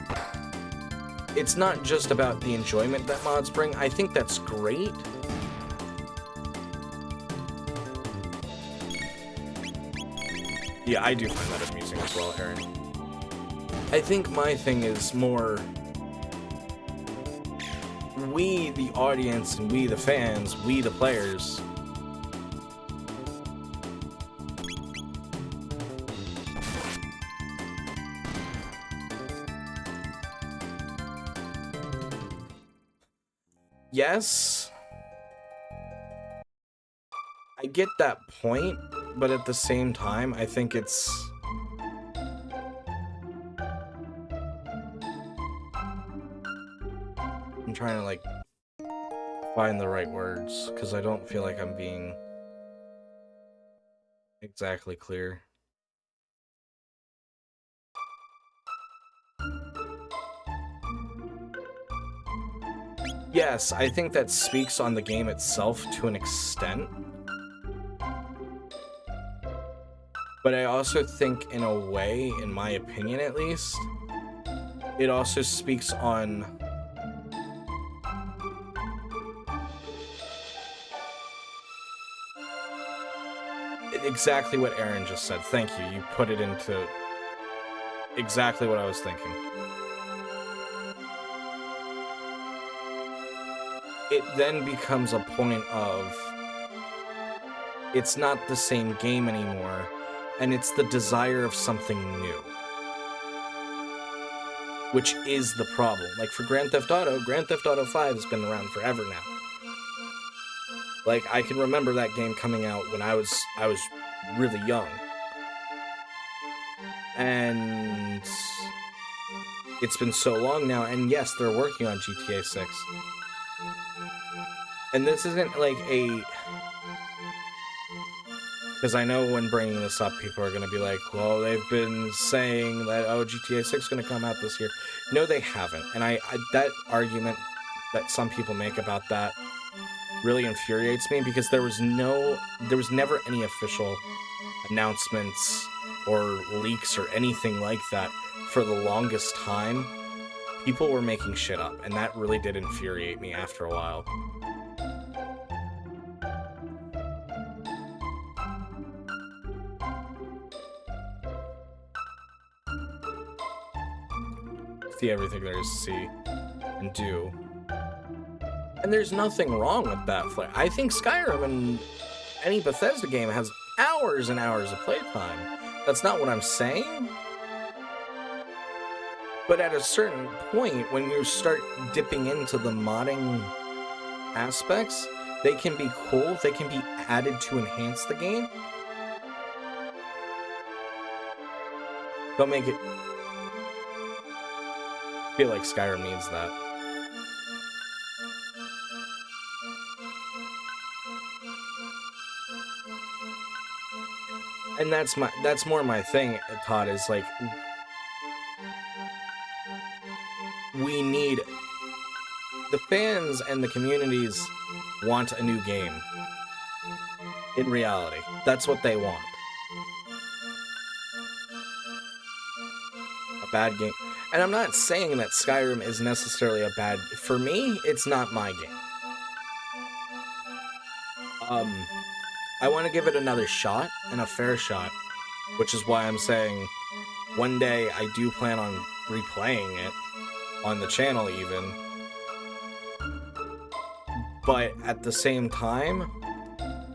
Speaker 1: It's not just about the enjoyment that mods bring. I think that's great. Yeah, I do find that amusing as well, Aaron. I think my thing is more... we, the audience, and we, the fans, we, the players... yes, I get that point, but at the same time, I think it's... I'm trying to, like, find the right words, because I don't feel like I'm being exactly clear. Yes, I think that speaks on the game itself to an extent. But I also think, in a way, in my opinion at least, it also speaks on exactly what Aaron just said. Thank you. You put it into exactly what I was thinking. It then becomes a point of it's not the same game anymore, and it's the desire of something new, which is the problem. Like for Grand Theft Auto 5 has been around forever now. Like I can remember that game coming out when I was really young. And it's been so long now, and yes, they're working on GTA 6. And this isn't like a... Because I know when bringing this up, people are going to be like, well, they've been saying that, oh, GTA 6 is going to come out this year. No, they haven't. And I that argument that some people make about that really infuriates me, because there was never any official announcements or leaks or anything like that for the longest time. People were making shit up, and that really did infuriate me after a while. See everything there is to see and do. And there's nothing wrong with that. I think Skyrim and any Bethesda game has hours and hours of playtime. That's not what I'm saying. But at a certain point, when you start dipping into the modding aspects, they can be cool. They can be added to enhance the game. Don't make it feel like Skyrim needs that. And that's more my thing, Todd, is like we need the fans and the communities want a new game. In reality, that's what they want. A bad game. And I'm not saying that Skyrim is necessarily a bad... For me, it's not my game. I want to give it another shot, and a fair shot, which is why I'm saying one day I do plan on replaying it on the channel even. But at the same time,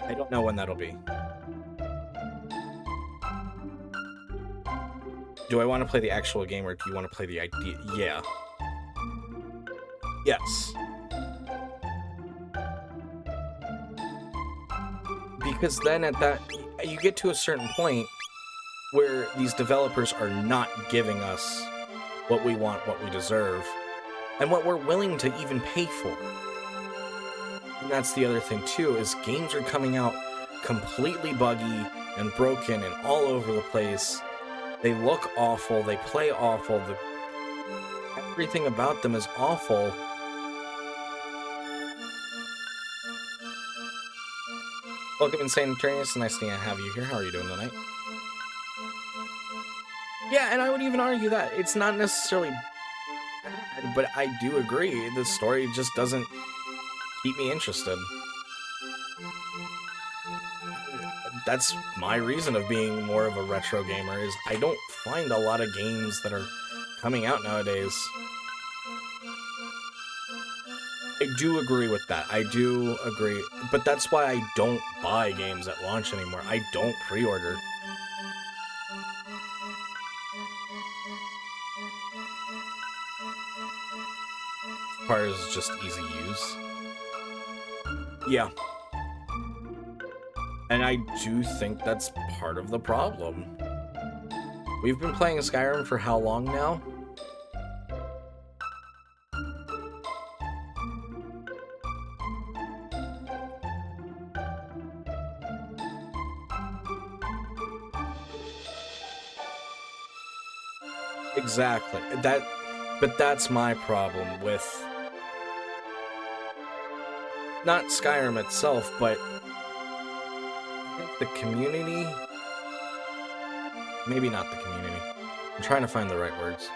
Speaker 1: I don't know when that'll be. Do I want to play the actual game, or do you want to play the idea? Yeah. Yes. Because then at that, you get to a certain point where these developers are not giving us what we want, what we deserve, and what we're willing to even pay for. And that's the other thing too, is games are coming out completely buggy and broken and all over the place. They look awful, they play awful, everything about them is awful. Welcome, Insane Attorneys. Nice to have you here. How are you doing tonight? Yeah, and I would even argue that it's not necessarily bad, but I do agree the story just doesn't keep me interested. That's my reason of being more of a retro gamer, is I don't find a lot of games that are coming out nowadays. I do agree with that. I do agree. But that's why I don't buy games at launch anymore. I don't pre-order. Part is just easy use. Yeah. And I do think that's part of the problem. We've been playing Skyrim for how long now? Exactly. But that's my problem with not Skyrim itself, but I think the community. Maybe not the community. I'm trying to find the right words.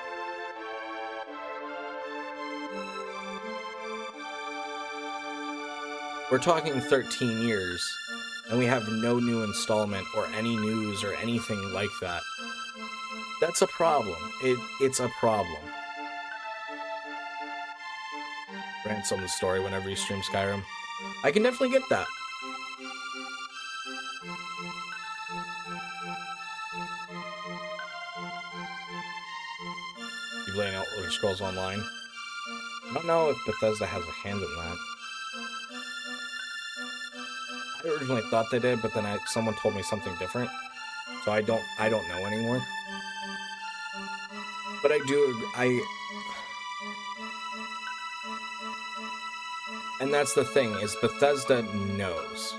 Speaker 1: We're talking 13 years, and we have no new installment or any news or anything like that. That's a problem. It's a problem. Rants on the story whenever you stream Skyrim. I can definitely get that. You playing Elder Scrolls Online? I don't know if Bethesda has a hand in that. I originally thought they did, but then someone told me something different, so I don't know anymore. But and that's the thing, is Bethesda knows.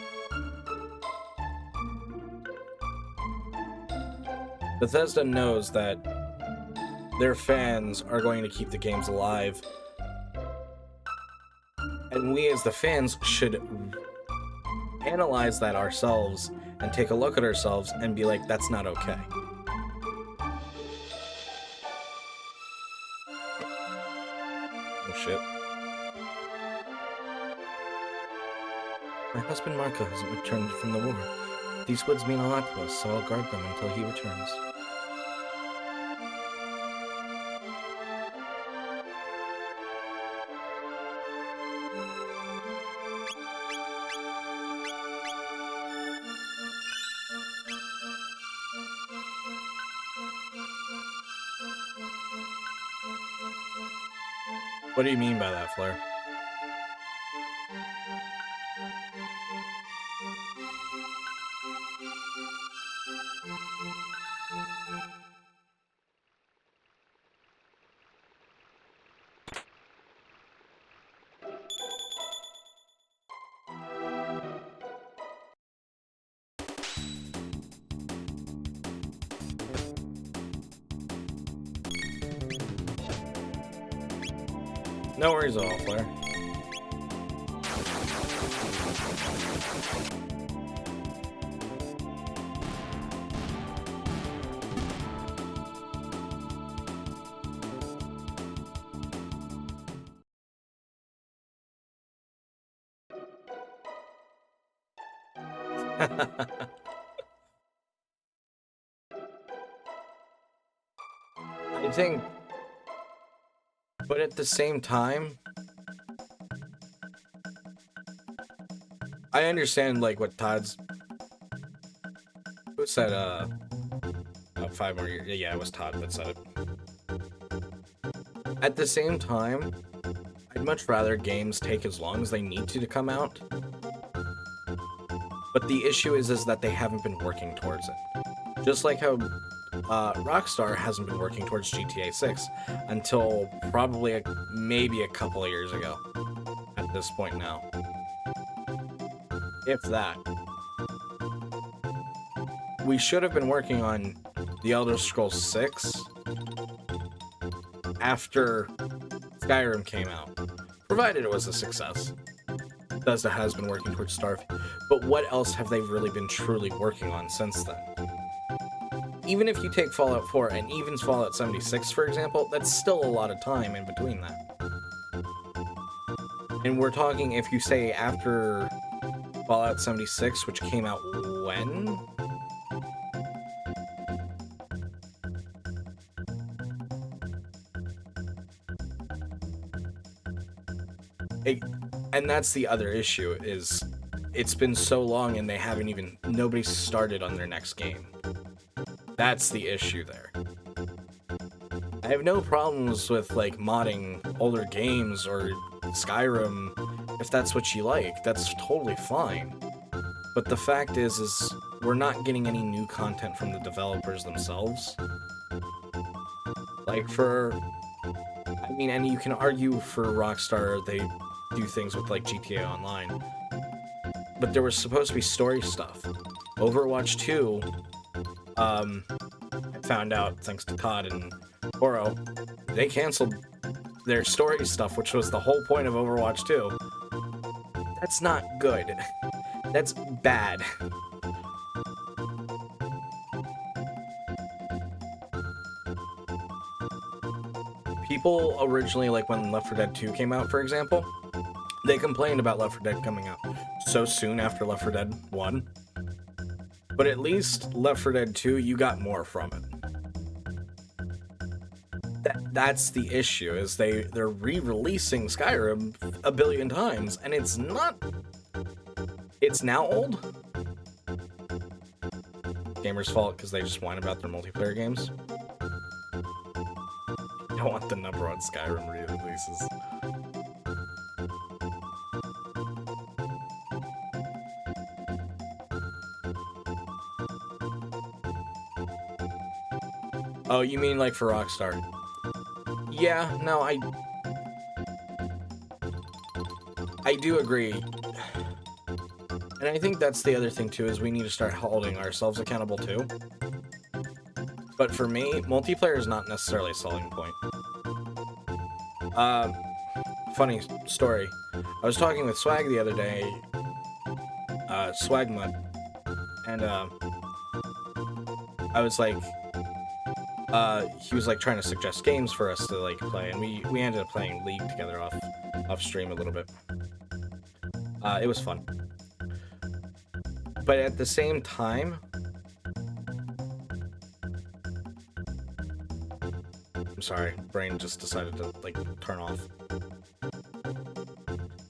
Speaker 1: Bethesda knows that their fans are going to keep the games alive, and we as the fans should analyze that ourselves and take a look at ourselves and be like, that's not okay. Oh shit. My husband Marco hasn't returned from the war. These woods mean a lot to us, so I'll guard them until he returns. What do you mean by that, Flare? No worries at all, Flare. I think, but at the same time, I understand like what Todd's who said 5 more years. Yeah, it was Todd that said it. At the same time, I'd much rather games take as long as they need to come out. But the issue is that they haven't been working towards it. Just like how Rockstar hasn't been working towards GTA 6 until probably maybe a couple of years ago at this point now. If that. We should have been working on The Elder Scrolls 6 after Skyrim came out, provided it was a success. Bethesda has been working towards Starfield, but what else have they really been truly working on since then? Even if you take Fallout 4 and even Fallout 76, for example, that's still a lot of time in between that. And we're talking, if you say after Fallout 76, which came out when? And that's the other issue, is it's been so long and they haven't even, nobody's started on their next game. That's the issue there. I have no problems with like modding older games or Skyrim if that's what you like, that's totally fine. But the fact is we're not getting any new content from the developers themselves. Like and you can argue for Rockstar, they do things with like GTA Online, but there was supposed to be story stuff. Overwatch 2, I found out thanks to Todd and Oro, they canceled their story stuff, which was the whole point of Overwatch 2. That's not good. That's bad. People originally, like when Left 4 Dead 2 came out, for example, they complained about Left 4 Dead coming out so soon after Left 4 Dead 1. But at least Left 4 Dead 2, you got more from it. That's the issue, is they're re-releasing Skyrim a billion times, and it's now old. Gamers' fault because they just whine about their multiplayer games. I don't want the number on Skyrim re-releases. Oh, you mean like for Rockstar? Yeah, no, I do agree. And I think that's the other thing too, is we need to start holding ourselves accountable too. But for me, multiplayer is not necessarily a selling point. Funny story. I was talking with Swag the other day, Swagmud, and I was like, he was like trying to suggest games for us to like play, and we ended up playing League together off stream a little bit. It was fun. But at the same time, I'm sorry, brain just decided to like turn off.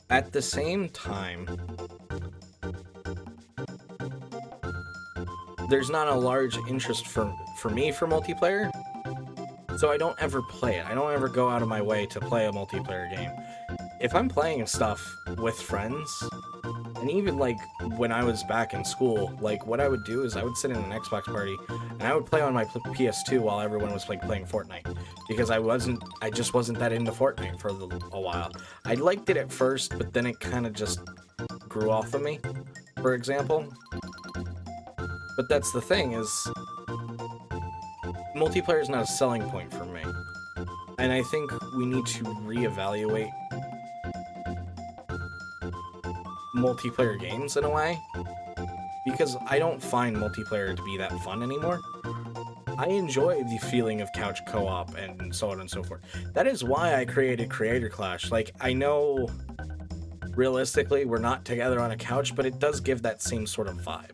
Speaker 1: At the same time, there's not a large interest for me for multiplayer, so I don't ever play it. I don't ever go out of my way to play a multiplayer game. If I'm playing stuff with friends, and even like when I was back in school, like what I would do is I would sit in an Xbox party and I would play on my PS2 while everyone was like playing Fortnite, because I just wasn't that into Fortnite for a while. I liked it at first, but then it kind of just grew off of me, for example. But that's the thing, is multiplayer is not a selling point for me. And I think we need to reevaluate multiplayer games in a way, because I don't find multiplayer to be that fun anymore. I enjoy the feeling of couch co-op and so on and so forth. That is why I created Creator Clash. Like, I know realistically we're not together on a couch, but it does give that same sort of vibe.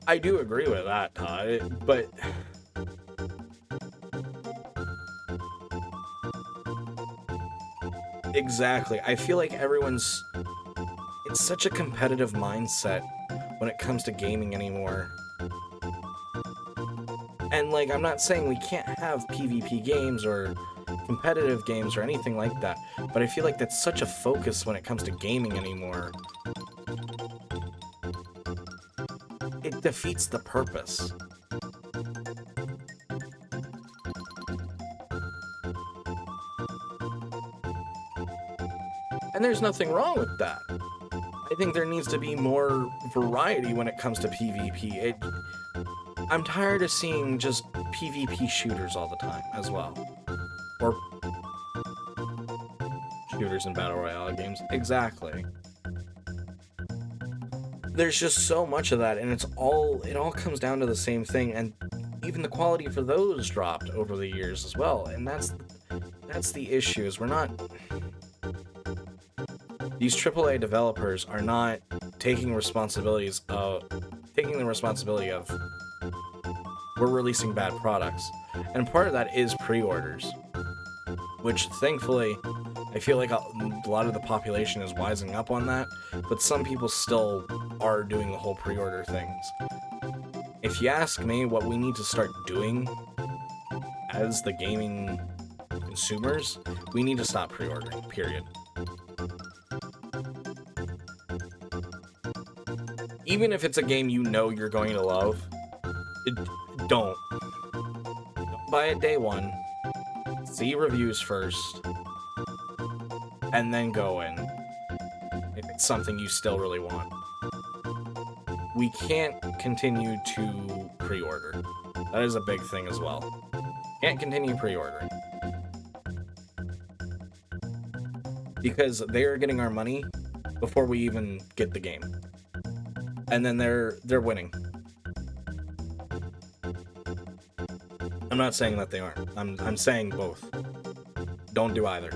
Speaker 1: I do agree with that, Todd, but exactly. I feel like it's such a competitive mindset when it comes to gaming anymore. And like, I'm not saying we can't have PvP games or competitive games or anything like that, but I feel like that's such a focus when it comes to gaming anymore. It defeats the purpose. And there's nothing wrong with that. I think there needs to be more variety when it comes to PvP. I'm tired of seeing just PvP shooters all the time as well. Or shooters and battle royale games. Exactly. There's just so much of that, and it all comes down to the same thing, and even the quality for those dropped over the years as well. And that's the issue, is these AAA developers are not taking the responsibility of we're releasing bad products. And part of that is pre-orders, which thankfully I feel like a lot of the population is wising up on that, but some people still are doing the whole pre-order things. If you ask me, what we need to start doing as the gaming consumers, we need to stop pre-ordering, period. Even if it's a game you know you're going to love, don't buy it day one. See reviews first, and then go in if it's something you still really want. We can't continue to pre-order. That is a big thing as well. Can't continue pre-ordering. Because they're getting our money before we even get the game. And then they're winning. I'm not saying that they aren't. I'm saying both. Don't do either.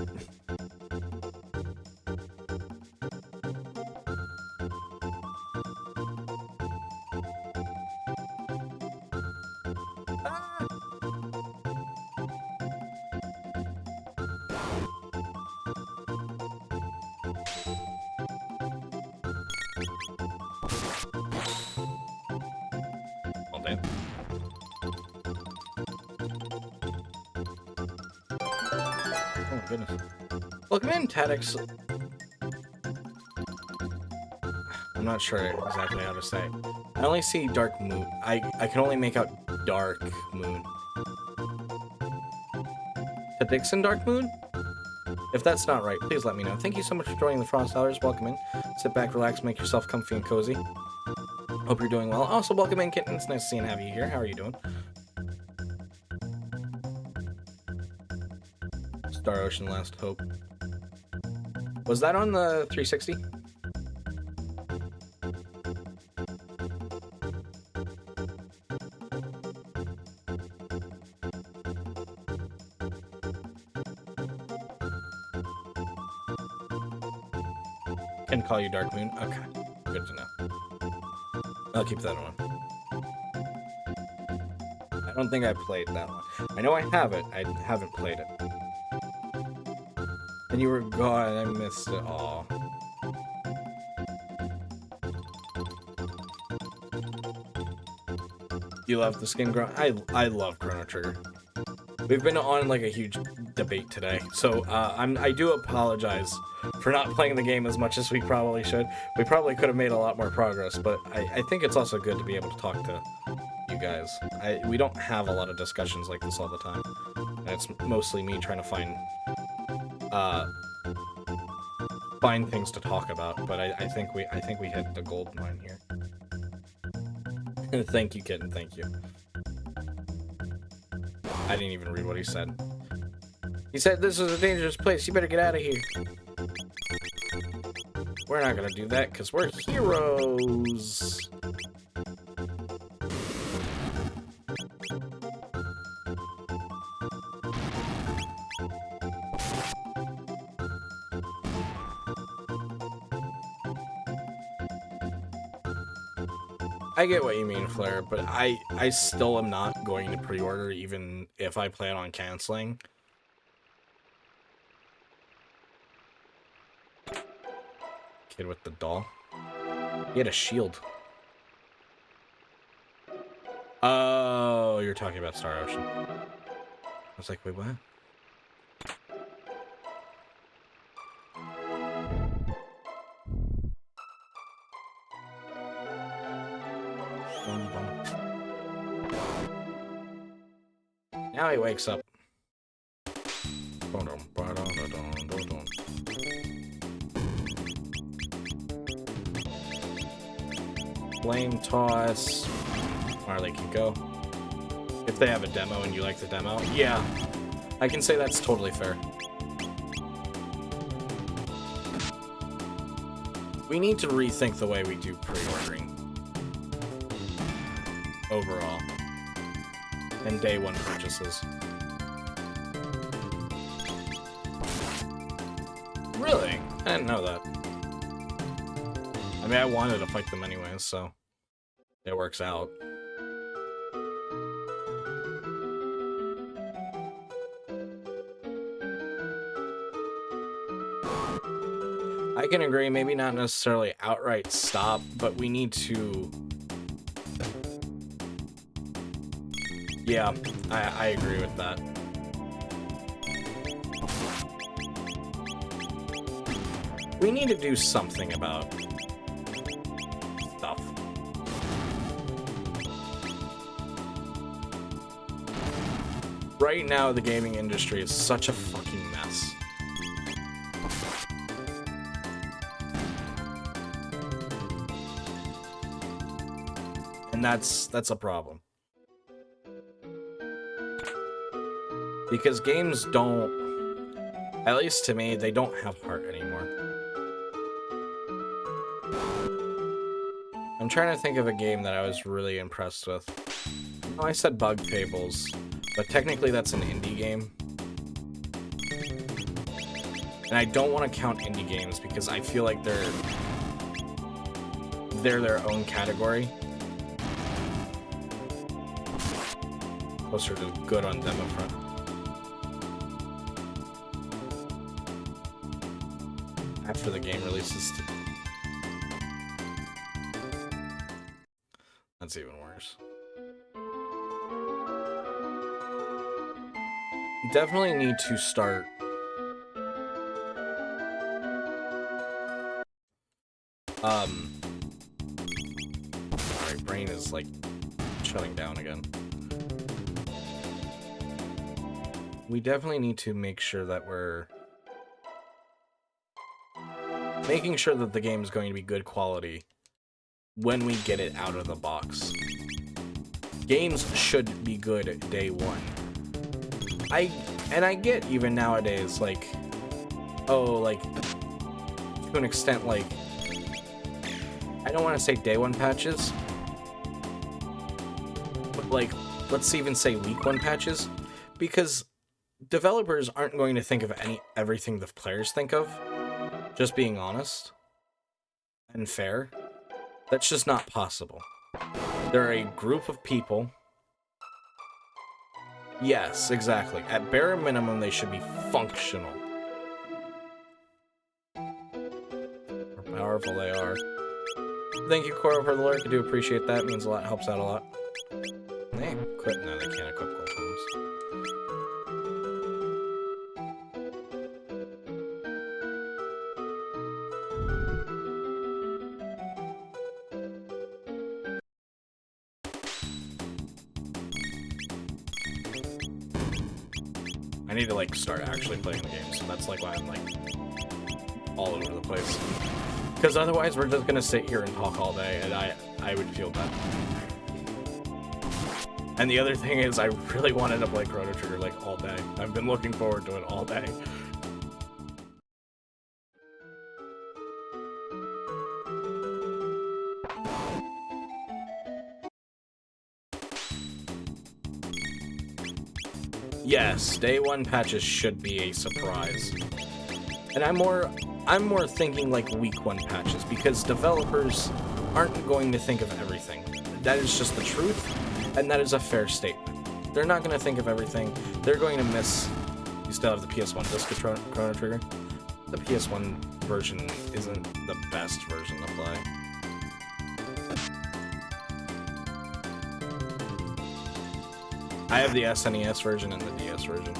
Speaker 1: Goodness. Welcome in, Tadix. I'm not sure exactly how to say it. I only see Dark Moon. I can only make out Dark Moon. Tadix and Dark Moon? If that's not right, please let me know. Thank you so much for joining the Frost Hours. Welcome in. Sit back, relax, make yourself comfy and cozy. Hope you're doing well. Also, welcome in, Kitten. It's nice to see and have you here. How are you doing? Star Ocean Last Hope. Was that on the 360? Can call you Dark Moon. Okay, good to know. I'll keep that one. I don't think I played that one. I know I have it. I haven't played it. And you were gone. I missed it all. You love the skin grow? I love Chrono Trigger. We've been on like a huge debate today, so I do apologize for not playing the game as much as we probably should. We probably could have made a lot more progress, but I think it's also good to be able to talk to you guys. We don't have a lot of discussions like this all the time, and it's mostly me trying to find things to talk about. But I think we hit the gold mine here. Thank you, Kitten. Thank you. I didn't even read what he said. He said this is a dangerous place. You better get out of here. We're not gonna do that because we're heroes. I get what you mean, Flair, but I still am not going to pre-order even if I plan on canceling. Kid with the doll. He had a shield. Oh, you're talking about Star Ocean. I was like, wait, what? Now he wakes up. Flame toss. Or they can go. If they have a demo and you like the demo. Yeah. I can say that's totally fair. We need to rethink the way we do pre-ordering. Overall. And day one purchases. Really? I didn't know that. I mean, I wanted to fight them anyways, so it works out. I can agree, maybe not necessarily outright stop, but we need to Yeah, I agree with that. We need to do something about stuff. Right now, the gaming industry is such a fucking mess. And that's a problem. Because games don't, at least to me, they don't have heart anymore. I'm trying to think of a game that I was really impressed with. Oh, I said Bug Fables, but technically that's an indie game. And I don't want to count indie games because I feel like they're their own category. Closer to good on demo front. After the game releases. That's even worse. Definitely need to start my brain is like shutting down again. We definitely need to make sure that we're making sure that the game is going to be good quality when we get it out of the box. Games should be good day one. I get even nowadays, like, oh, like, to an extent, like, I don't want to say day one patches, but, like, let's even say week one patches, because developers aren't going to think of everything the players think of, just being honest and fair. That's just not possible. They're a group of people. Yes, exactly. At bare minimum, they should be functional. How powerful they are. Thank you, Cora, for the lurk. I do appreciate that. It means a lot. Helps out a lot. They equip. No, they can't equip gold homes. I need to, like, start actually playing the game, so that's, like, why I'm, like, all over the place. Because otherwise, we're just gonna sit here and talk all day, and I would feel bad. And the other thing is, I really wanted to play Chrono Trigger, like, all day. I've been looking forward to it all day. Yes, day one patches should be a surprise. And I'm more thinking like week one patches, because developers aren't going to think of everything. That is just the truth, and that is a fair statement. They're not going to think of everything. They're going to miss. You still have the PS1 disc of Chrono Trigger. The PS1 version isn't the best version to play. I have the SNES version and the DS version.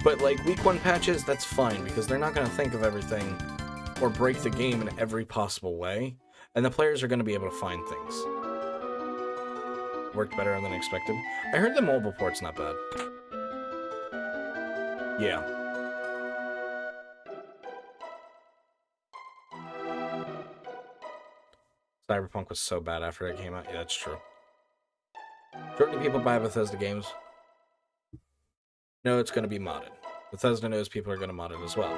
Speaker 1: But, like, week one patches, that's fine, because they're not going to think of everything or break the game in every possible way, and the players are going to be able to find things. Worked better than expected. I heard the mobile port's not bad. Yeah. Cyberpunk was so bad after it came out. Yeah, that's true. Shortly, people buy Bethesda games. No, it's going to be modded. Bethesda knows people are going to mod it as well.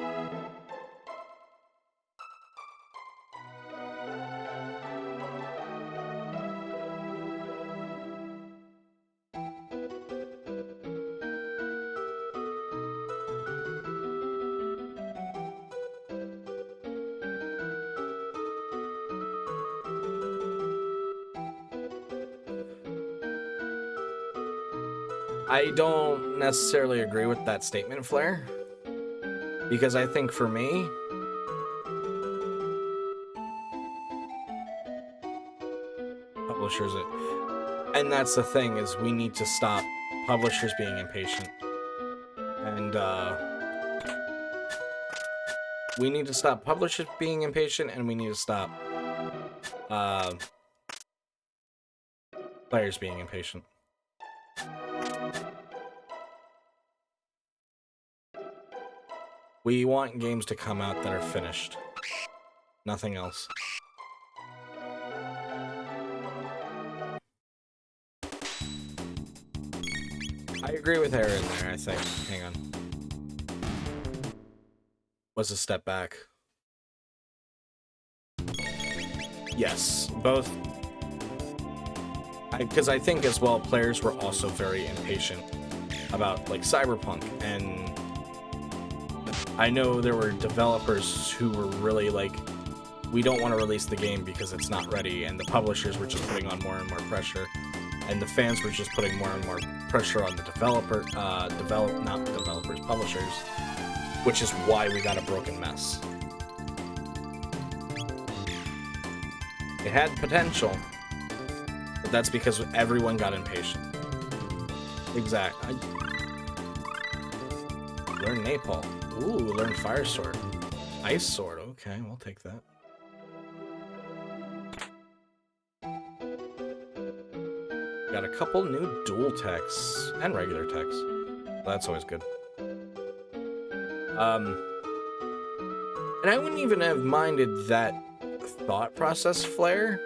Speaker 1: I don't necessarily agree with that statement, Flair, because I think for me, publishers. And that's the thing, is we need to stop publishers being impatient. And, we need to stop publishers being impatient, and we need to stop, players being impatient. We want games to come out that are finished. Nothing else. I agree with Aaron there, I think. Hang on. Was a step back. Yes, both. Because I think as well, players were also very impatient about, like, Cyberpunk, and I know there were developers who were really like, we don't want to release the game because it's not ready, and the publishers were just putting on more and more pressure, and the fans were just putting more and more pressure on the publishers, which is why we got a broken mess. It had potential, but that's because everyone got impatient. Exactly. Learn Napalm. Ooh, learn Fire Sword. Ice Sword. Okay, we'll take that. Got a couple new dual techs and regular techs. That's always good. And I wouldn't even have minded that thought process flare.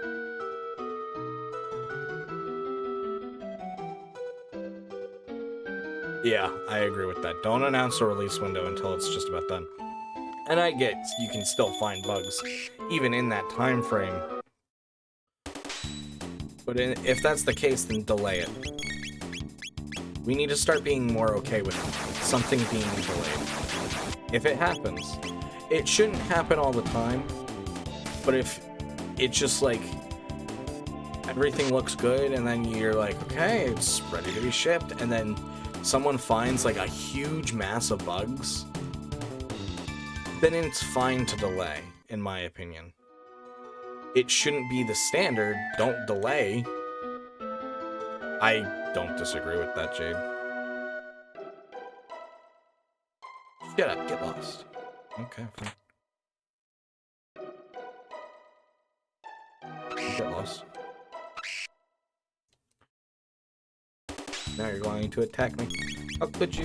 Speaker 1: Yeah, I agree with that. Don't announce a release window until it's just about done. And I get you can still find bugs even in that time frame. But if that's the case, then delay it. We need to start being more okay with something being delayed. If it happens, it shouldn't happen all the time. But if it's just like everything looks good and then you're like, okay, it's ready to be shipped, and then someone finds like a huge mass of bugs, then it's fine to delay, in my opinion. It shouldn't be the standard. Don't delay. I don't disagree with that, Jade. Shut up, get lost. Okay, fine. Get lost. Now you're going to attack me. How could you?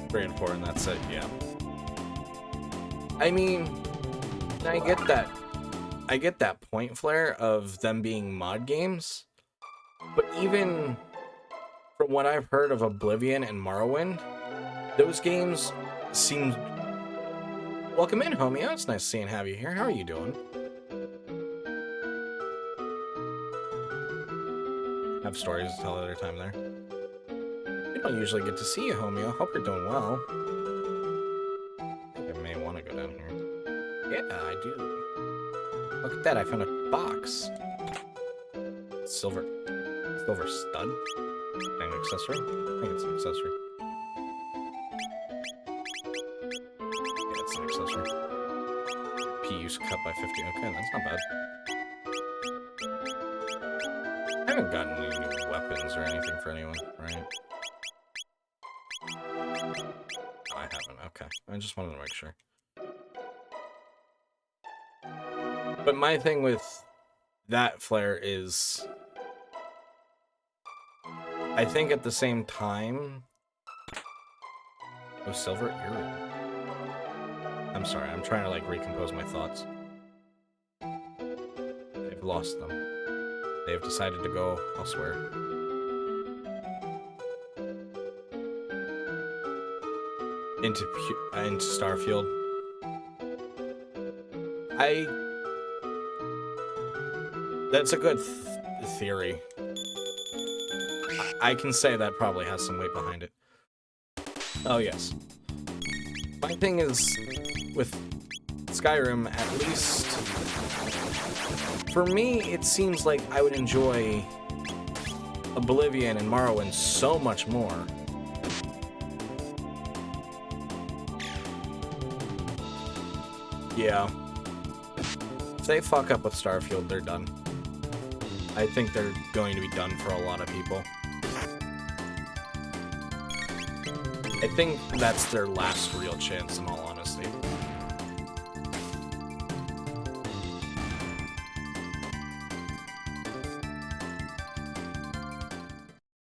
Speaker 1: Three and four, and that's it, yeah. I mean, I get that. I get that point, Flare, of them being mod games. But even from what I've heard of Oblivion and Morrowind, those games seem... Welcome in, homie. Oh, it's nice seeing have you here. How are you doing? Have stories to tell another time there. We don't usually get to see you, homie. I hope you're doing well. I think I may want to go down here. Yeah, I do. Look at that, I found a box. Silver stud? An accessory? I think it's an accessory. Yeah, it's an accessory. P-use cut by 50. Okay, that's not bad. I haven't gotten any new weapons or anything for anyone, right? I haven't, okay. I just wanted to make sure. But my thing with that, Flare, is... I think at the same time... Oh, silver earring. I'm sorry, I'm trying to, like, recompose my thoughts. They've lost them. They've decided to go elsewhere. Into Starfield. That's a good theory. I can say that probably has some weight behind it. Oh, yes. My thing is, with Skyrim, at least, for me, it seems like I would enjoy Oblivion and Morrowind so much more Yeah. If they fuck up with Starfield, they're done. I think they're going to be done for a lot of people. I think that's their last real chance, in all honesty.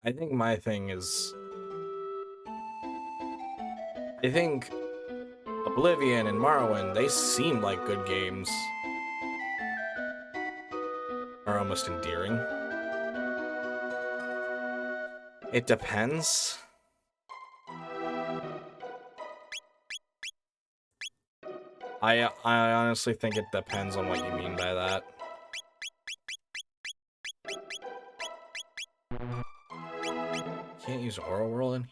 Speaker 1: I think my thing is... I think Oblivion and Morrowind, they seem like good games. Are almost endearing. It depends. I honestly think it depends on what you mean by that. Can't use Aura Whirl in here?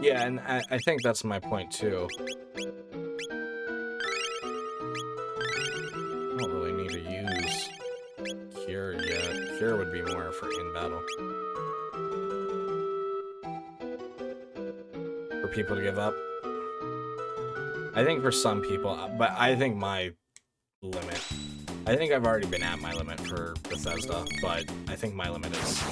Speaker 1: Yeah, and I think that's my point too. I don't really need to use Cure yet. Cure would be more for in battle. For people to give up. I think for some people, but I think my limit... I think I've already been at my limit for Bethesda, but I think my limit is...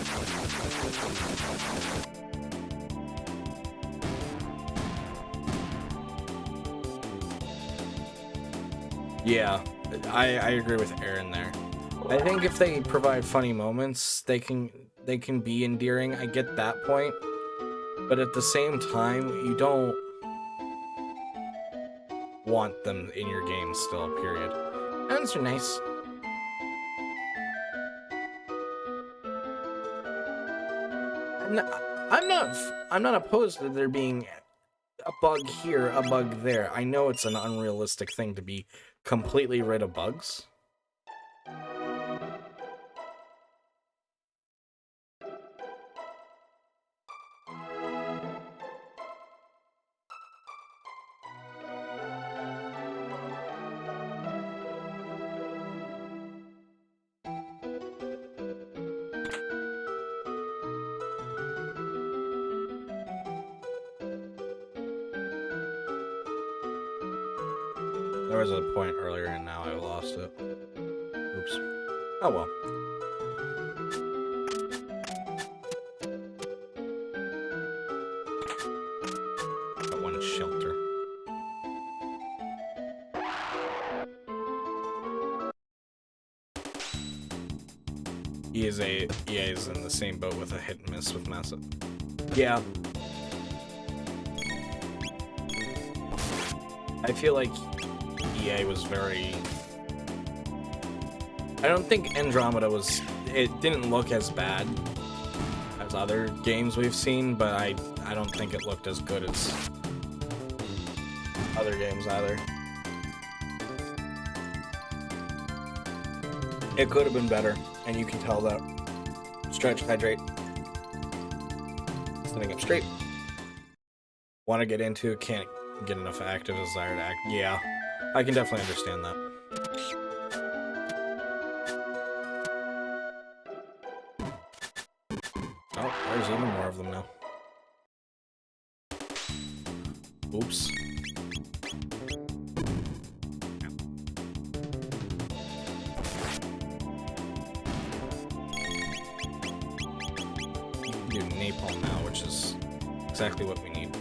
Speaker 1: Yeah, I agree with Aaron there. I think if they provide funny moments, they can be endearing. I get that point. But at the same time, you don't want them in your game still, period. Guns are nice. I'm not opposed to there being a bug here, a bug there. I know it's an unrealistic thing to be completely rid of bugs. There was a point earlier and now I lost it. Oops. Oh well. Got one shelter. EA is in the same boat with a hit and miss with Massive. Yeah. I feel like EA was very... I don't think Andromeda was... It didn't look as bad as other games we've seen, but I don't think it looked as good as other games either. It could have been better, and you can tell that. Stretch, hydrate. Sitting up straight. Want to get into, can't get enough active desire to act. Yeah, I can definitely understand that. Oh, there's even more of them now. Oops. You can do napalm now, which is exactly what we need.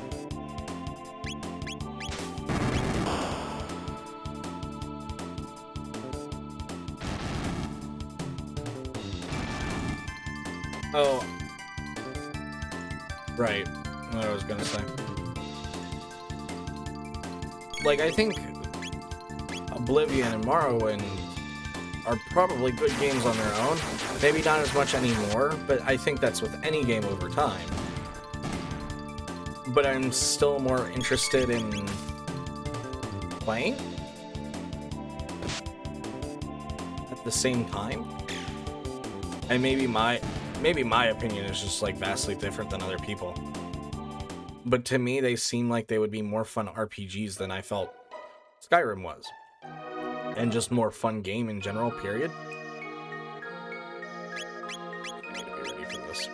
Speaker 1: Oh. Right. What I was gonna say. Like, I think Oblivion and Morrowind are probably good games on their own. Maybe not as much anymore, but I think that's with any game over time. But I'm still more interested in playing at the same time. And maybe my opinion is just like vastly different than other people. But to me, they seem like they would be more fun RPGs than I felt Skyrim was. And just more fun game in general, period. I need to be ready for this.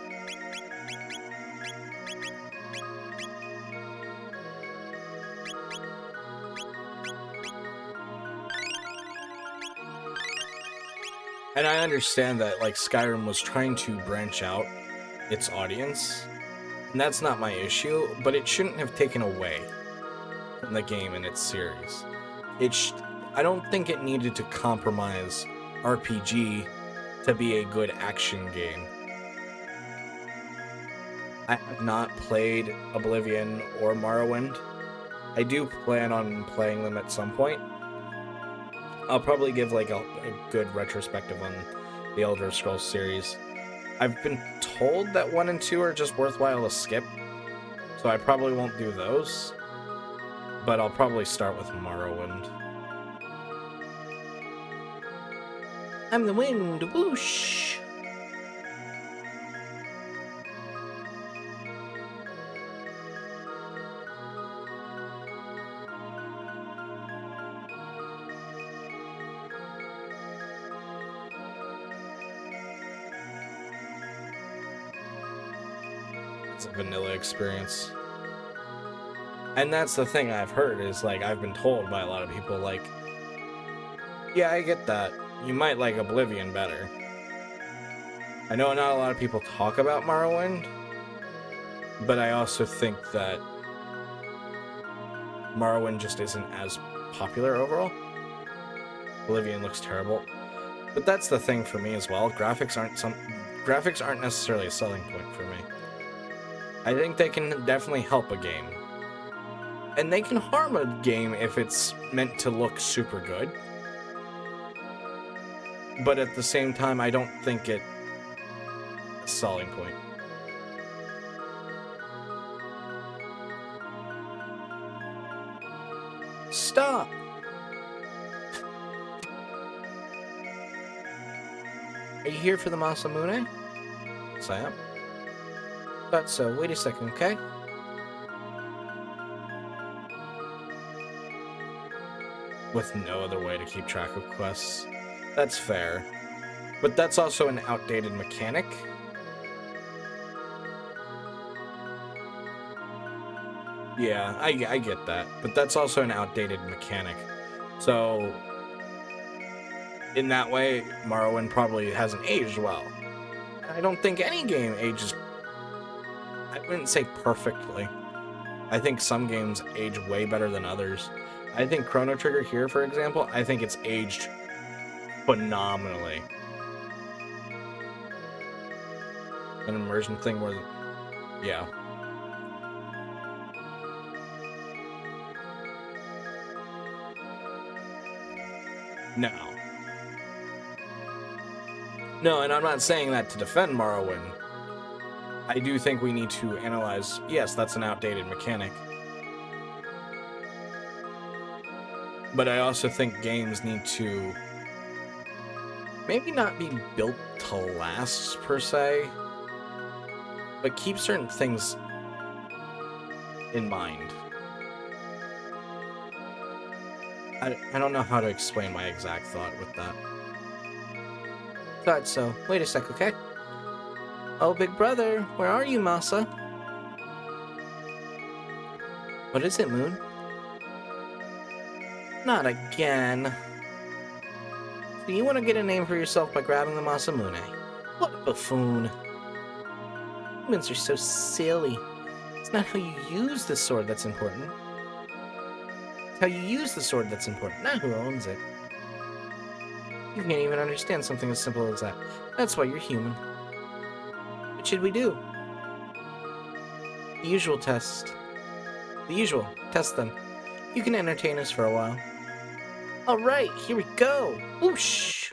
Speaker 1: And I understand that, like, Skyrim was trying to branch out its audience, and that's not my issue, but it shouldn't have taken away from the game and its series. I don't think it needed to compromise RPG to be a good action game. I have not played Oblivion or Morrowind. I do plan on playing them at some point. I'll probably give like a good retrospective on the Elder Scrolls series. I've been told that 1 and 2 are just worthwhile to skip, so I probably won't do those. But I'll probably start with Morrowind. I'm the wind, whoosh! It's a vanilla experience. And that's the thing I've heard is, like, I've been told by a lot of people, like, yeah, I get that. You might like Oblivion better. I know not a lot of people talk about Morrowind, but I also think that Morrowind just isn't as popular overall. Oblivion looks terrible. But that's the thing for me as well. Graphics aren't necessarily a selling point for me. I think they can definitely help a game. And they can harm a game if it's meant to look super good. But at the same time, I don't think it's a selling point. Stop! Are you here for the Masamune? Yes, I am. Thought so. Wait a second, okay? With no other way to keep track of quests. That's fair. But that's also an outdated mechanic. Yeah, I get that. But that's also an outdated mechanic. So, in that way, Morrowind probably hasn't aged well. I don't think any game ages... I wouldn't say perfectly. I think some games age way better than others. I think Chrono Trigger here, for example, I think it's aged phenomenally. An immersion thing where... Yeah. No. No, and I'm not saying that to defend Morrowind. I do think we need to analyze, yes, that's an outdated mechanic. But I also think games need to maybe not be built to last, per se, but keep certain things in mind. I don't know how to explain my exact thought with that. Thought so. Wait a sec, okay? Oh, big brother, where are you, Masa? What is it, Moon? Not again. So you want to get a name for yourself by grabbing the Masamune? What a buffoon. Humans are so silly. It's not how you use the sword that's important. It's how you use the sword that's important, not who owns it. You can't even understand something as simple as that. That's why you're human. What should we do? The usual test. The usual. Test them. You can entertain us for a while. Alright, here we go! Whoosh!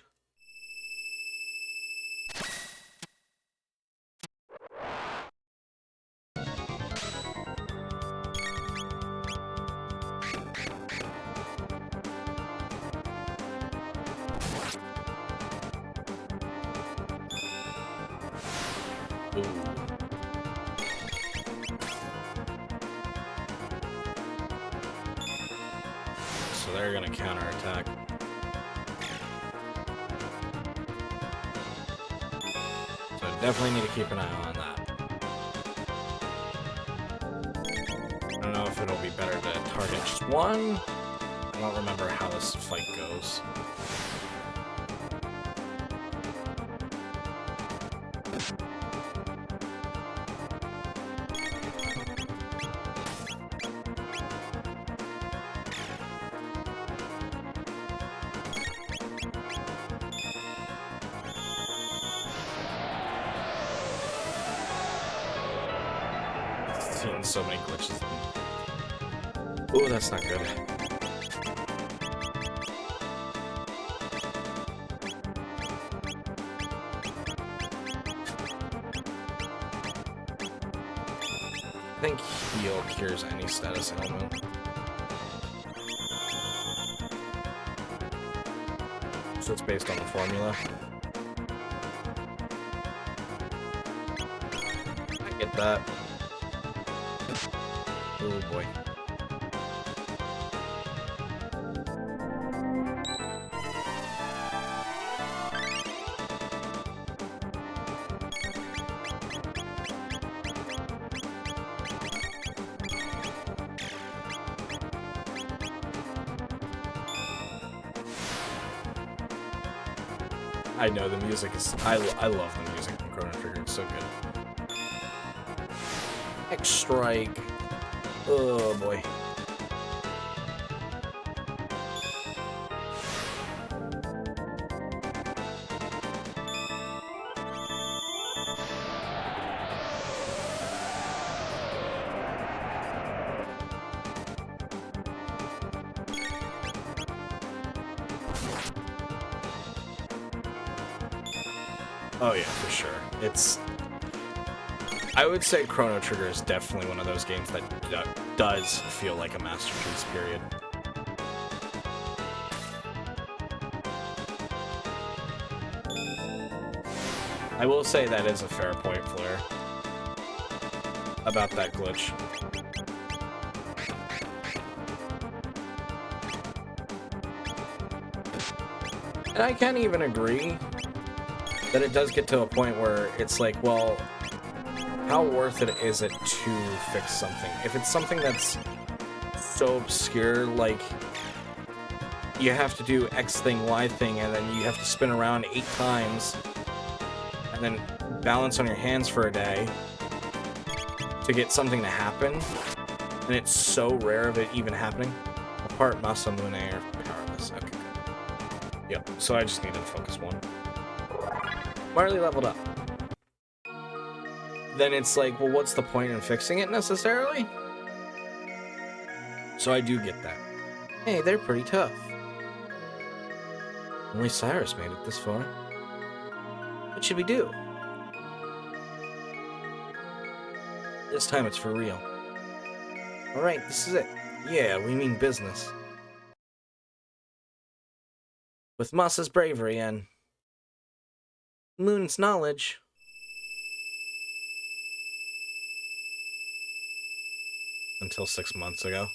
Speaker 1: Ooh. So they're gonna counterattack. So I definitely need to keep an eye on that. I don't know if it'll be better to target just one. I don't remember how this fight goes. found so many glitches. Oh, that's not good. I think heal cures any status ailment. So it's based on the formula. I get that. Oh boy. I know the music is. I love the music from Chrono Trigger. It's so good. X Strike. Oh boy. Oh yeah, for sure. It's... I would say Chrono Trigger is definitely one of those games that does feel like a masterpiece, period. I will say that is a fair point, Flare, about that glitch. And I can even agree that it does get to a point where it's like, well, how worth it is it to fix something? If it's something that's so obscure, like, you have to do X thing, Y thing, and then you have to spin around 8 times, and then balance on your hands for a day to get something to happen, and it's so rare of it even happening. Apart Masamune are powerless. Okay, good. Yep, so I just needed to focus one. Marley leveled up. Then it's like, well, what's the point in fixing it necessarily? So I do get that. Hey, they're pretty tough. Only Cyrus made it this far. What should we do? This time it's for real. Alright, this is it. Yeah, we mean business. With Masa's bravery and Moon's knowledge. Until 6 months ago.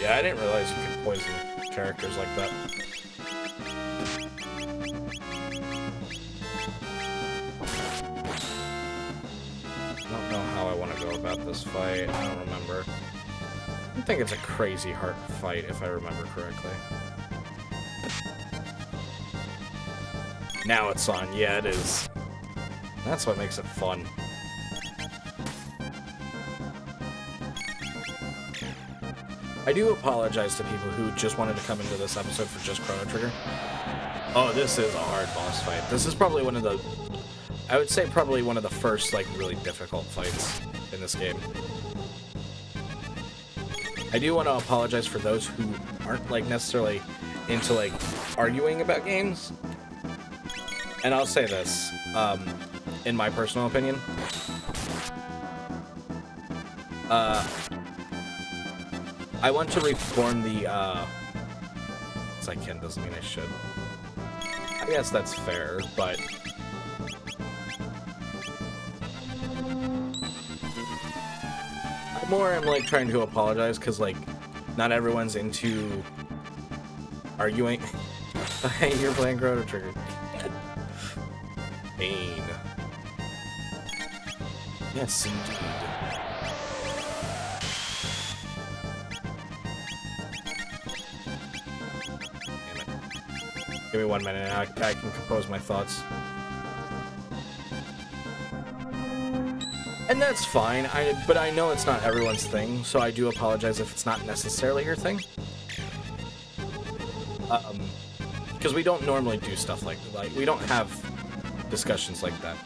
Speaker 1: Yeah, I didn't realize you could poison characters like that. I don't know how I want to go about this fight. I don't remember. I think it's a crazy hard fight, if I remember correctly. Now it's on. Yeah, it is. That's what makes it fun. I do apologize to people who just wanted to come into this episode for just Chrono Trigger. Oh, this is a hard boss fight. This is probably one of the... I would say probably one of the first, like, really difficult fights in this game. I do want to apologize for those who aren't, like, necessarily into, like, arguing about games. And I'll say this, in my personal opinion. I want to reform the, as I can doesn't mean I should. I guess that's fair, but... I'm like trying to apologize because like not everyone's into arguing. Hey, you're playing Chrono Trigger. Pain. Yes, indeed. Damn it. Give me 1 minute and I can compose my thoughts. And that's fine, but I know it's not everyone's thing, so I do apologize if it's not necessarily your thing. Because because we don't normally do stuff like we don't have discussions like that.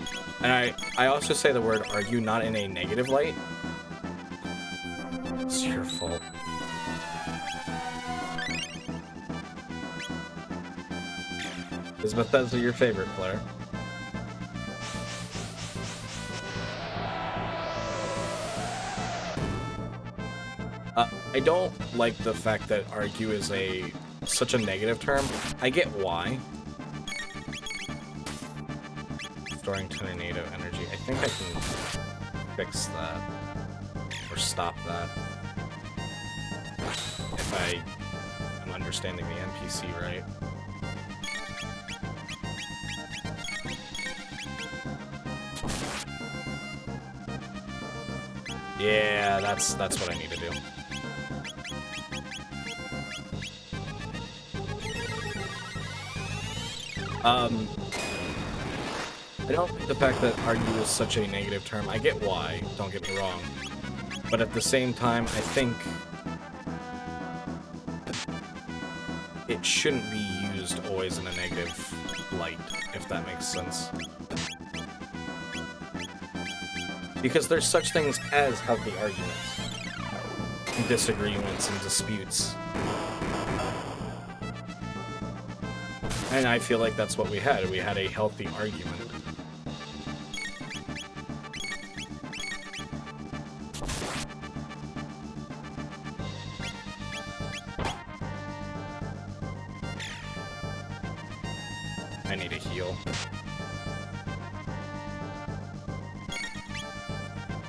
Speaker 1: And I also say the word argue not in a negative light. It's your fault. Is Bethesda your favorite player? I don't like the fact that argue is such a negative term. I get why. Storing tornado energy. I think I can fix that. Or stop that. If I'm understanding the NPC right. Yeah, that's what I need to do. I don't think the fact that argue is such a negative term, I get why, don't get me wrong. But at the same time, I think it shouldn't be used always in a negative light, if that makes sense. Because there's such things as healthy arguments, and disagreements, and disputes. And I feel like that's what we had. We had a healthy argument. I need a heal.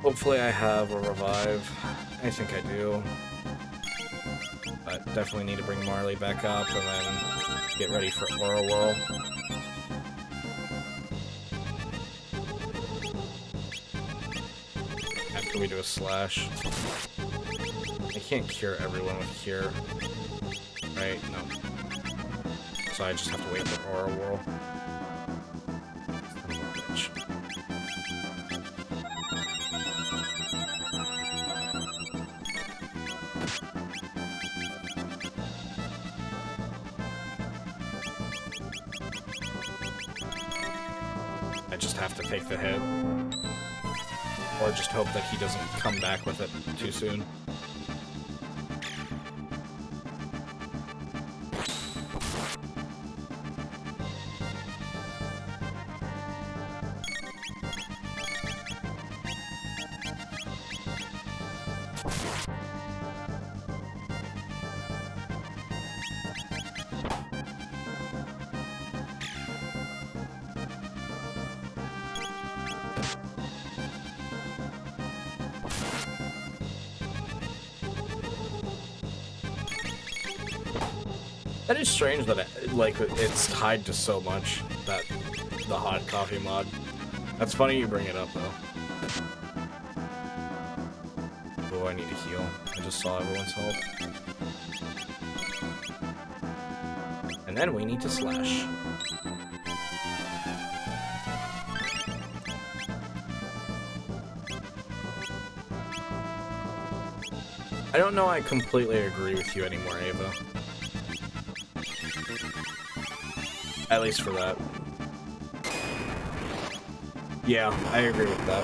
Speaker 1: Hopefully I have a revive. I think I do. But definitely need to bring Marley back up and then get ready for Aura Whirl. After we do a slash. I can't cure everyone with cure. Right? No. So I just have to wait for Aura Whirl. I just have to take the hit. Or just hope that he doesn't come back with it too soon. That is strange that it's tied to so much, that the hot coffee mod. That's funny you bring it up though. Oh, I need to heal. I just saw everyone's health. And then we need to slash. I don't know I completely agree with you anymore, Ava. At least for that. Yeah, I agree with that.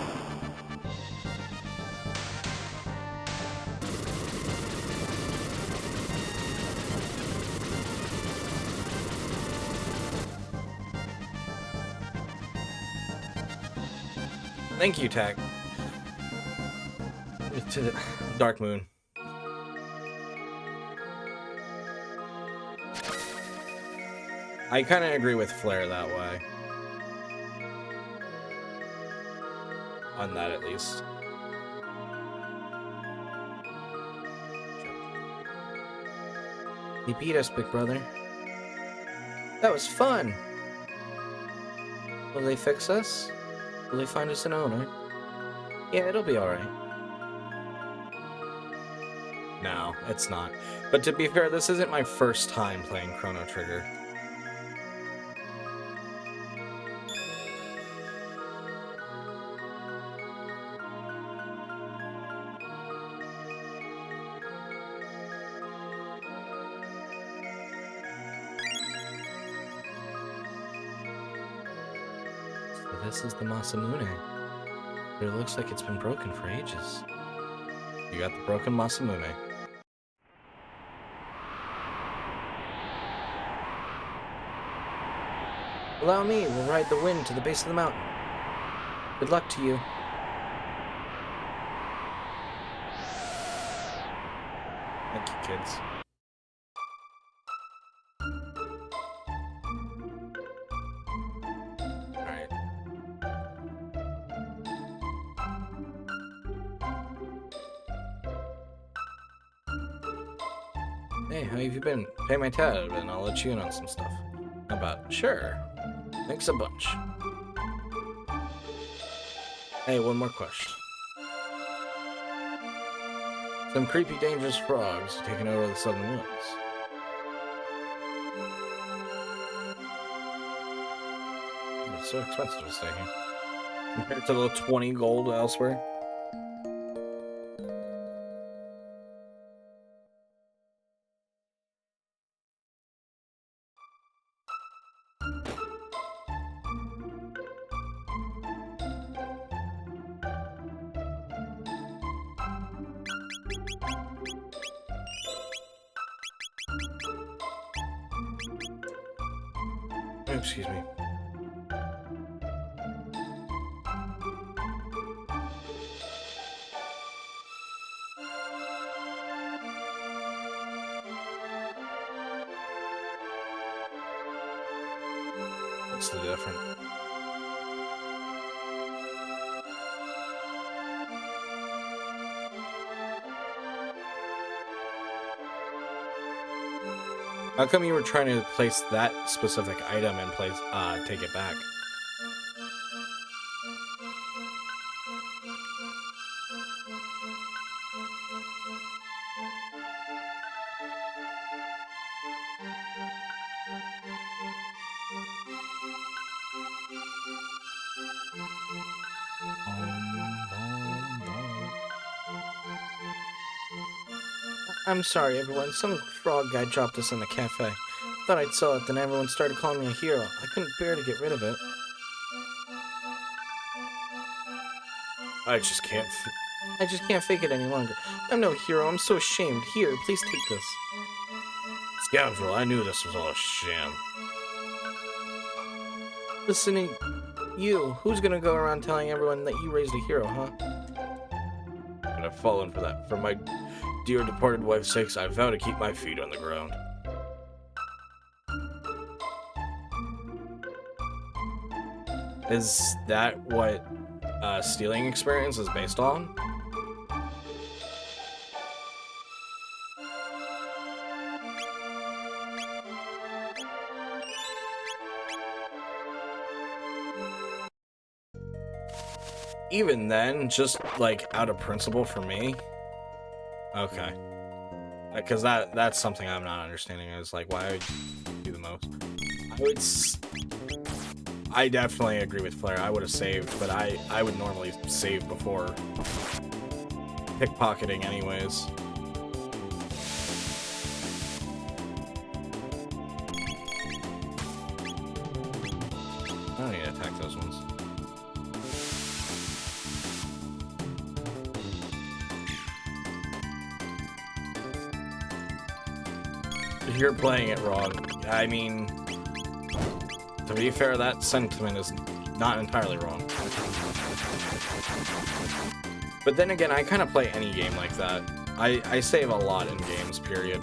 Speaker 1: Thank you, Tack. To the Dark Moon. I kind of agree with Flare that way. On that, at least. They beat us, big brother. That was fun! Will they fix us? Will they find us an owner? Yeah, it'll be alright. No, it's not. But to be fair, this isn't my first time playing Chrono Trigger. So this is the Masamune. But it looks like it's been broken for ages. You got the broken Masamune. Allow me, we'll ride the wind to the base of the mountain. Good luck to you. Thank you, kids. Alright. Hey, how have you been? Pay my tab and I'll let you in on some stuff. How about? Sure. Thanks a bunch. Hey, one more question. Some creepy, dangerous frogs are taking over the southern woods. It's so expensive to stay here. Compared to the 20 gold elsewhere. Excuse me. What's the difference? How come you were trying to place that specific item and take it back? I'm sorry, everyone. Some frog guy dropped this in the cafe. Thought I'd sell it, then everyone started calling me a hero. I couldn't bear to get rid of it. I just can't fake it any longer. I'm no hero. I'm so ashamed. Here, please take this. Scoundrel, I knew this was all a sham. Listening, you, who's gonna go around telling everyone that you raised a hero, huh? And I've fallen for that. For my dear departed wife's sakes, I vow to keep my feet on the ground. Is that what stealing experience is based on? Even then, just like out of principle for me. Okay. Because that's something I'm not understanding is like why I would do the most. I definitely agree with Flair. I would have saved, but I would normally save before pickpocketing anyways. I don't need to attack those ones. You're playing it wrong. I mean, to be fair, that sentiment is not entirely wrong. But then again, I kind of play any game like that. I save a lot in games, period.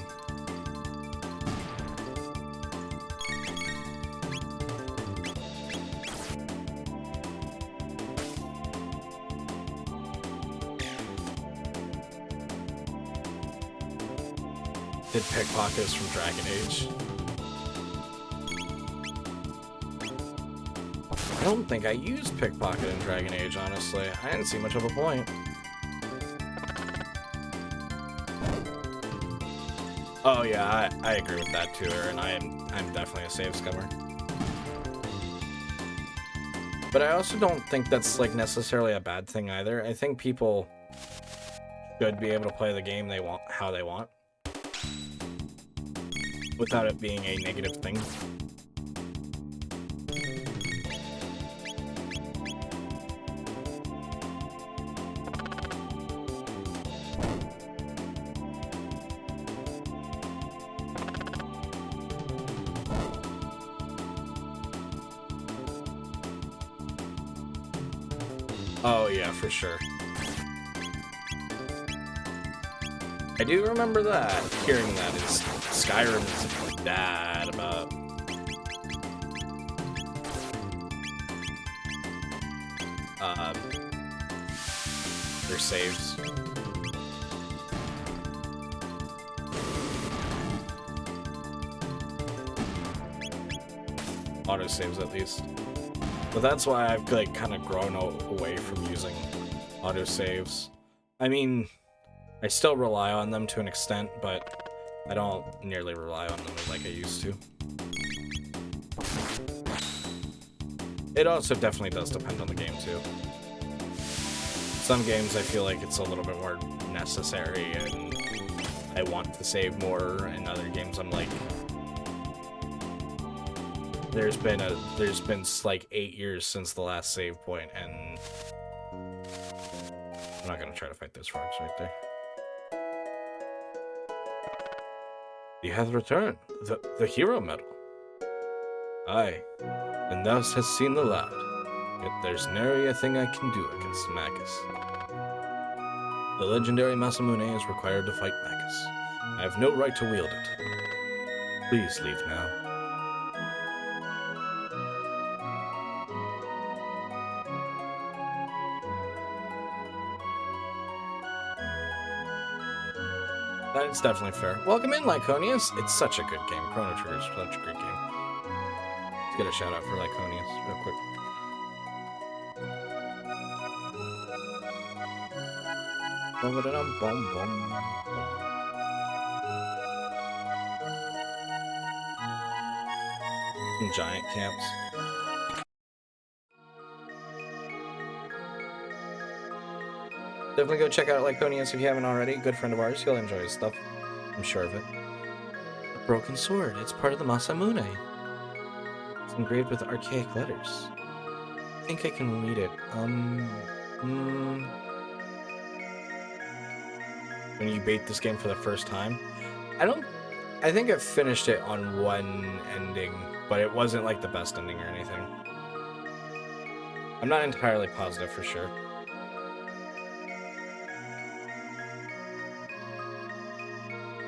Speaker 1: Did pickpockets from Dragon Age. I don't think I used pickpocket in Dragon Age, honestly. I didn't see much of a point. Oh yeah, I agree with that too, and I'm definitely a save scummer. But I also don't think that's like necessarily a bad thing either. I think people should be able to play the game they want how they want, without it being a negative thing. Oh yeah, for sure. I do remember that, hearing that is Skyrim is bad about their saves. Autosaves at least. But that's why I've like kind of grown away from using autosaves. I mean, I still rely on them to an extent, but I don't nearly rely on them like I used to. It also definitely does depend on the game too. Some games I feel like it's a little bit more necessary and I want to save more, and other games I'm like, there's been like 8 years since the last save point, and I'm not gonna try to fight those frogs right there. He hath returned, the hero medal. Aye, and thou hast seen the lad. Yet there's nary a thing I can do against Magus. The legendary Masamune is required to fight Magus. I have no right to wield it. Please leave now. That's definitely fair. Welcome in, Lyconius. It's such a good game. Chrono Trigger is such a great game. Let's get a shout out for Lyconius real quick. Some giant camps. Definitely go check out Lyconius if you haven't already. Good friend of ours. You'll enjoy his stuff. I'm sure of it. A broken sword. It's part of the Masamune. It's engraved with archaic letters. I think I can read it. When you bait this game for the first time, I think I finished it on one ending, but it wasn't like the best ending or anything. I'm not entirely positive for sure.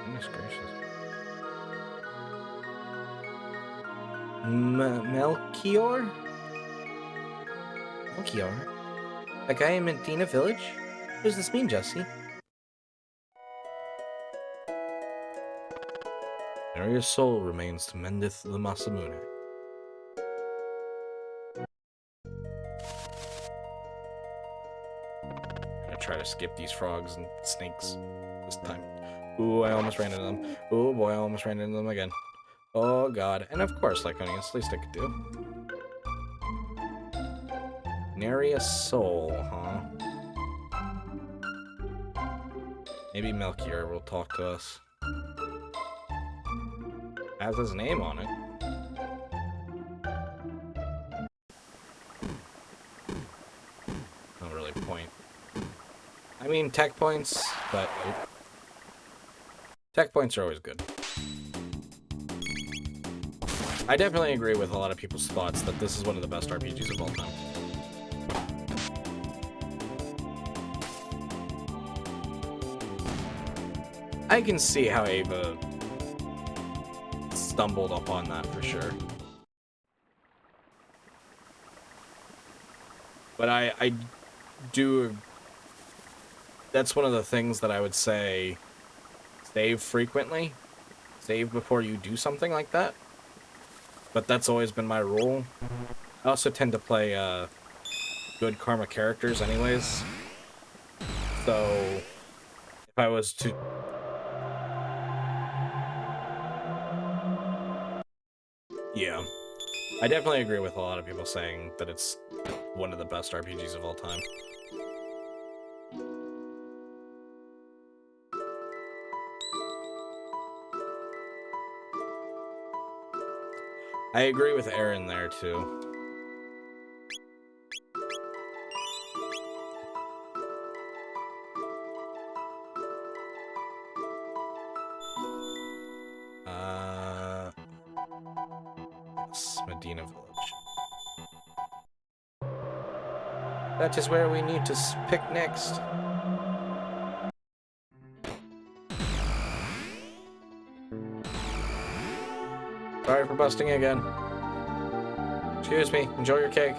Speaker 1: Goodness gracious. Melchior? Melchior? A guy in Medina Village? What does this mean, Jesse? Nary a soul remains to mendeth the Masamune. I'm gonna try to skip these frogs and snakes this time. Ooh, I almost ran into them. Oh boy, I almost ran into them again. Oh god. And of course, Lyconius, least I could do. Nary a soul, huh? Maybe Melchior will talk to us. Has his name on it. Not really point. I mean, tech points, but tech points are always good. I definitely agree with a lot of people's thoughts that this is one of the best RPGs of all time. I can see how Ava stumbled upon that for sure. But I do... That's one of the things that I would say, save frequently. Save before you do something like that. But that's always been my rule. I also tend to play good karma characters anyways. So if I was to... Yeah. I definitely agree with a lot of people saying that it's one of the best RPGs of all time. I agree with Aaron there, too. Yes, Medina Village. That is where we need to pick next. Sorry for busting again. Excuse me. Enjoy your cake.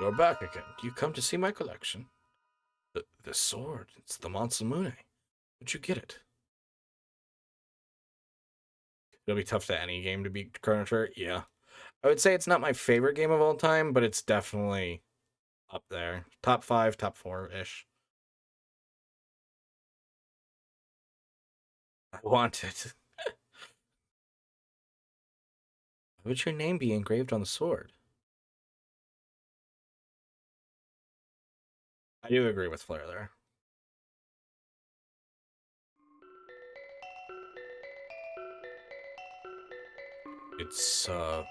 Speaker 1: You're back again. You come to see my collection. The sword. It's the Masamune. Did you get it? It'll be tough to any game to beat Chrono Trigger. Yeah. I would say it's not my favorite game of all time, but it's definitely up there. Top 5, top 4-ish. I want it. Would your name be engraved on the sword? I do agree with Flair there. It's a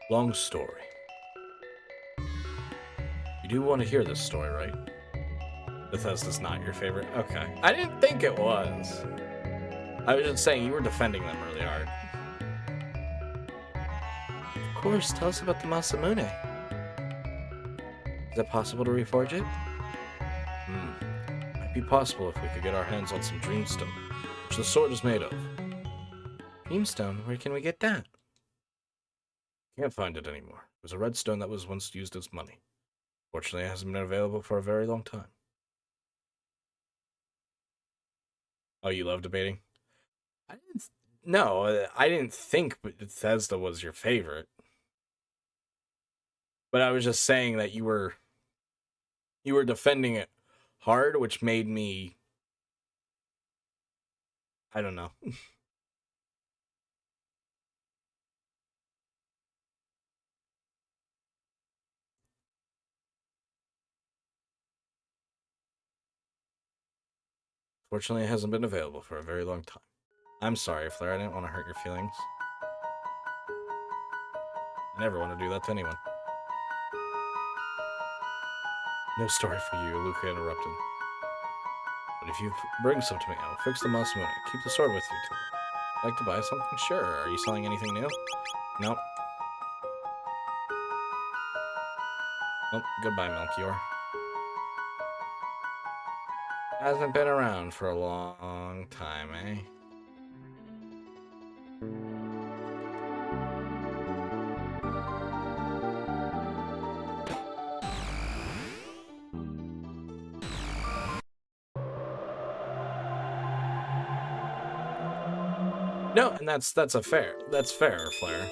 Speaker 1: long story. You do want to hear this story, right? Bethesda's not your favorite? Okay. I didn't think it was. I was just saying you were defending them really hard. Of course, tell us about the Masamune. Is it possible to reforge it? Might be possible if we could get our hands on some dreamstone, which the sword is made of. Dreamstone? Where can we get that? Can't find it anymore. It was a red stone that was once used as money. Fortunately, it hasn't been available for a very long time. Oh, you love debating? No, I didn't think Bethesda was your favorite. But I was just saying that you were defending it hard, which made me, I don't know. Fortunately, it hasn't been available for a very long time. I'm sorry, Flair. I didn't want to hurt your feelings. I never want to do that to anyone. No story for you, Luca interrupted. But if you bring some to me, I'll fix the Masamune. Keep the sword with you, too. Like to buy something? Sure. Are you selling anything new? Nope. Well, goodbye, Melchior. Hasn't been around for a long time, eh? No, and that's fair, Flair.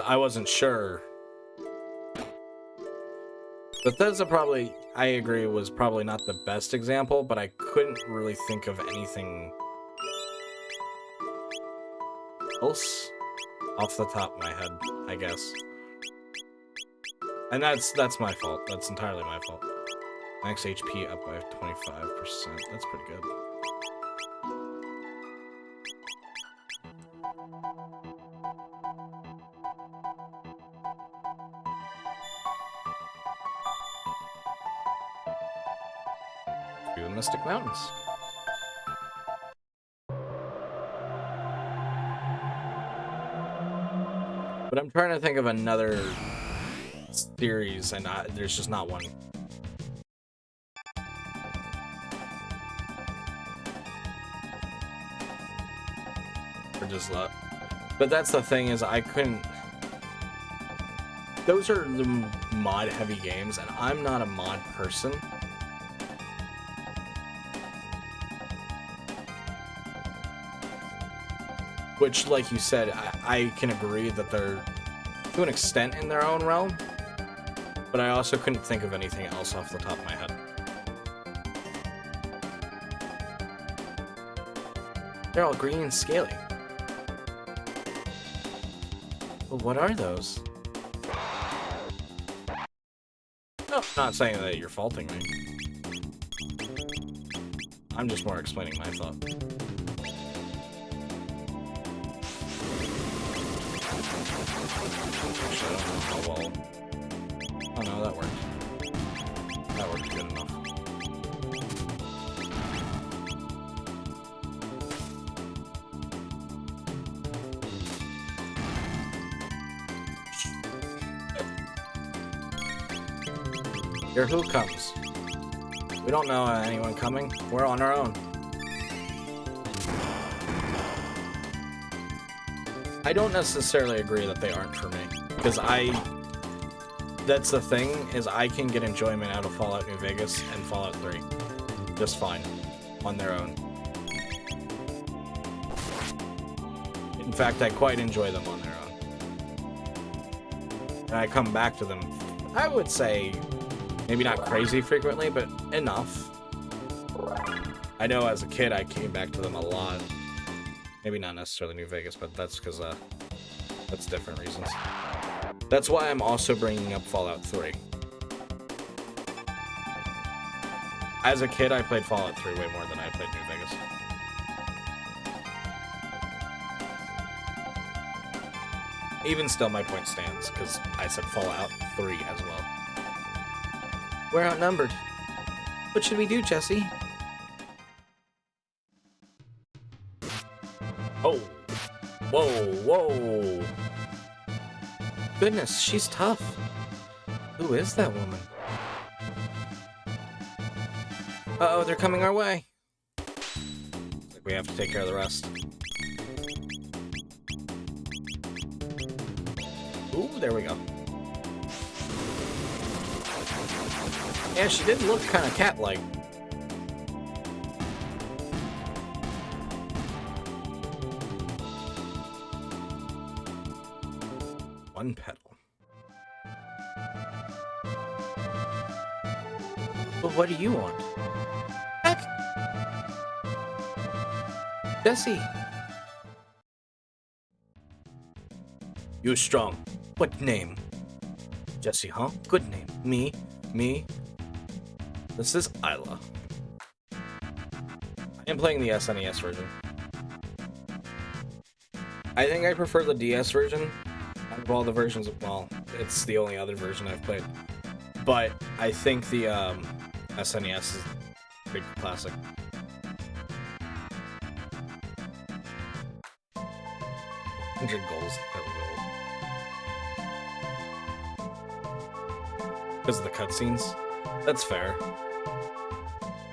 Speaker 1: I wasn't sure. Bethesda probably, I agree, was probably not the best example, but I couldn't really think of anything else off the top of my head, I guess. And that's my fault. That's entirely my fault. Max HP up by 25%. That's pretty good. Through the Mystic Mountains. But I'm trying to think of another series, and there's just not one. Or just luck. But that's the thing, is I couldn't. Those are the mod-heavy games, and I'm not a mod person. Which, like you said, I can agree that they're, to an extent, in their own realm. But I also couldn't think of anything else off the top of my head. They're all green and scaly. Well, what are those? No, I'm not saying that you're faulting me. I'm just more explaining my thought. Actually, I don't know how well. Oh no, that worked. That worked good enough. Here, who comes? We don't know anyone coming. We're on our own. I don't necessarily agree that they aren't for me, because that's the thing, is I can get enjoyment out of Fallout New Vegas and Fallout 3 just fine on their own. In fact, I quite enjoy them on their own. And I come back to them, I would say, maybe not crazy frequently, but enough. I know as a kid I came back to them a lot. Maybe not necessarily New Vegas, but that's because that's different reasons. That's why I'm also bringing up Fallout 3. As a kid, I played Fallout 3 way more than I played New Vegas. Even still, my point stands, because I said Fallout 3 as well. We're outnumbered. What should we do, Jesse? Oh. Whoa, whoa. Goodness, she's tough. Who is that woman? Uh-oh, they're coming our way. We have to take care of the rest. Ooh, there we go. Yeah, she did look kind of cat-like. One petal. But what do you want? Heck! Jesse! You strong. What name? Jesse, huh? Good name. Me? This is Isla. I am playing the SNES version. I think I prefer the DS version out of all the versions of, well, it's the only other version I've played. But I think the SNES is a big classic. $100 goals. Because of the cutscenes. That's fair.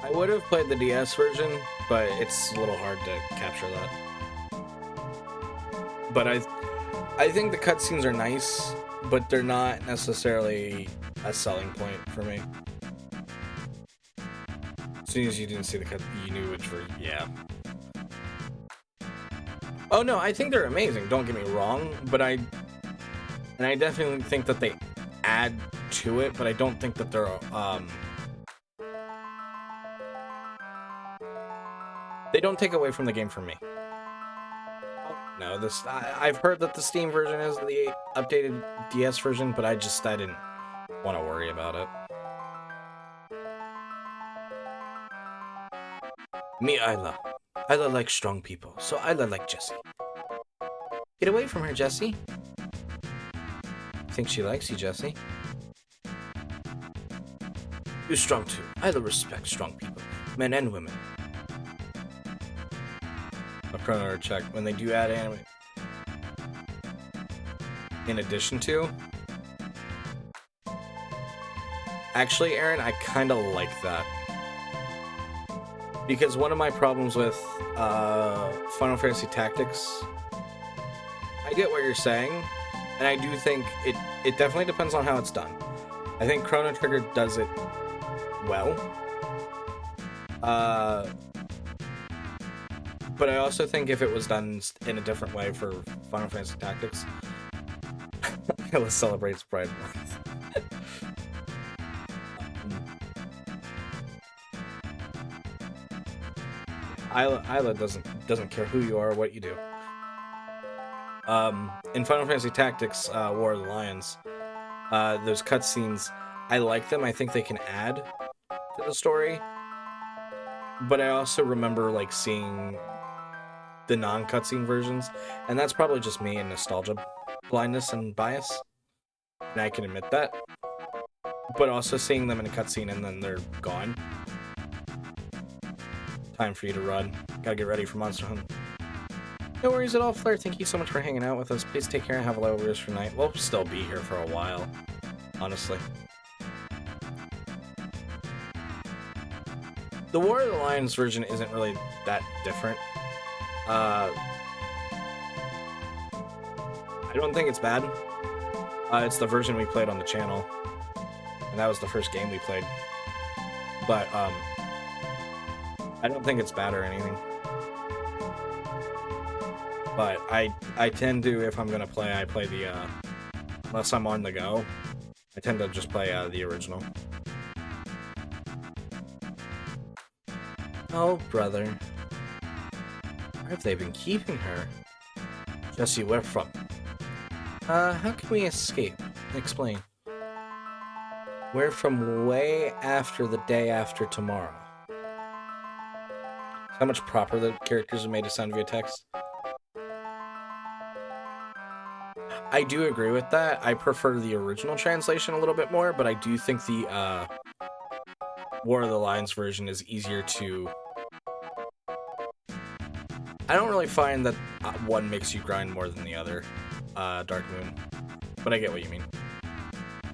Speaker 1: I would have played the DS version, but it's a little hard to capture that. But I think the cutscenes are nice, but they're not necessarily a selling point for me. As soon as you didn't see the cut, you knew which version. Yeah. Oh no, I think they're amazing. Don't get me wrong, but I definitely think that they add to it, but I don't think that they're they don't take away from the game for me. No, I've heard that the Steam version is the updated DS version, but I didn't want to worry about it. Me, Isla. Isla likes strong people, so Isla like Jesse. Get away from her, Jesse. Think she likes you, Jesse? You're strong too. Isla respects strong people, men and women. A Chrono check. When they do add anime in addition to. Actually, Aaron, I kind of like that. Because one of my problems with Final Fantasy Tactics, I get what you're saying, and I do think it definitely depends on how it's done. I think Chrono Trigger does it well. But I also think if it was done in a different way for Final Fantasy Tactics, let's celebrate Pride Month. Isla doesn't care who you are or what you do. In Final Fantasy Tactics, War of the Lions, those cutscenes, I like them. I think they can add to the story. But I also remember like seeing the non-cutscene versions, and that's probably just me and nostalgia blindness and bias, and I can admit that. But also seeing them in a cutscene and then they're gone. Time for you to run. Gotta get ready for Monster Hunt. No worries at all, Flair. Thank you so much for hanging out with us. Please take care and have a lovely rest of your night. We'll still be here for a while, honestly. The War of the Lions version isn't really that different. I don't think it's bad. It's the version we played on the channel, and that was the first game we played. But I don't think it's bad or anything. But I tend to, if I'm gonna play, I play the unless I'm on the go, I tend to just play the original. Oh, brother. Where have they been keeping her? Jesse, where from? How can we escape? Explain. We're from way after the day after tomorrow. How much proper the characters are made to sound via text? I do agree with that. I prefer the original translation a little bit more, but I do think the War of the Lions version is easier to... I don't really find that one makes you grind more than the other, Dark Moon. But I get what you mean.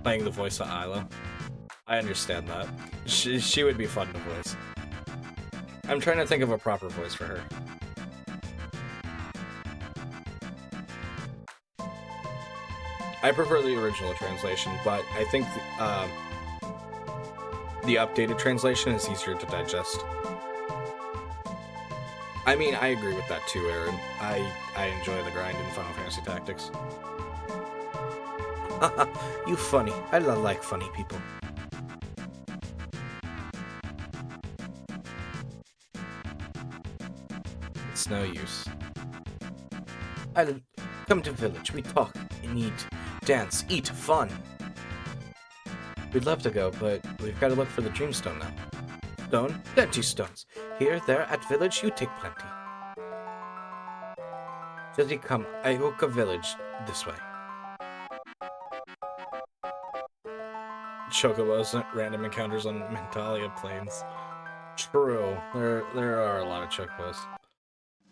Speaker 1: Playing the voice of Isla. I understand that. She would be fun to voice. I'm trying to think of a proper voice for her. I prefer the original translation, but I think the updated translation is easier to digest. I mean, I agree with that too, Aaron. I enjoy the grind in Final Fantasy Tactics. You funny. I like funny people. It's no use. I'll come to village. We talk and eat, dance, eat, fun. We'd love to go, but we've got to look for the Dreamstone now. Stone? Plenty stones. Here, there, at village, you take plenty. Jesse, come. Ioka village. This way. Chocobos, random encounters on Mentalia Plains. True. There are a lot of chocobos.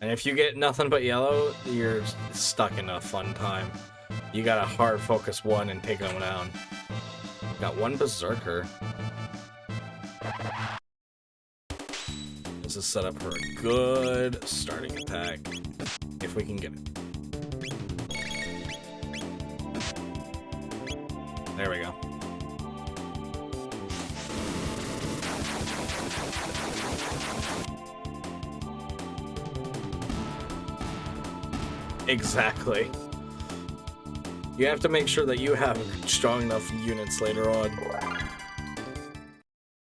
Speaker 1: And if you get nothing but yellow, you're stuck in a fun time. You gotta hard focus one and take them down. Got one Berserker. This is set up for a good starting attack, if we can get it. There we go. Exactly. You have to make sure that you have strong enough units later on.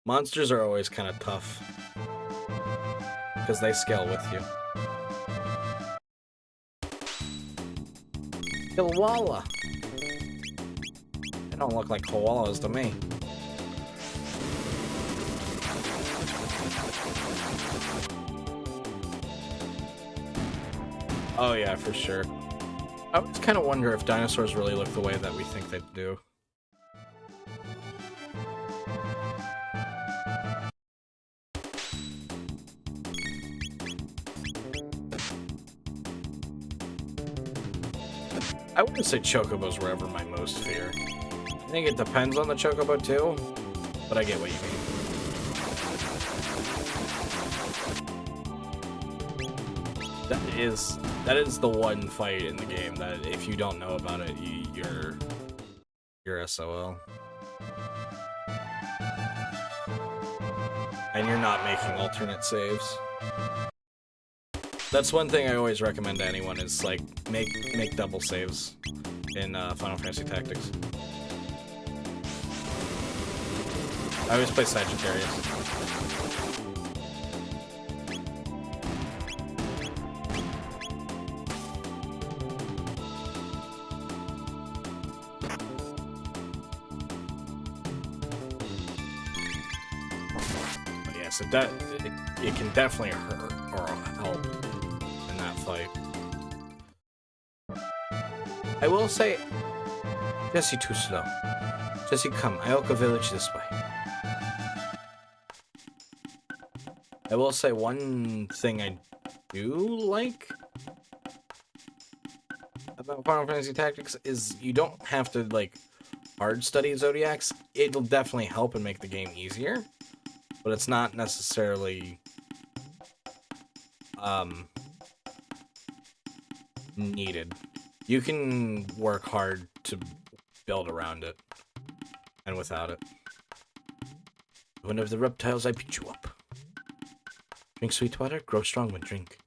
Speaker 1: Monsters are always kind of tough, because they scale with you. Koala! They don't look like koalas to me. Oh yeah, for sure. I always kind of wonder if dinosaurs really look the way that we think they do. I wouldn't say chocobos were ever my most fear. I think it depends on the chocobo too, but I get what you mean. That is the one fight in the game that if you don't know about it, you're SOL. And you're not making alternate saves. That's one thing I always recommend to anyone is like make double saves in Final Fantasy Tactics. I always play Sagittarius. It can definitely hurt or help in that fight. I will say, Jesse, too slow. Jesse, come. Ioka village this way. I will say one thing I do like about Final Fantasy Tactics is you don't have to like hard study Zodiacs. It'll definitely help and make the game easier. but it's not necessarily needed. You can work hard to build around it and without it. One of the reptiles, I beat you up. Drink sweet water, grow strong when drink.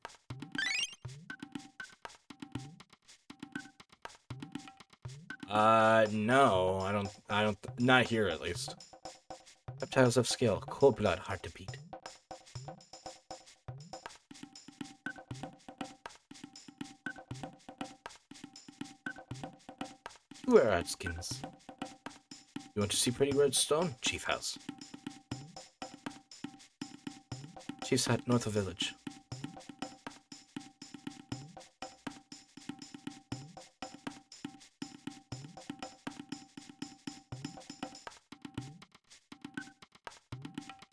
Speaker 1: No, I don't, not here at least. Reptiles of scale, cold blood, hard to beat. You wear art skins. You want to see pretty redstone? Chief house. Chief's hut, north of village.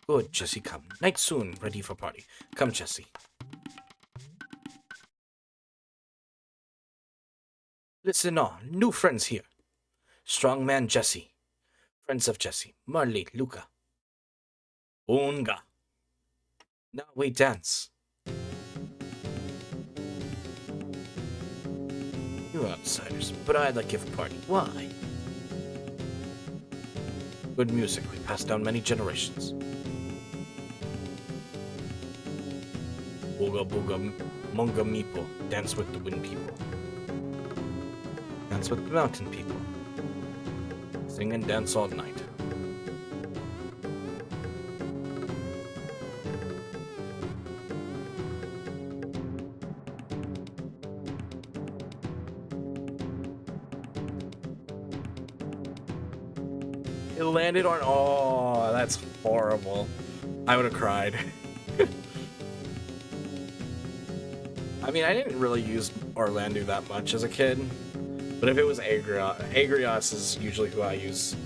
Speaker 1: Good, Jesse, come. Night soon, ready for party. Come, Jesse. Listen on, new friends here. Strongman Jesse. Friends of Jesse. Marley, Luca. Unga. Now we dance. You're outsiders, but I like give party. Why? Good music we passed down many generations. Booga booga munga meeple. Dance with the wind people. Dance with the mountain people. Sing and dance all night. It landed on... Oh, that's horrible. I would have cried. I mean, I didn't really use Orlando that much as a kid. But if it was Agrios is usually who I use.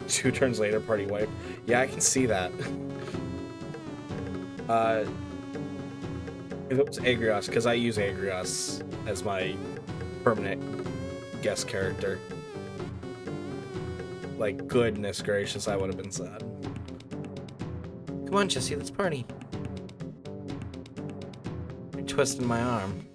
Speaker 1: 2 turns later, party wipe. Yeah, I can see that. If it was Agrios, because I use Agrios as my permanent guest character. Like, goodness gracious, I would have been sad. Come on, Jesse, let's party. You're twisting my arm.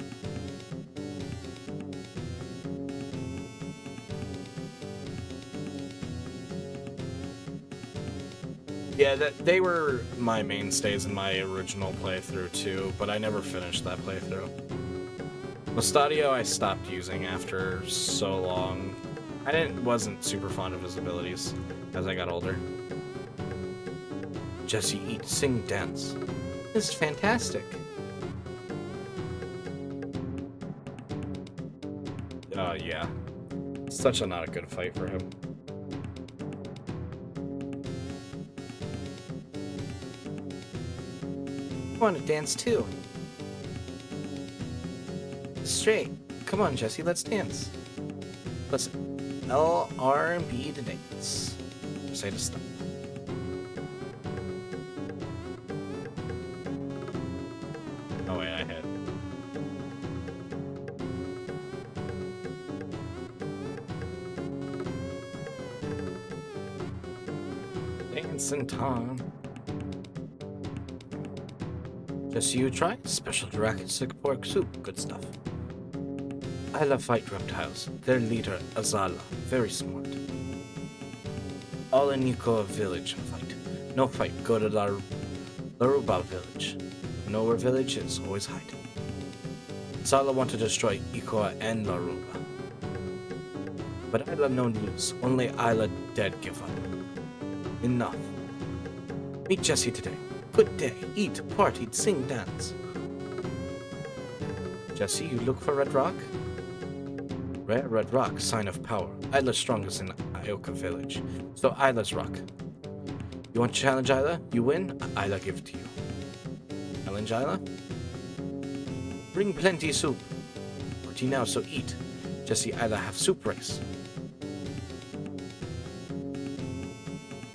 Speaker 1: Yeah, they were my mainstays in my original playthrough too, but I never finished that playthrough. Mustadio I stopped using after so long. I wasn't super fond of his abilities as I got older. Jesse, eat, sing, dance. This is fantastic. Yeah. Such a not a good fight for him. I want to dance too. Straight. Come on, Jesse, let's dance. Listen, L, R, and B to dance. Say to stop. Oh wait, I hit. Dancing time. Jesse, you try? Special Jurassic pork soup. Good stuff. I love fight reptiles. Their leader, Azala, very smart. All in Yukoa village fight. No fight, go to Laruba village. Know where village is, always hide. Azala want to destroy Ikoa and Laruba. But Isla no lose, only Isla dead give up. Enough. Meet Jesse today. Good day, eat, party, sing, dance. Jesse, you look for Red Rock? Rare red rock, sign of power. Isla's strongest in Ioka village. So Isla's rock. You want to challenge Isla? You win, Isla give it to you. Challenge Isla? Bring plenty soup. Party now, so eat. Jesse, Isla have soup race.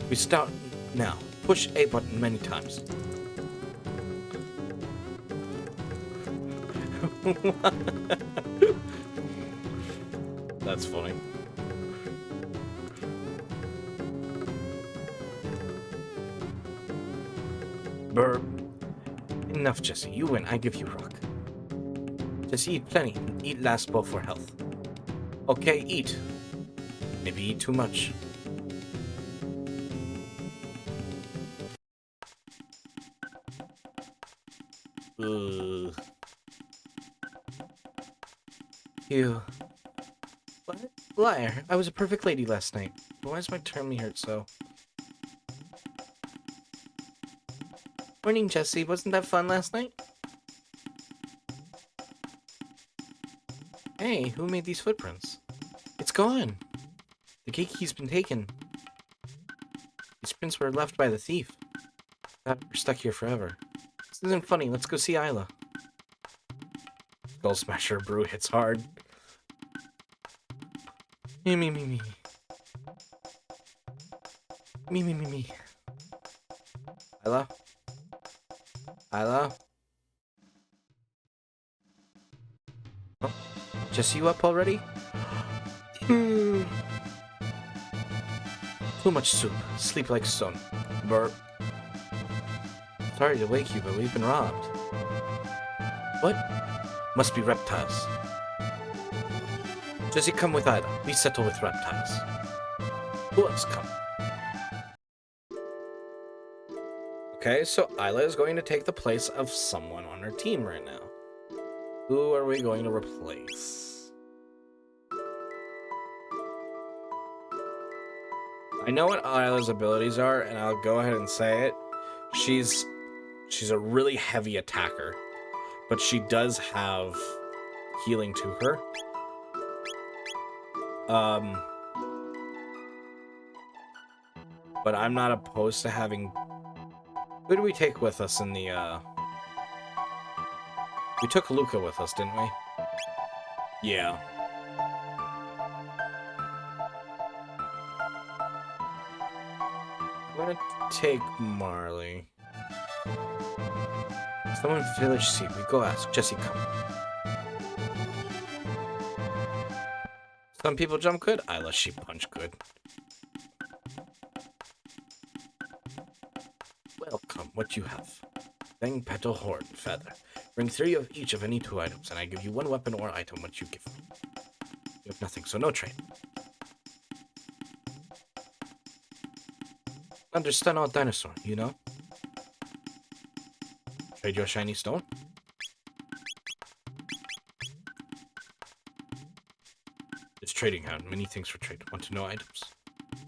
Speaker 1: We start now. Push A button many times. That's funny. Burp. Enough, Jesse. You win. I give you rock. Just eat plenty. Eat last bowl for health. Okay, eat. Maybe eat too much. Ugh. Ew. What? Liar. I was a perfect lady last night. Why does my tummy hurt so? Morning, Jesse. Wasn't that fun last night? Hey, who made these footprints? It's gone. The gate key's been taken. These prints were left by the thief. We're stuck here forever. This isn't funny. Let's go see Isla. Skull Smasher brew hits hard. Me, me, me, me. Me, me, me, me. Isla? Isla? Oh, Jesse, you up already? Too much soup. Sleep like stone. Burp. Sorry to wake you, but we've been robbed. What? Must be reptiles. Jesse, come with Ida. We settle with reptiles. Who else come? Okay, so Isla is going to take the place of someone on her team right now. Who are we going to replace? I know what Isla's abilities are, and I'll go ahead and say it. She's a really heavy attacker, but she does have healing to her. But I'm not opposed to having... Who did we take with us in the, We took Luca with us, didn't we? Yeah. I'm gonna take Marley. Someone in Village C. We go ask. Jesse, come. Some people jump good. Isla, she punch good. Welcome. What you have? Fang, petal, horn, feather. Bring 3 of each of any 2 items, and I give you 1 weapon or item. What you give me? You have nothing, so no trade. Understand all dinosaur, you know? Trade your shiny stone? It's trading hound. Many things for trade. Want to know items?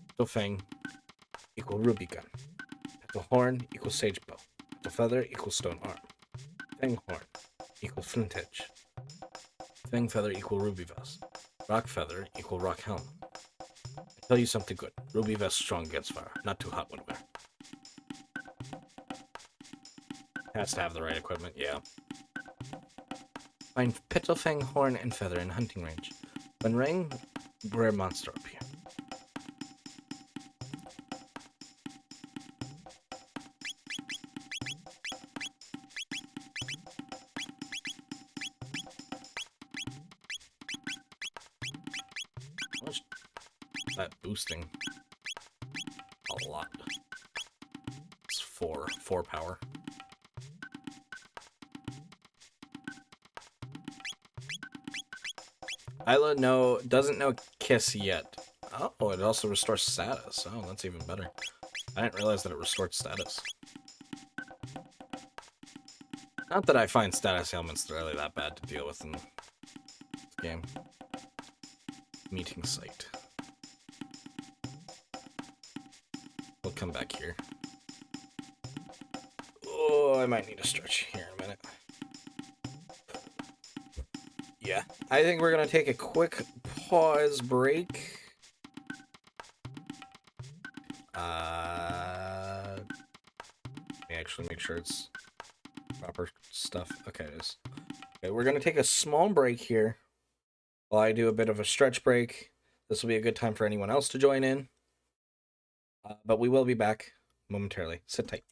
Speaker 1: Petal fang equal ruby gun. Petal horn equals sage bow. Petal feather equals stone arm. Fang horn equals flint edge. Fang feather equal ruby vest. Rock feather equal rock helm. I tell you something good. Ruby vest strong against fire. Not too hot when wear. Has to have the right equipment, yeah. Find petal fang horn and feather in hunting range. When rang, rare monster appear. How much is that boosting? A lot. It's 4 power. Isla doesn't know Kiss yet. Oh, it also restores status. Oh, that's even better. I didn't realize that it restored status. Not that I find status ailments really that bad to deal with in this game. Meeting site. We'll come back here. Oh, I might need a stretch here in a minute. Yeah, I think we're gonna take a quick pause break. Let me actually make sure it's proper stuff. Okay, it is. Okay, we're gonna take a small break here while I do a bit of a stretch break. This will be a good time for anyone else to join in. But we will be back momentarily. Sit tight.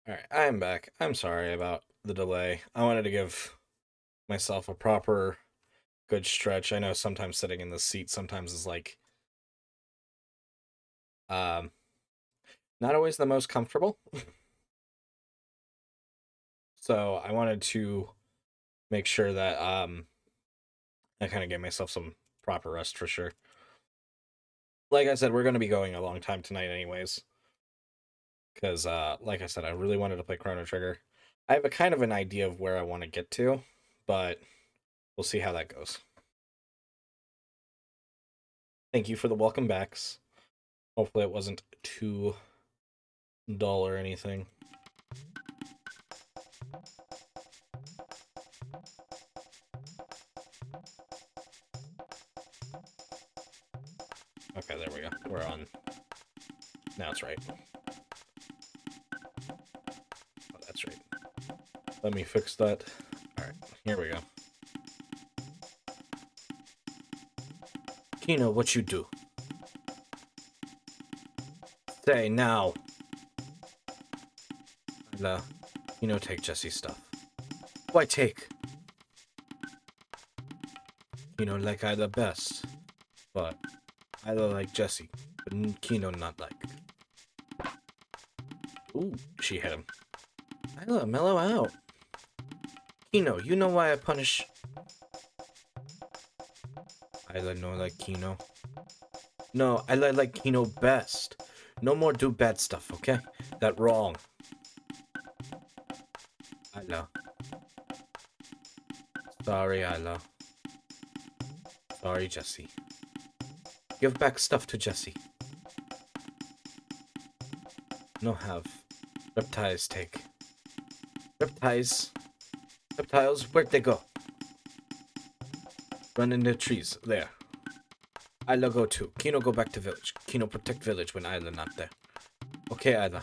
Speaker 1: Alright, I'm back. I'm sorry about the delay. I wanted to give myself a proper good stretch. I know sometimes sitting in the seat sometimes is like not always the most comfortable. So I wanted to make sure that I kind of gave myself some proper rest for sure. Like I said, we're going to be going a long time tonight anyways. Because, like I said, I really wanted to play Chrono Trigger. I have a kind of an idea of where I want to get to, but we'll see how that goes. Thank you for the welcome backs. Hopefully it wasn't too dull or anything. Okay, there we go. We're on. Now it's right. Oh, that's right. Let me fix that. Alright, here we go. Kino, what you do? Say now. I'll, take Jesse's stuff. Why take? Like I the best. But I like Jesse. But Kino not like. Ooh, she hit him. Isla, mellow out. Kino, you know why I punish... Isla no like Kino. No, I like Kino best. No more do bad stuff, okay? That wrong. Isla. Sorry, Isla. Sorry, Jesse. Give back stuff to Jesse. No have. Reptiles take. Reptiles. Reptiles, where'd they go? Run in the trees. There. Isla go too. Kino go back to village. Kino protect village when Isla not there. Okay, Isla.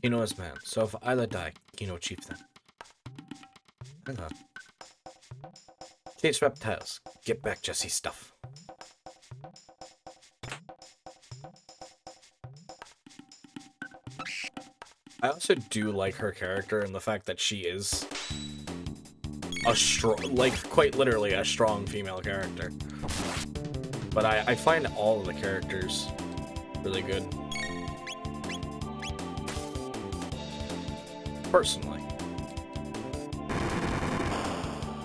Speaker 1: Kino is man. So if Isla die, Kino chief then. Isla. Chase reptiles. Get back Jesse's stuff. I also do like her character and the fact that she is a strong, like, quite literally a strong female character. But I find all of the characters really good. Personally.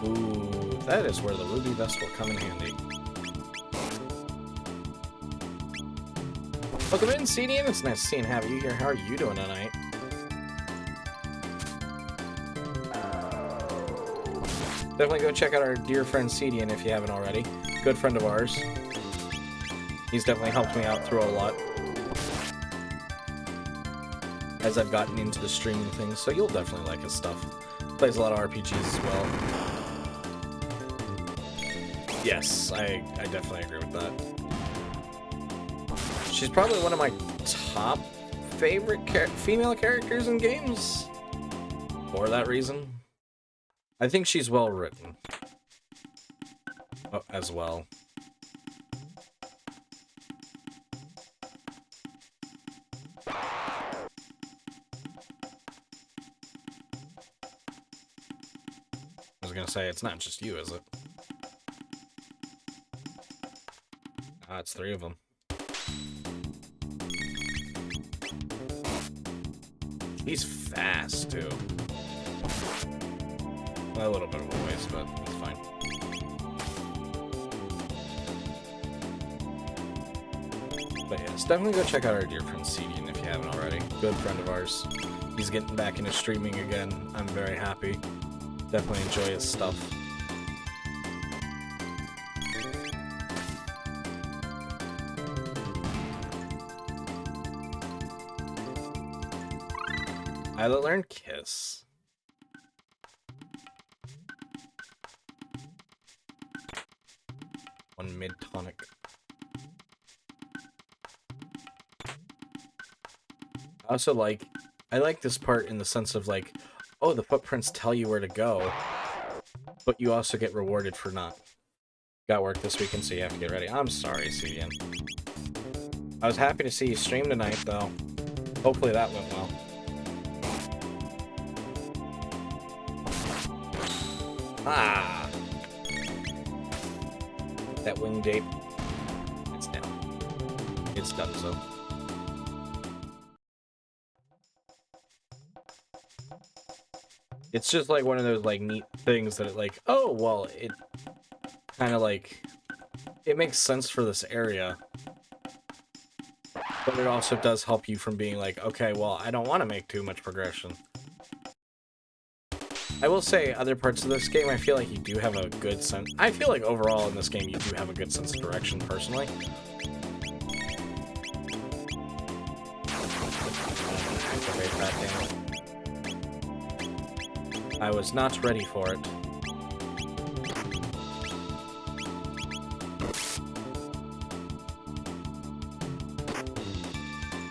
Speaker 1: Ooh, that is where the ruby vest will come in handy. Welcome in, CDN. It's nice to see and have you here. How are you doing tonight? Definitely go check out our dear friend CDN if you haven't already. Good friend of ours. He's definitely helped me out through a lot as I've gotten into the streaming thing, so you'll definitely like his stuff. Plays a lot of RPGs as well. Yes, I definitely agree with that. She's probably one of my top favorite female characters in games. For that reason. I think she's well written. Oh, as well. I was gonna say, it's not just you, is it? Ah, it's 3 of them. He's fast, too. A little bit of a waste, but it's fine. But yes, definitely go check out our dear friend CDN if you haven't already. Good friend of ours. He's getting back into streaming again. I'm very happy. Definitely enjoy his stuff. I learned Kiss. One mid-tonic. I like this part in the sense of like, oh, the footprints tell you where to go, but you also get rewarded for not. Got work this weekend, so you have to get ready. I'm sorry, CDN. I was happy to see you stream tonight, though. Hopefully that went well. Ah! That winged ape. It's down. It's done so. It's just like one of those like neat things that it like, oh, well, it kind of like, it makes sense for this area. But it also does help you from being like, okay, well, I don't want to make too much progression. I will say, other parts of this game, I feel like you do have a good sense. I feel like overall in this game, you do have a good sense of direction, personally. Activate that down. I was not ready for it.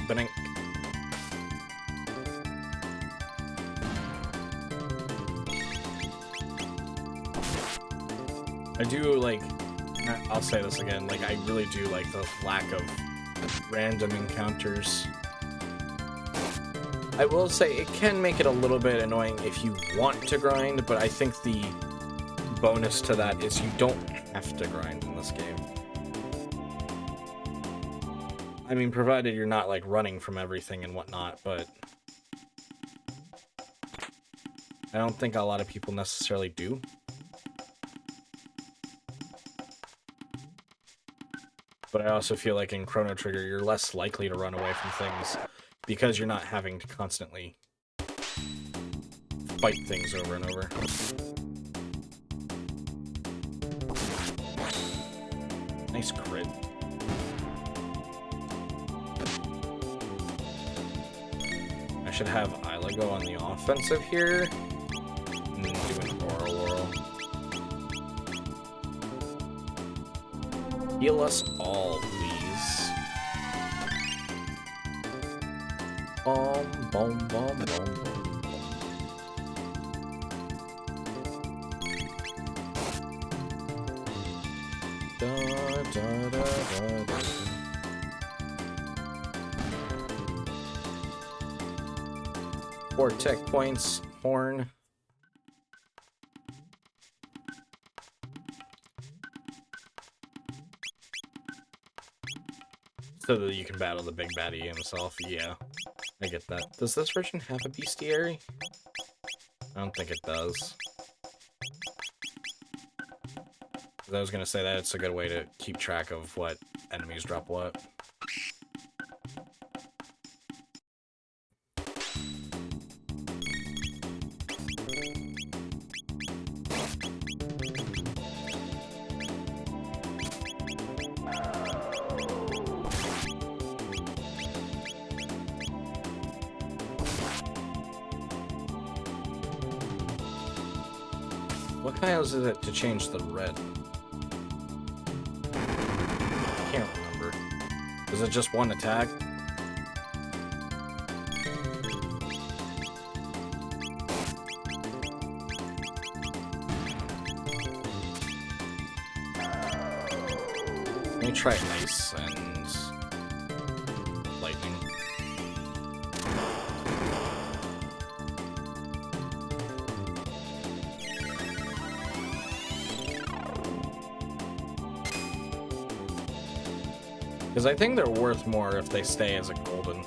Speaker 1: Bank. I do like, I'll say this again, like I really do like the lack of random encounters. I will say it can make it a little bit annoying if you want to grind, but I think the bonus to that is you don't have to grind in this game. I mean, provided you're not like running from everything and whatnot, but I don't think a lot of people necessarily do. But I also feel like in Chrono Trigger, you're less likely to run away from things because you're not having to constantly fight things over and over. Nice crit. I should have Isla go on the offensive here and then do an Aura Whirl. Heal us all, please. Boom, boom, boom, boom, boom. Da, da, da, da, da. Four tech points, horn. So that you can battle the big baddie himself. Yeah, I get that. Does this version have a bestiary? I don't think it does. I was gonna say that it's a good way to keep track of what enemies drop what. What tiles is it to change the red? I can't remember. Is it just one attack? Let me try ice and lightning. Because I think they're worth more if they stay as a golden.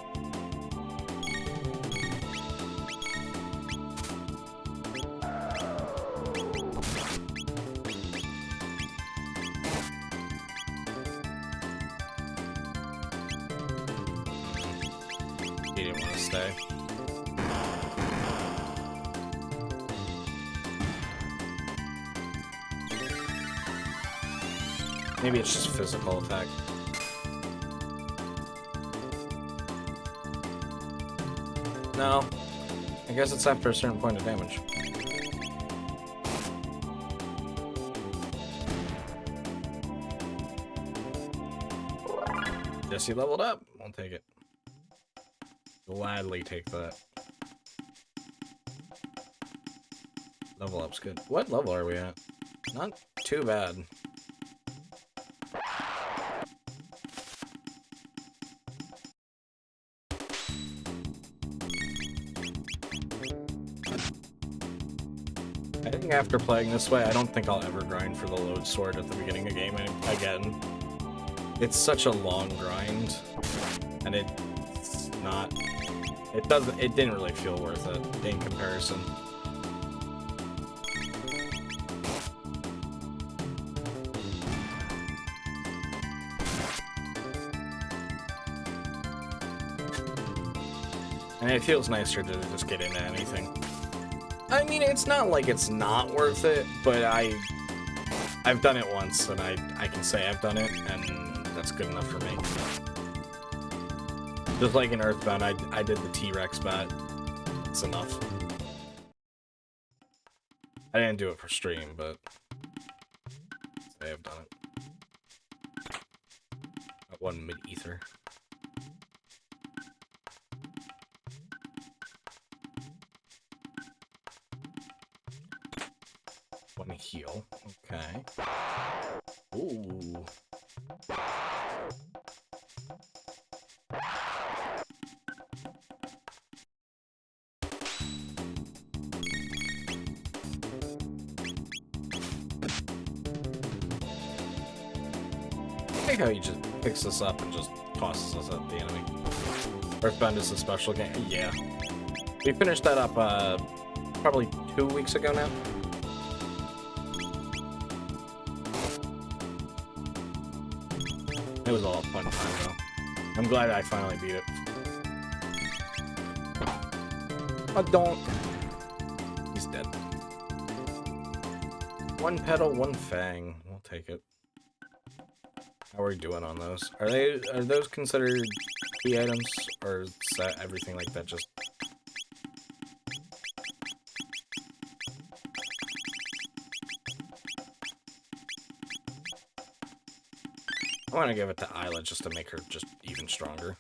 Speaker 1: He didn't want to stay. Maybe it's just physical attack. No. I guess it's after a certain point of damage. Jesse leveled up. I'll take it. Gladly take that. Level up's good. What level are we at? Not too bad.
Speaker 2: I think after playing this way, I don't think I'll ever grind for the load sword at the beginning of the game again. It's such a long grind, and it's not... It didn't really feel worth it in comparison. And it feels nicer to just get into anything. I mean, it's not like it's not worth it, but I've done it once, and I can say I've done it, and that's good enough for me. Just like in Earthbound, I did the T-Rex bat. It's enough. I didn't do it for stream, but I have done it. Got one mid-ether. One heal. Okay. Ooh. I like how he just picks us up and just tosses us at the enemy. Earthbound is a special game. Yeah. We finished that up probably 2 weeks ago now. It was all a fun time, though. I'm glad I finally beat it. Oh, don't. He's dead. One petal, one fang. We'll take it. How are we doing on those? Are those considered key items, or is that everything like that just... I want to give it to Isla just to make her just even stronger.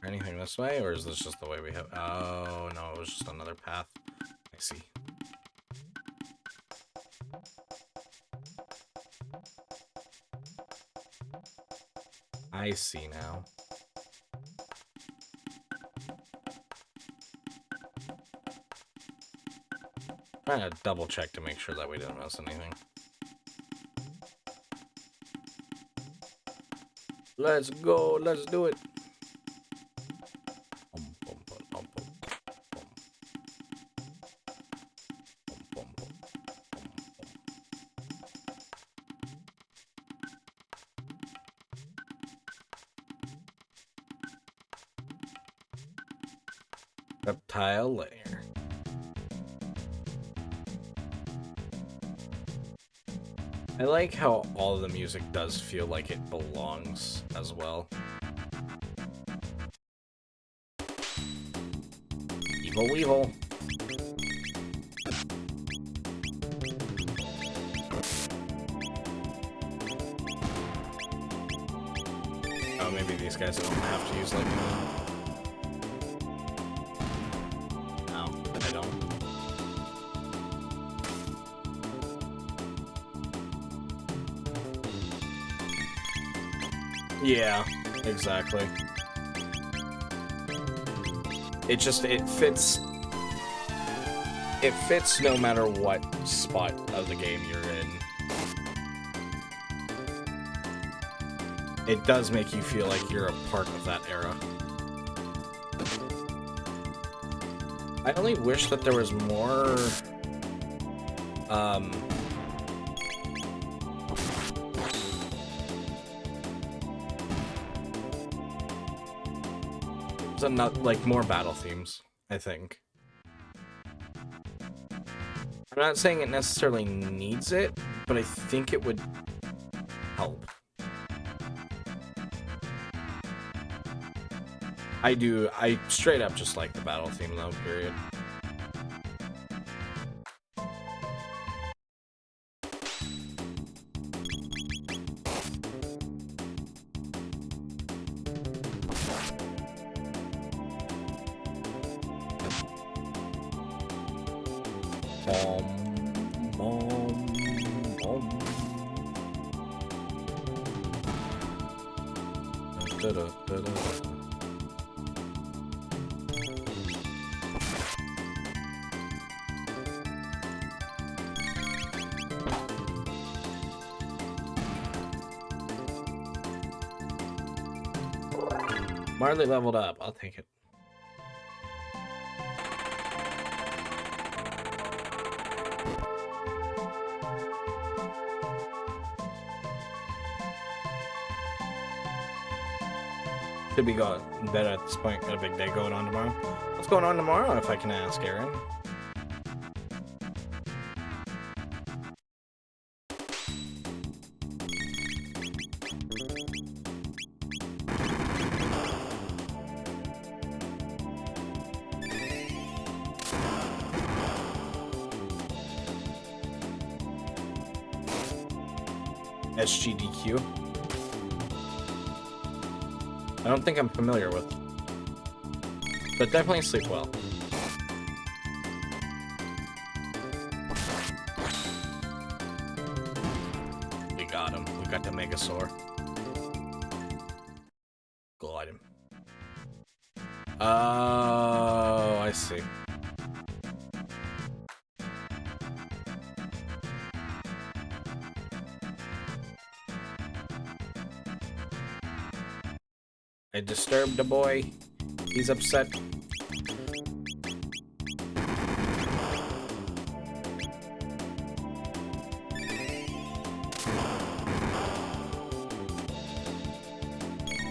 Speaker 2: Anything this way, or is this just the way we have? Oh, no, it was just another path. I see. I see now. Trying to double check to make sure that we didn't miss anything. Let's go, let's do it. Reptile layer. I like how all of the music does feel like it belongs as well. Evil Weevil. Oh, maybe these guys don't have to use lightning. No, I don't. Yeah, exactly. It fits. It fits no matter what spot of the game you're in. It does make you feel like you're a part of that era. I only wish that there was more, not like more battle themes, I think. I'm not saying it necessarily needs it, but I think it would help. I straight up just like the battle theme though, period. Marley leveled up. I'll take it. Should be going better at this point. Got a big day going on tomorrow. What's going on tomorrow, if I can ask, Aaron? SGDQ. I don't think I'm familiar with, but definitely sleep well. We got him. We got the Megasaur. Glide him. Oh, I see. I disturbed the boy. He's upset.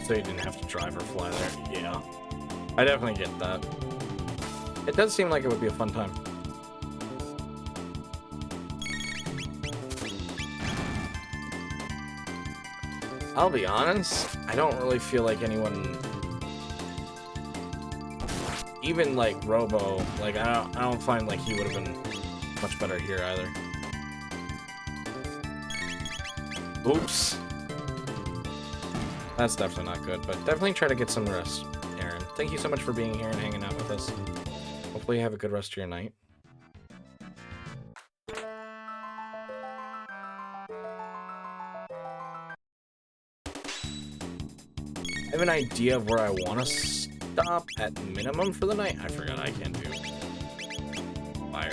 Speaker 2: So you didn't have to drive or fly there. Yeah. I definitely get that. It does seem like it would be a fun time. I'll be honest, I don't really feel like anyone, even like Robo, like I don't find like he would have been much better here either. Oops. That's definitely not good, but definitely try to get some rest, Aaron. Thank you so much for being here and hanging out with us. Hopefully you have a good rest of your night. I have an idea of where I want to stop at minimum for the night. I forgot I can't do fire.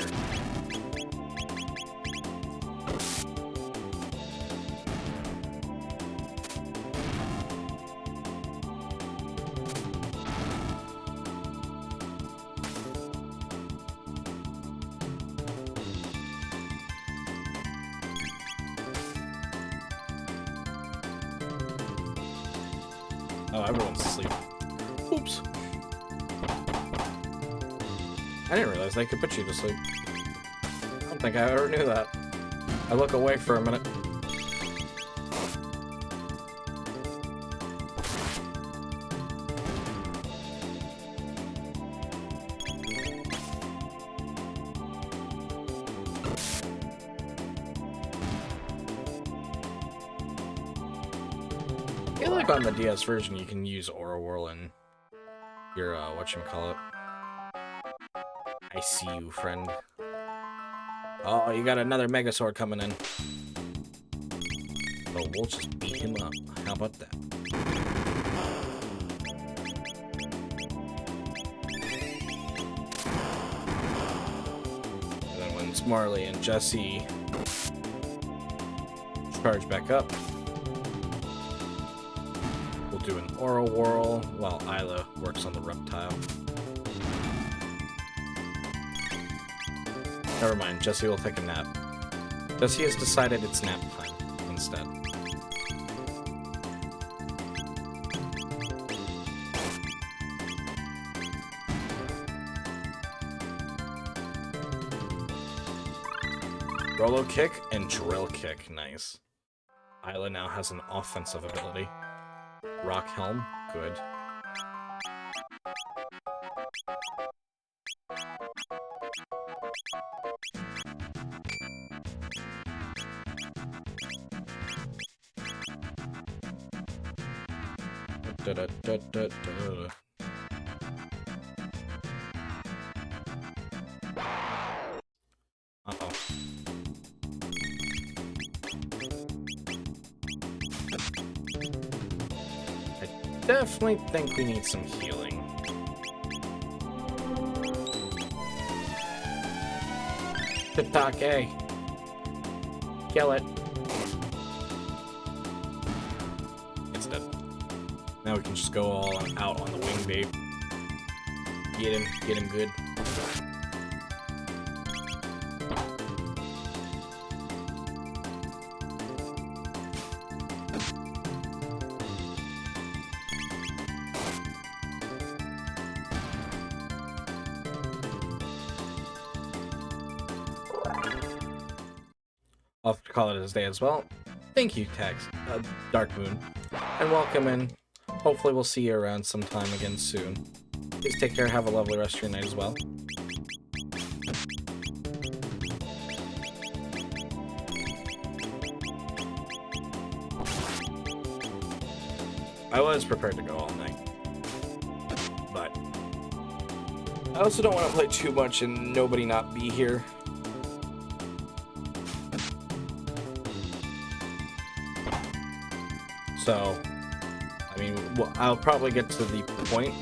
Speaker 2: Oh, everyone's asleep. Oops. I didn't realize they could put you to sleep. I don't think I ever knew that. I look away for a minute. I feel like on the DS version you can use Aura Whirl in your, whatchamacallit. I see you, friend. Oh, you got another Megasaur coming in. Oh, we'll just beat him up. How about that? And then when Marley and Jesse charge back up, we'll do an Aura Whirl while Isla works on the reptile. Never mind, Jesse will take a nap. Jesse has decided it's nap time instead. Rolo kick and drill kick, nice. Isla now has an offensive ability. Rock Helm, good. Uh-oh. definitely think we need some healing. Shiitake. Kill it. It's dead. Now we can just go all out on the wing bait. Get him good. I'll have to call it his day as well. Thank you, Dark Moon, and welcome in. Hopefully we'll see you around sometime again soon. Please take care, have a lovely rest of your night as well. I was prepared to go all night, but I also don't want to play too much and nobody not be here. So, I mean, well, I'll probably get to the point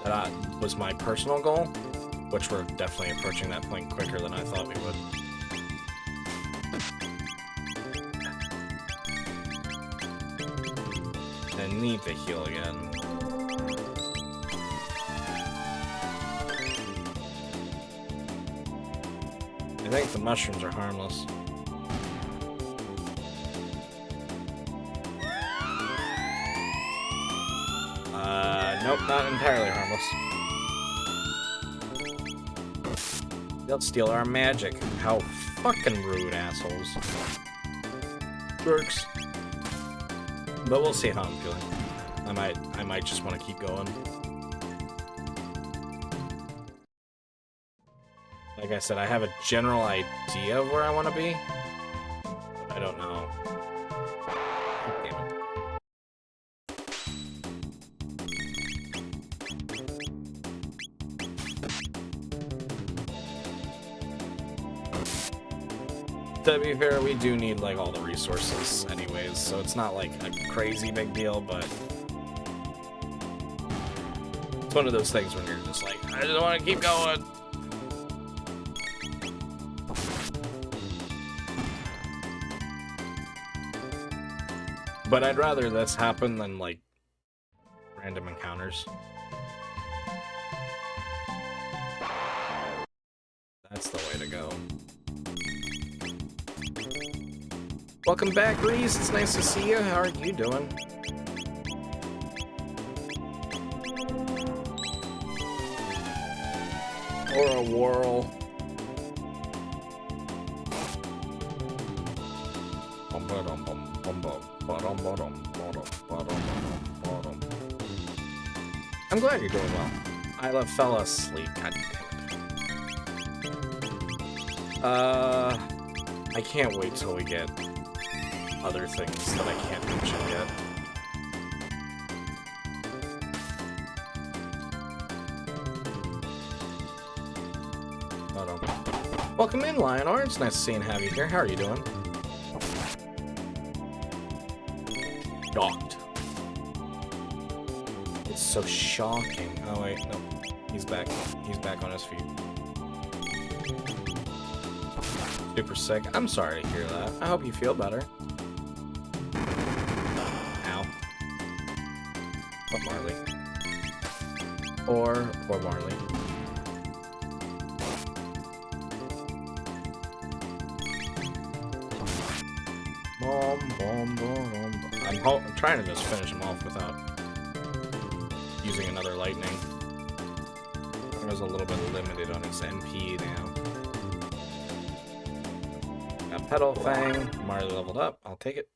Speaker 2: that was my personal goal, which we're definitely approaching that point quicker than I thought we would. And need to heal again. I think the mushrooms are harmless. Nope, not entirely harmless. They'll steal our magic. How fucking rude, assholes. Jerks. But we'll see how I'm feeling. I might just want to keep going. Like I said, I have a general idea of where I want to be. But I don't know. Damn it. To be fair, we do need like all the resources anyways, so it's not like a crazy big deal, but it's one of those things when you're just like, I just want to keep going. But I'd rather this happen than like random encounters. That's the way to go. Welcome back, Reese. It's nice to see you. How are you doing? Or a whirl. I'm glad you're doing well. I fell asleep. God damn it. I can't wait till we get other things that I can't mention yet. Welcome in, Lionor. It's nice to see and have you here. How are you doing? Shocked. It's so shocking. Oh wait, no. He's back. He's back on his feet. Super sick. I'm sorry to hear that. I hope you feel better. Ow. Poor Marley. Poor Marley. I'm trying to just finish him off without using another lightning. I was a little bit limited on his MP now. Got Petal Fang. Marley leveled up. I'll take it.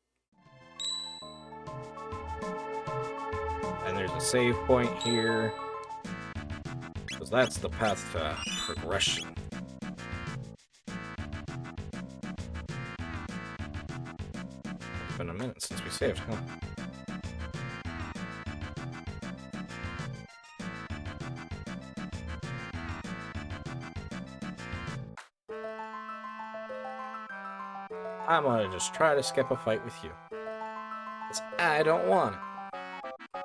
Speaker 2: And there's a save point here. Because that's the path to progression. It's been a minute since we saved, huh? I'm gonna just try to skip a fight with you. 'Cause I don't want it.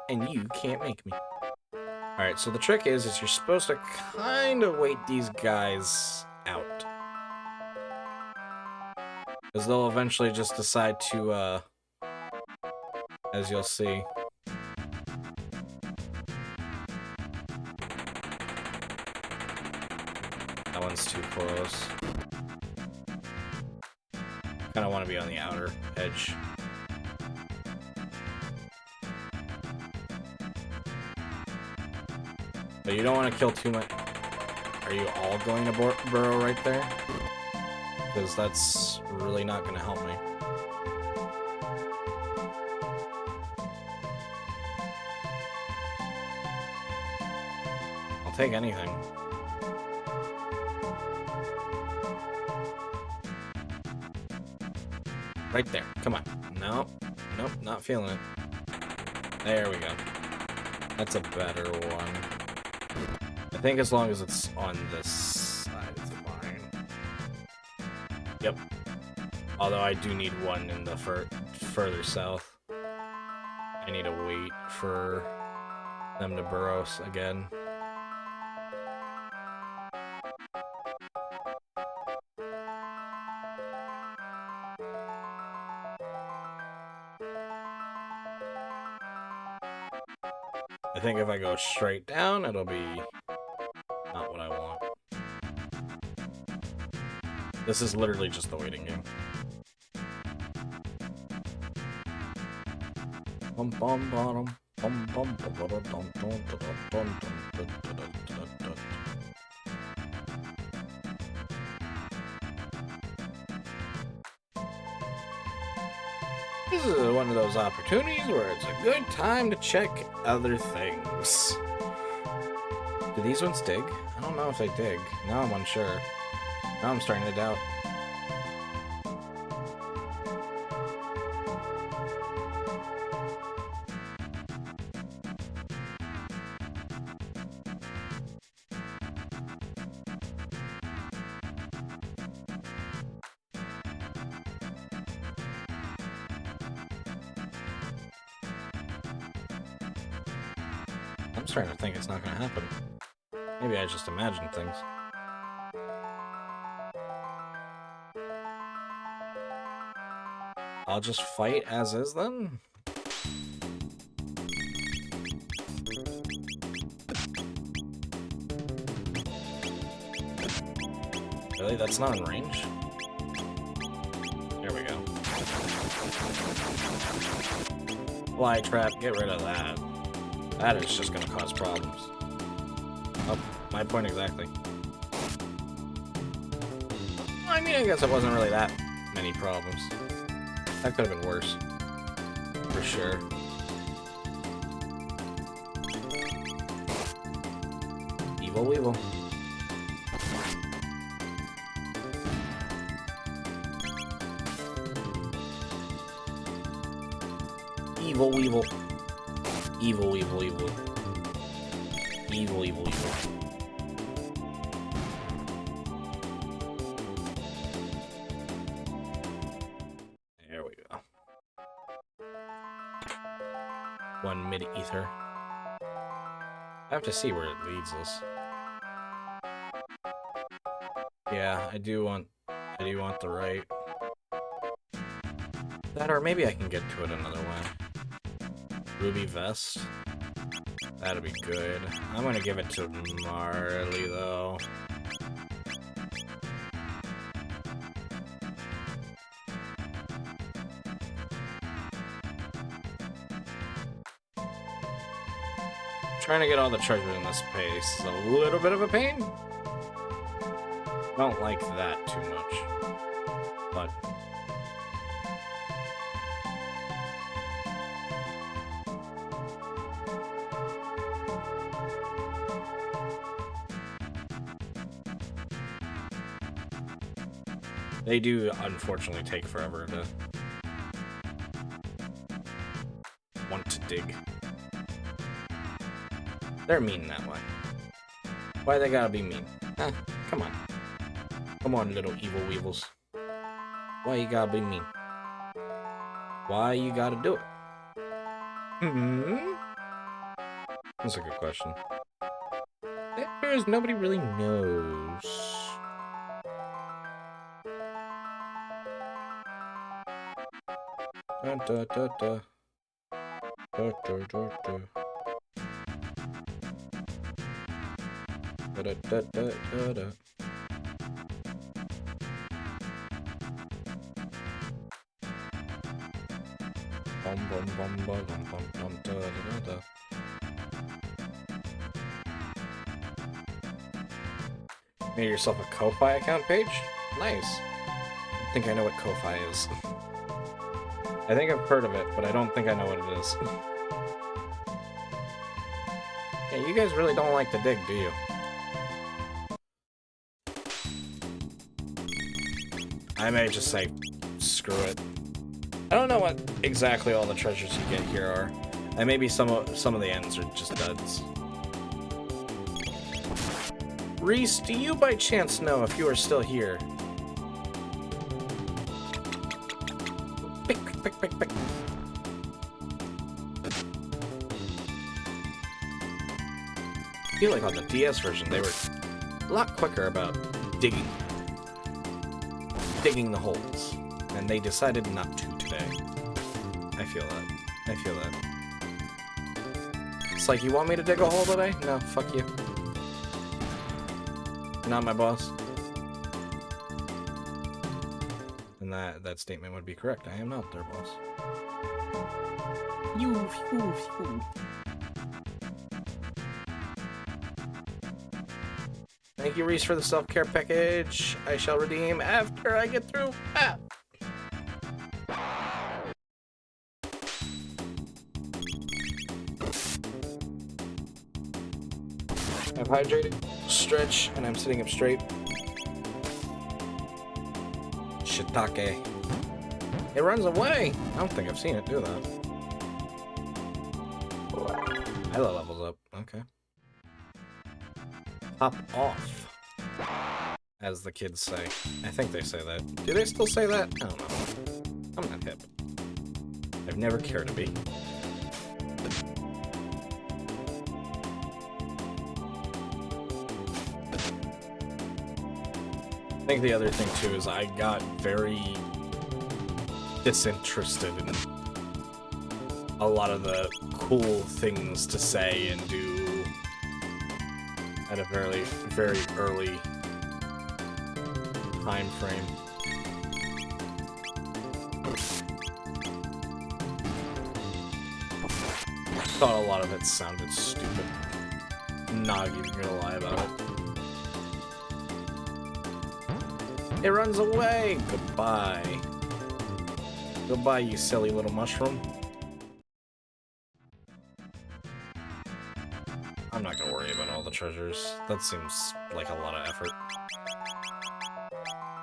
Speaker 1: and you can't make me. Alright, so the trick is you're supposed to kind of wait these guys out. Because they'll eventually just decide to, as you'll see. That one's too close. Kind of want to be on the outer edge. But you don't want to kill too much. Are you all going to burrow right there? Because that's really not going to help me. I'll take anything. Right there. Come on. Nope. Nope, not feeling it. There we go. That's a better one. I think as long as it's on this side, it's fine. Yep. Although I do need one in the further south. I need to wait for them to burrow again. I think if I go straight down, it'll be not what I want. This is literally just the waiting game. Bum bum bottom. Bum bum bum bum dum dum dum dum dum. This is one of those opportunities where it's a good time to check other things. Do these ones dig? I don't know if they dig. Now I'm unsure. Now I'm starting to doubt. I'm starting to think it's not going to happen. Maybe I just imagined things. I'll just fight as is then? Really? That's not in range? There we go. Fly trap, get rid of that. That is just gonna cause problems. Oh, my point exactly. I mean, I guess it wasn't really that many problems. That could have been worse. For sure. Evil Weevil. Evil Weevil. Evil, evil, evil. Evil, evil, evil. There we go. One mid-ether. I have to see where it leads us. Yeah, I do want the right. That, or maybe I can get to it another way. Ruby vest. That'll be good. I'm gonna give it to Marley, though. Trying to get all the treasure in this space is a little bit of a pain. Don't like that too much. But they do, unfortunately, take forever to want to dig. They're mean that way. Why they gotta be mean? Huh, come on. Come on, little evil weevils. Why you gotta be mean? Why you gotta do it? Hmm?
Speaker 2: That's a good question. The answer is nobody really knows. Da, da, da, da. Da, da, da, da. Da, da, da, da, da, da. Bum, bum, bum, bum, bum, bum, da, da, da. Made yourself a Ko-Fi account page? Nice. I think I know what Ko-Fi is. I think I've heard of it, but I don't think I know what it is. Yeah, you guys really don't like to dig, do you? I may just say, screw it. I don't know what exactly all the treasures you get here are. And maybe some of the ends are just duds. Reese, do you by chance know if you are still here? Pick, pick, pick, pick. I feel like on the DS version they were a lot quicker about digging the holes, and they decided not to today. I feel that. I feel that. It's like, you want me to dig a hole today? No, fuck you. You're not my boss. And that statement would be correct. I am not their boss. Phew, phew, phew. Thank you, Reese, for the self-care package. I shall redeem after I get through. Ah. I've hydrated, stretch, and I'm sitting up straight. Shiitake. It runs away! I don't think I've seen it do that. Hyla levels up. Okay. Pop off. As the kids say. I think they say that. Do they still say that? I don't know. I'm not hip. I've never cared to be. I think the other thing too is I got very disinterested in a lot of the cool things to say and do at a very, very early time frame. I thought a lot of it sounded stupid. I'm not even gonna lie about it. It runs away! Goodbye. Goodbye, you silly little mushroom. I'm not gonna worry about all the treasures. That seems like a lot of effort.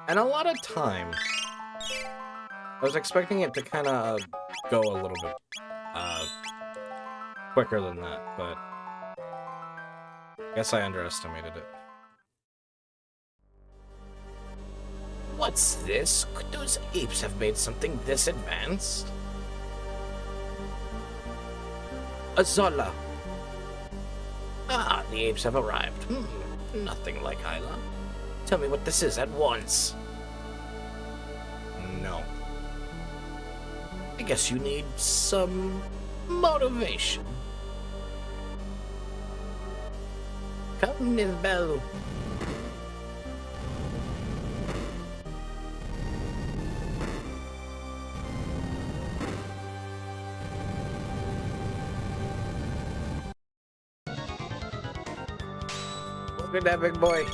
Speaker 2: And a lot of time. I was expecting it to kind of go a little bit quicker than that, but I guess I underestimated it. What's this? Could those apes have made something this advanced? Azala. Ah, the apes have arrived. Nothing like Hyla. Tell me what this is at once. No. I guess you need some motivation. Come, Nizbel. Look at that big boy.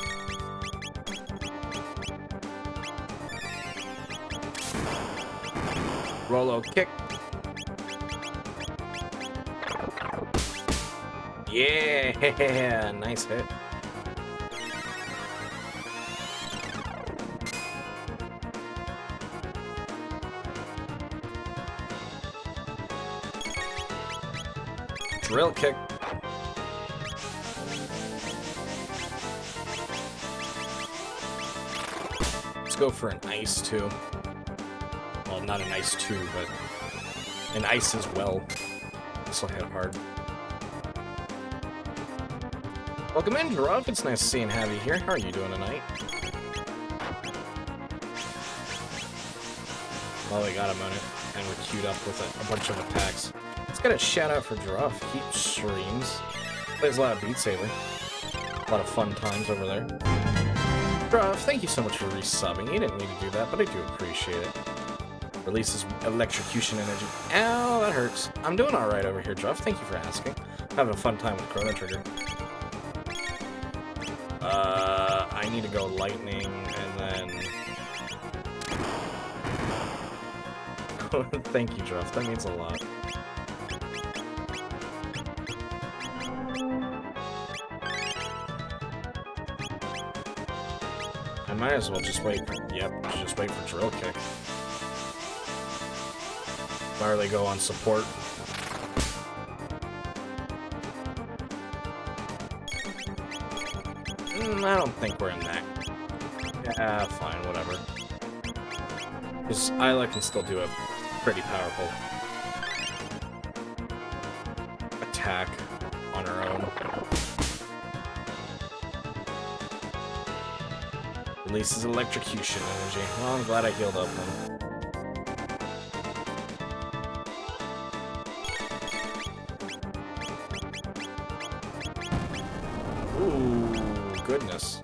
Speaker 2: Rolo kick. Yeah, nice hit. Drill kick. Let's go for an ice too. Well, not an ice too, but an ice as well. This will hit hard. Welcome in, Giraffe. It's nice to see and have you here. How are you doing tonight? Well, we got a minute, and we're queued up with a bunch of attacks. Let's get a shout out for Giraffe. He streams. Plays a lot of Beat Saber. A lot of fun times over there. Giraffe, thank you so much for resubbing. You didn't need to do that, but I do appreciate it. Releases electrocution energy. Ow, that hurts. I'm doing alright over here, Giraffe. Thank you for asking. Having a fun time with Chrono Trigger. I need to go lightning, and then... Thank you, Giraffe. That means a lot. I might as well just wait. Yep, just wait for Drill Kick. Marley go on support. I don't think we're in that. Yeah, fine, whatever. Because Isla can still do a pretty powerful attack on her own. Releases electrocution energy. Well, I'm glad I healed up then. Ooh, goodness.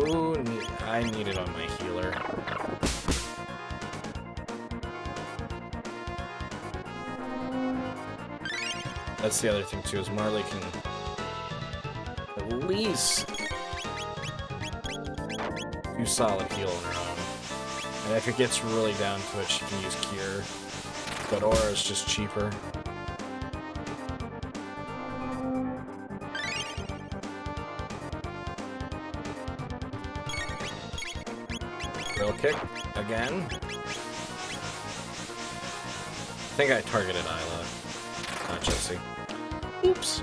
Speaker 2: Ooh, I need it on my healer. That's the other thing too, is Marley can at least do solid heal on her own. And if it gets really down to it, she can use Cure. But Aura is just cheaper. Drill Kick again. I think I targeted Isla, not Jessie. Oops.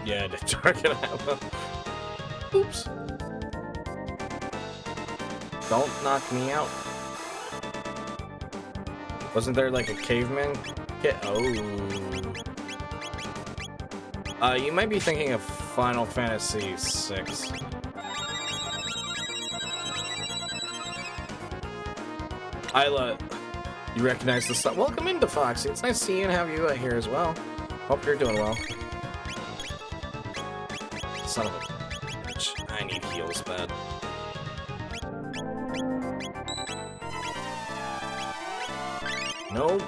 Speaker 2: Yeah, I did target Isla. Oops. Don't knock me out. Wasn't there like a caveman kit? Oh. You might be thinking of Final Fantasy VI. Isla, you recognize the stuff. Welcome into Foxy. It's nice to see you and have you here as well. Hope you're doing well. Son of a bitch. I need heals bad. No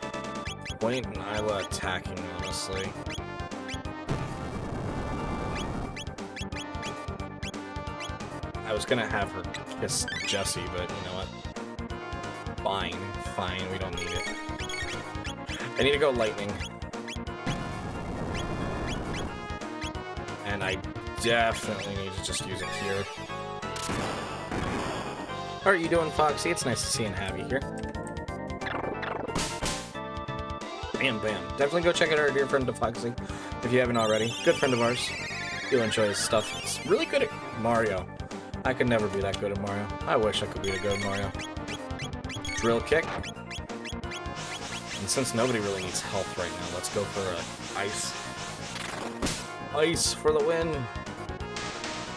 Speaker 2: point in Isla attacking, honestly. I was gonna have her kiss Jessie, but you know what? Fine, we don't need it. I need to go lightning. And I definitely need to just use it here. How are you doing, Foxy? It's nice to see and have you here. Bam, bam. Definitely go check out our dear friend Foxy, if you haven't already. Good friend of ours. Do enjoy his stuff. He's really good at Mario. I could never be that good at Mario. I wish I could be a good Mario. Drill Kick. And since nobody really needs health right now, let's go for ice. Ice for the win.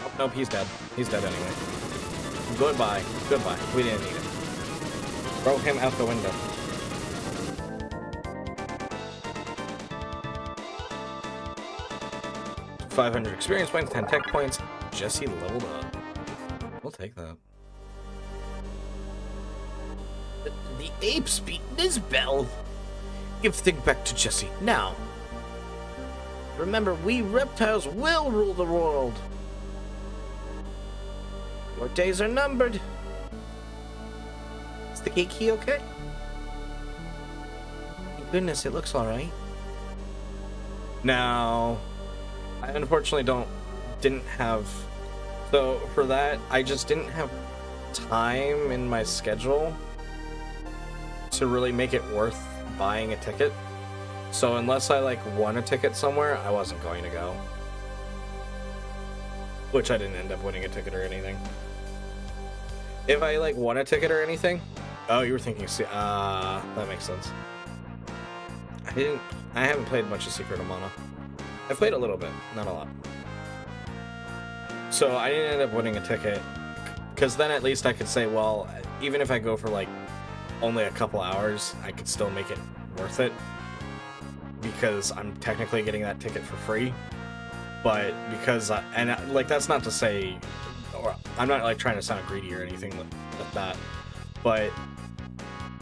Speaker 2: Oh, nope, he's dead. He's dead anyway. Goodbye. Goodbye. We didn't need it. Throw him out the window. $500 experience points, 10 tech points. Jessie leveled up. We'll take that. The ape's beaten his bell. Give thing back to Jessie now. Remember, we reptiles will rule the world. Your days are numbered. Is the gate key okay? Thank goodness, it looks alright. Now, I unfortunately didn't have. So for that, I just didn't have time in my schedule to really make it worth buying a ticket. So unless I like won a ticket somewhere, I wasn't going to go. Which I didn't end up winning a ticket or anything. If I like won a ticket or anything, Oh, you were thinking, that makes sense. I haven't played much of Secret of Mana. I've played a little bit, not a lot. So I didn't end up winning a ticket, because then at least I could say, well, even if I go for like only a couple hours, I could still make it worth it, because I'm technically getting that ticket for free. But because like, that's not to say, or I'm not like trying to sound greedy or anything like that, but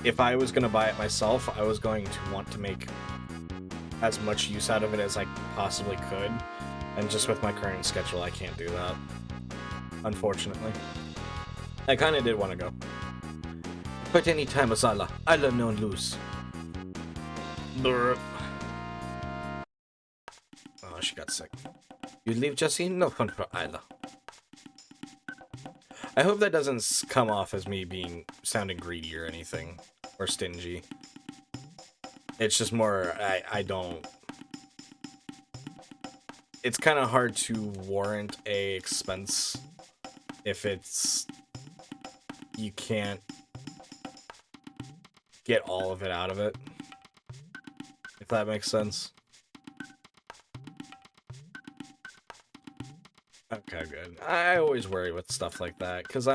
Speaker 2: if I was going to buy it myself, I was going to want to make as much use out of it as I possibly could. And just with my current schedule, I can't do that. Unfortunately. I kind of did want to go. But any time, Azala. I love no lose. Brr. Oh, she got sick. You leave, Jesse? No fun for Isla. I hope that doesn't come off as me sounding greedy or anything. Or stingy. It's just more, I don't... It's kind of hard to warrant a expense if it's... You can't get all of it out of it. If that makes sense. Okay, good. I always worry with stuff like that, because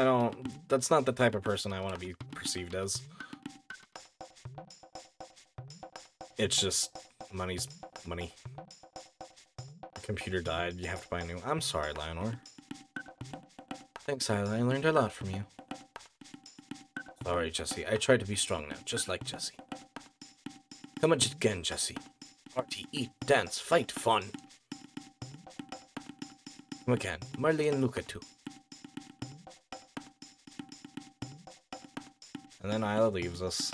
Speaker 2: that's not the type of person I want to be perceived as. It's just, money's money. The computer died, you have to buy a new. I'm sorry, Lionor. Thanks, Isla. I learned a lot from you. Sorry, Jesse. I tried to be strong now, just like Jesse. Come again, Jesse. Party, eat, dance, fight, fun. Come again. Marley and Luca too. And then Isla leaves us.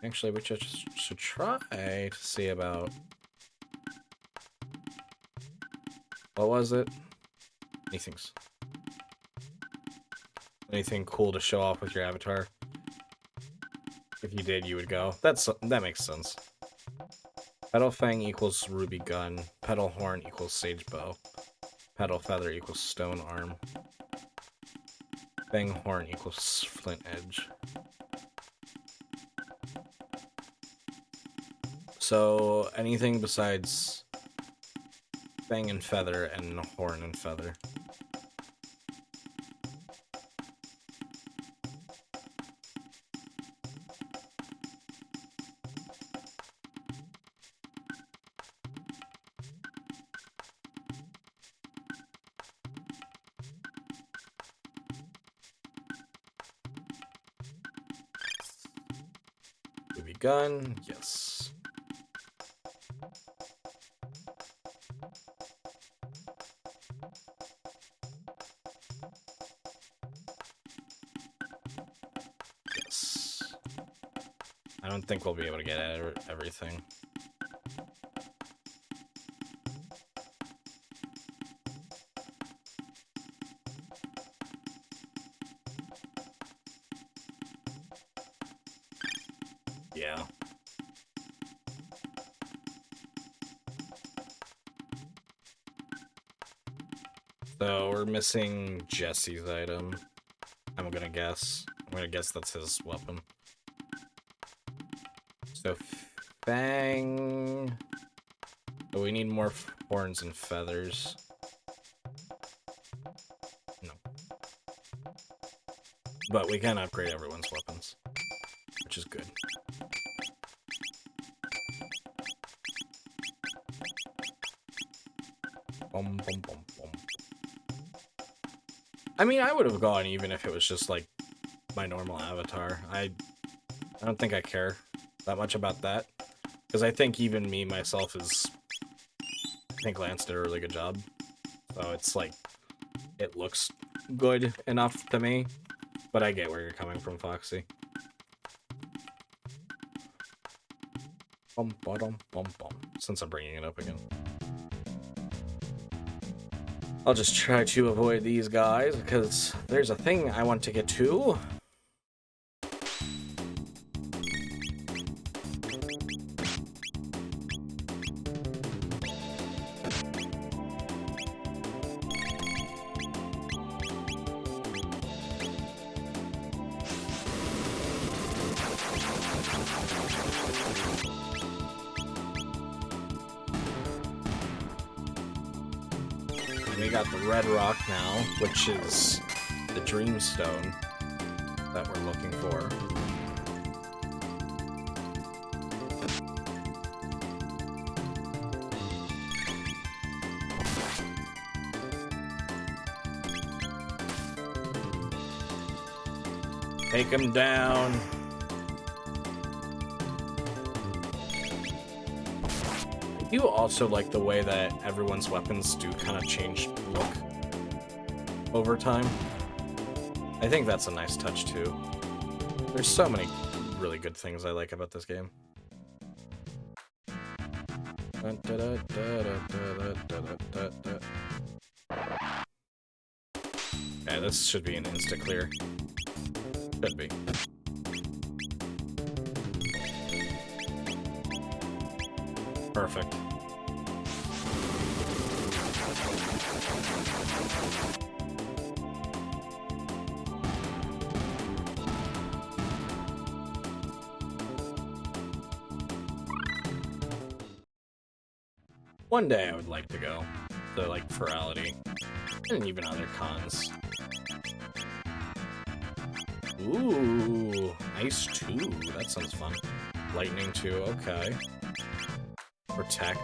Speaker 2: Actually, we should try to see about... What was it? Anything cool to show off with your avatar? If you did, you would go. That makes sense. Petal Fang equals Ruby Gun. Petal Horn equals Sage Bow. Petal Feather equals Stone Arm. Fang Horn equals Flint Edge. So, anything besides Fang and Feather and Horn and Feather. Ruby Gun, yes. I don't think we'll be able to get everything. Yeah. So we're missing Jesse's item. I'm gonna guess that's his weapon. So, Fang... But we need more horns and feathers. No. But we can upgrade everyone's weapons, which is good. Bum, bum, bum, bum. I mean, I would have gone even if it was just, like, my normal avatar. I don't think I care that much about that, because I think even me myself I think Lance did a really good job, so it's like it looks good enough to me, but I get where you're coming from, Foxy. Bum, ba-dum, bum, bum. Since I'm bringing it up again, I'll just try to avoid these guys because there's a thing I want to get to. And we got the red rock now, which is the dreamstone that we're looking for. Take him down. I do also like the way that everyone's weapons do kind of change look over time. I think that's a nice touch too. There's so many really good things I like about this game. Yeah, this should be an insta-clear. Should be. Perfect. One day I would like to go to, like, Ferality. And even other cons. Ooh, Ice 2. That sounds fun. Lightning 2, okay. Protect.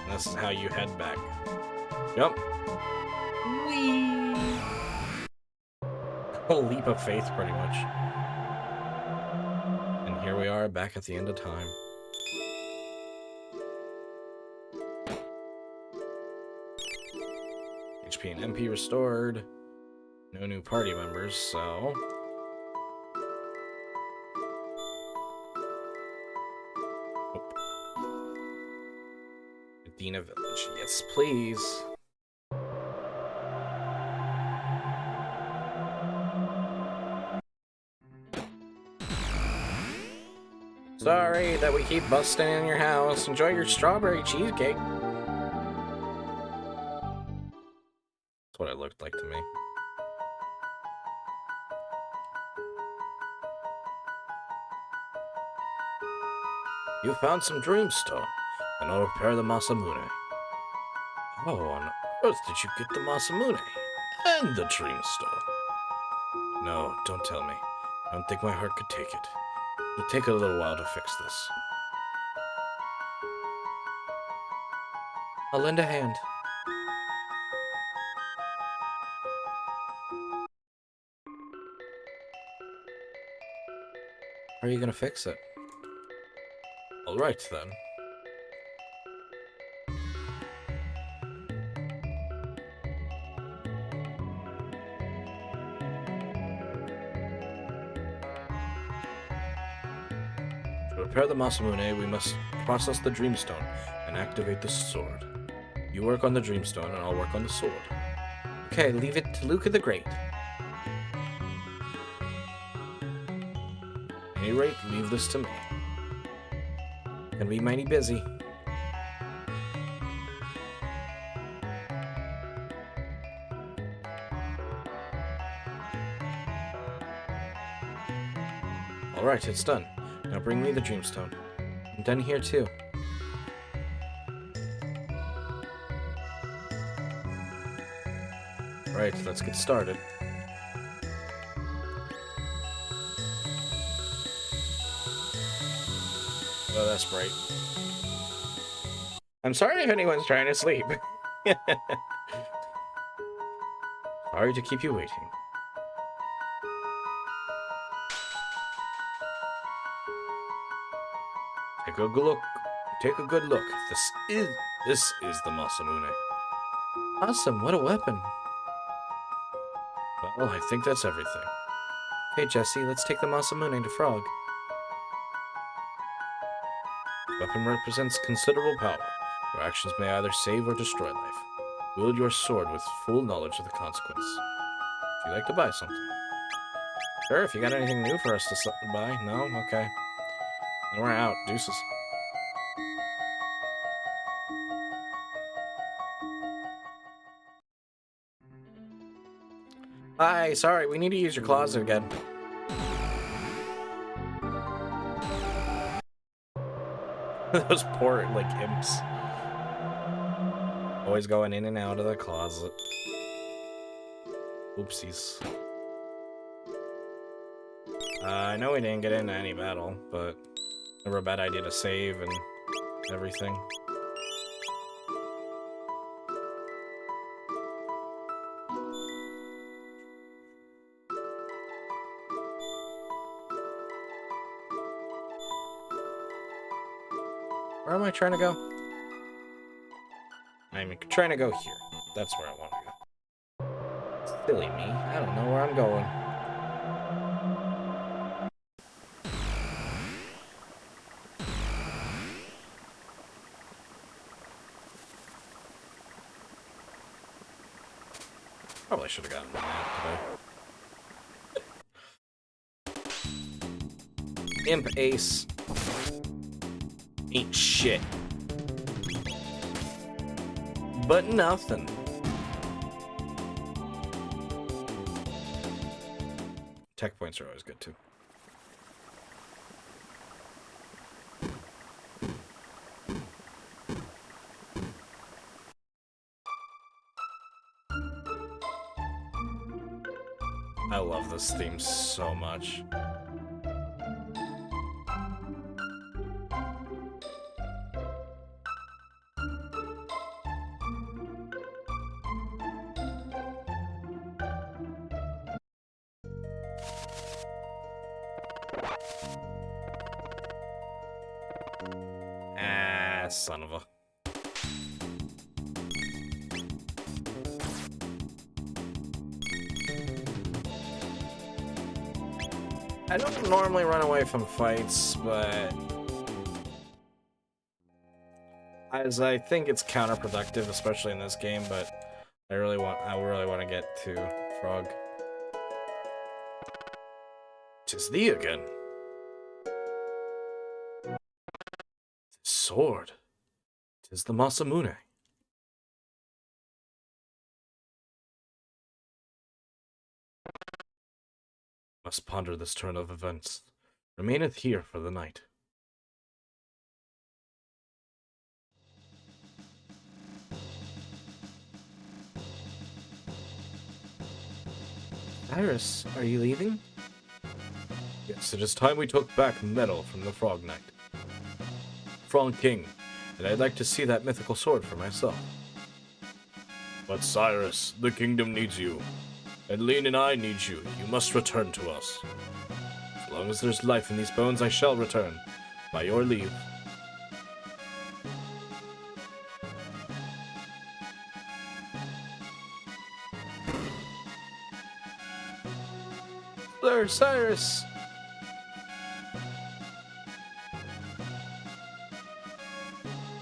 Speaker 2: And this is how you head back. Yep. Whee! A leap of faith, pretty much. And here we are, back at the end of time. HP and MP restored. No new party members, so... Nope. Medina Village. Yes, please. Sorry that we keep busting in your house. Enjoy your strawberry cheesecake. That's what it looked like to me. You found some dreamstone, and I'll repair the Masamune. How on earth did you get the Masamune and the dreamstone? No, don't tell me. I don't think my heart could take it. It'll take a little while to fix this. I'll lend a hand. How are you gonna fix it? Alright then. To repair the Masamune, we must process the Dreamstone and activate the sword. You work on the Dreamstone, and I'll work on the sword. Okay, leave it to Luca the Great. At any rate, leave this to me. Gonna be mighty busy. Alright, it's done. Now bring me the Dreamstone. I'm done here too. Right, let's get started. Oh, that's bright. I'm sorry if anyone's trying to sleep. Sorry to keep you waiting. Take a good look. Take a good look. This is the Masamune. Awesome, what a weapon. Well, I think that's everything. Okay, Jesse, let's take the Masamune to Frog. The weapon represents considerable power. Your actions may either save or destroy life. Wield your sword with full knowledge of the consequence. Would you like to buy something? Sure, if you got anything new for us to buy. No? Okay. Then we're out. Deuces. Hi, sorry, we need to use your closet again. Those poor, like, imps. Always going in and out of the closet. Oopsies. I know we didn't get into any battle, but never a bad idea to save and everything. Where am I trying to go? I'm trying to go here. That's where I want to go. Silly me. I don't know where I'm going. Probably should have gotten the map today. Imp Ace. Ain't shit. But nothing. Tech points are always good too. I love this theme so much. Ah, son of a... I don't normally run away from fights, but... as I think it's counterproductive, especially in this game, but I really want to get to Frog. 'Tis thee again. Sword. 'Tis the Masamune. Must ponder this turn of events. Remaineth here for the night.
Speaker 1: Iris, are you leaving?
Speaker 2: Yes, it is time we took back metal from the Frog Knight. Frog King, and I'd like to see that mythical sword for myself. But Cyrus, the kingdom needs you. And Lean and I need you. You must return to us. As long as there's life in these bones, I shall return. By your leave.
Speaker 1: Sir Cyrus!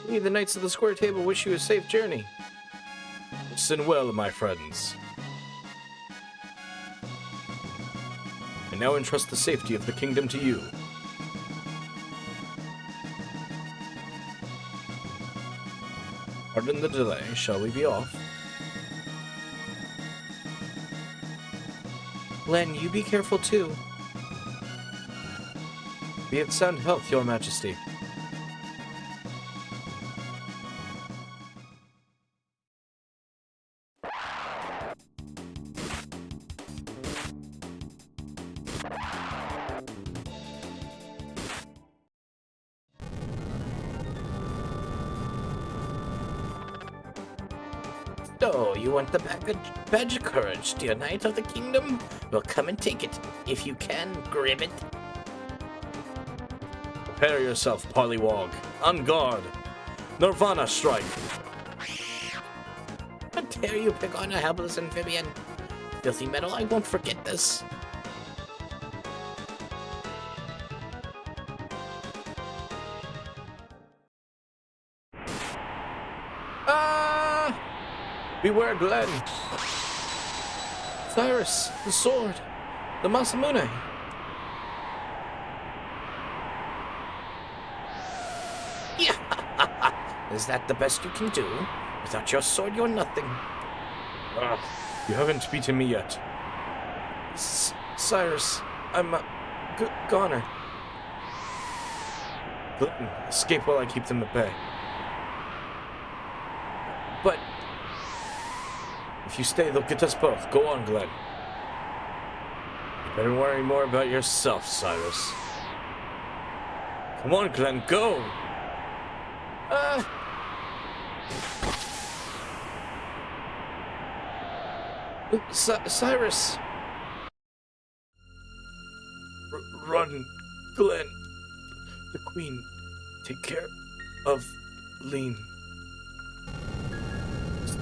Speaker 1: We, the Knights of the Square Table, wish you a safe journey.
Speaker 2: Listen well, my friends. I now entrust the safety of the kingdom to you. Pardon the delay. Shall we be off?
Speaker 1: Len, you be careful too.
Speaker 2: Be in sound health, your majesty.
Speaker 1: So, you want the badge of courage, dear Knight of the Kingdom? Well, come and take it. If you can, grab it.
Speaker 2: Prepare yourself, Pollywog. On guard. Nirvana strike.
Speaker 1: How dare you pick on a helpless amphibian? Filthy metal, I won't forget this.
Speaker 2: Beware, Glenn.
Speaker 1: Cyrus, the sword, the Masamune. Yeah. Is that the best you can do? Without your sword, you're nothing.
Speaker 2: You haven't beaten me yet.
Speaker 1: Cyrus, I'm a goner. Glenn, escape while I keep them at bay. But if you stay, they'll get us both. Go on, Glenn. You better worry more about yourself, Cyrus. Come on, Glenn, go! Cyrus! Run, Glenn. The Queen. Take care of Lean.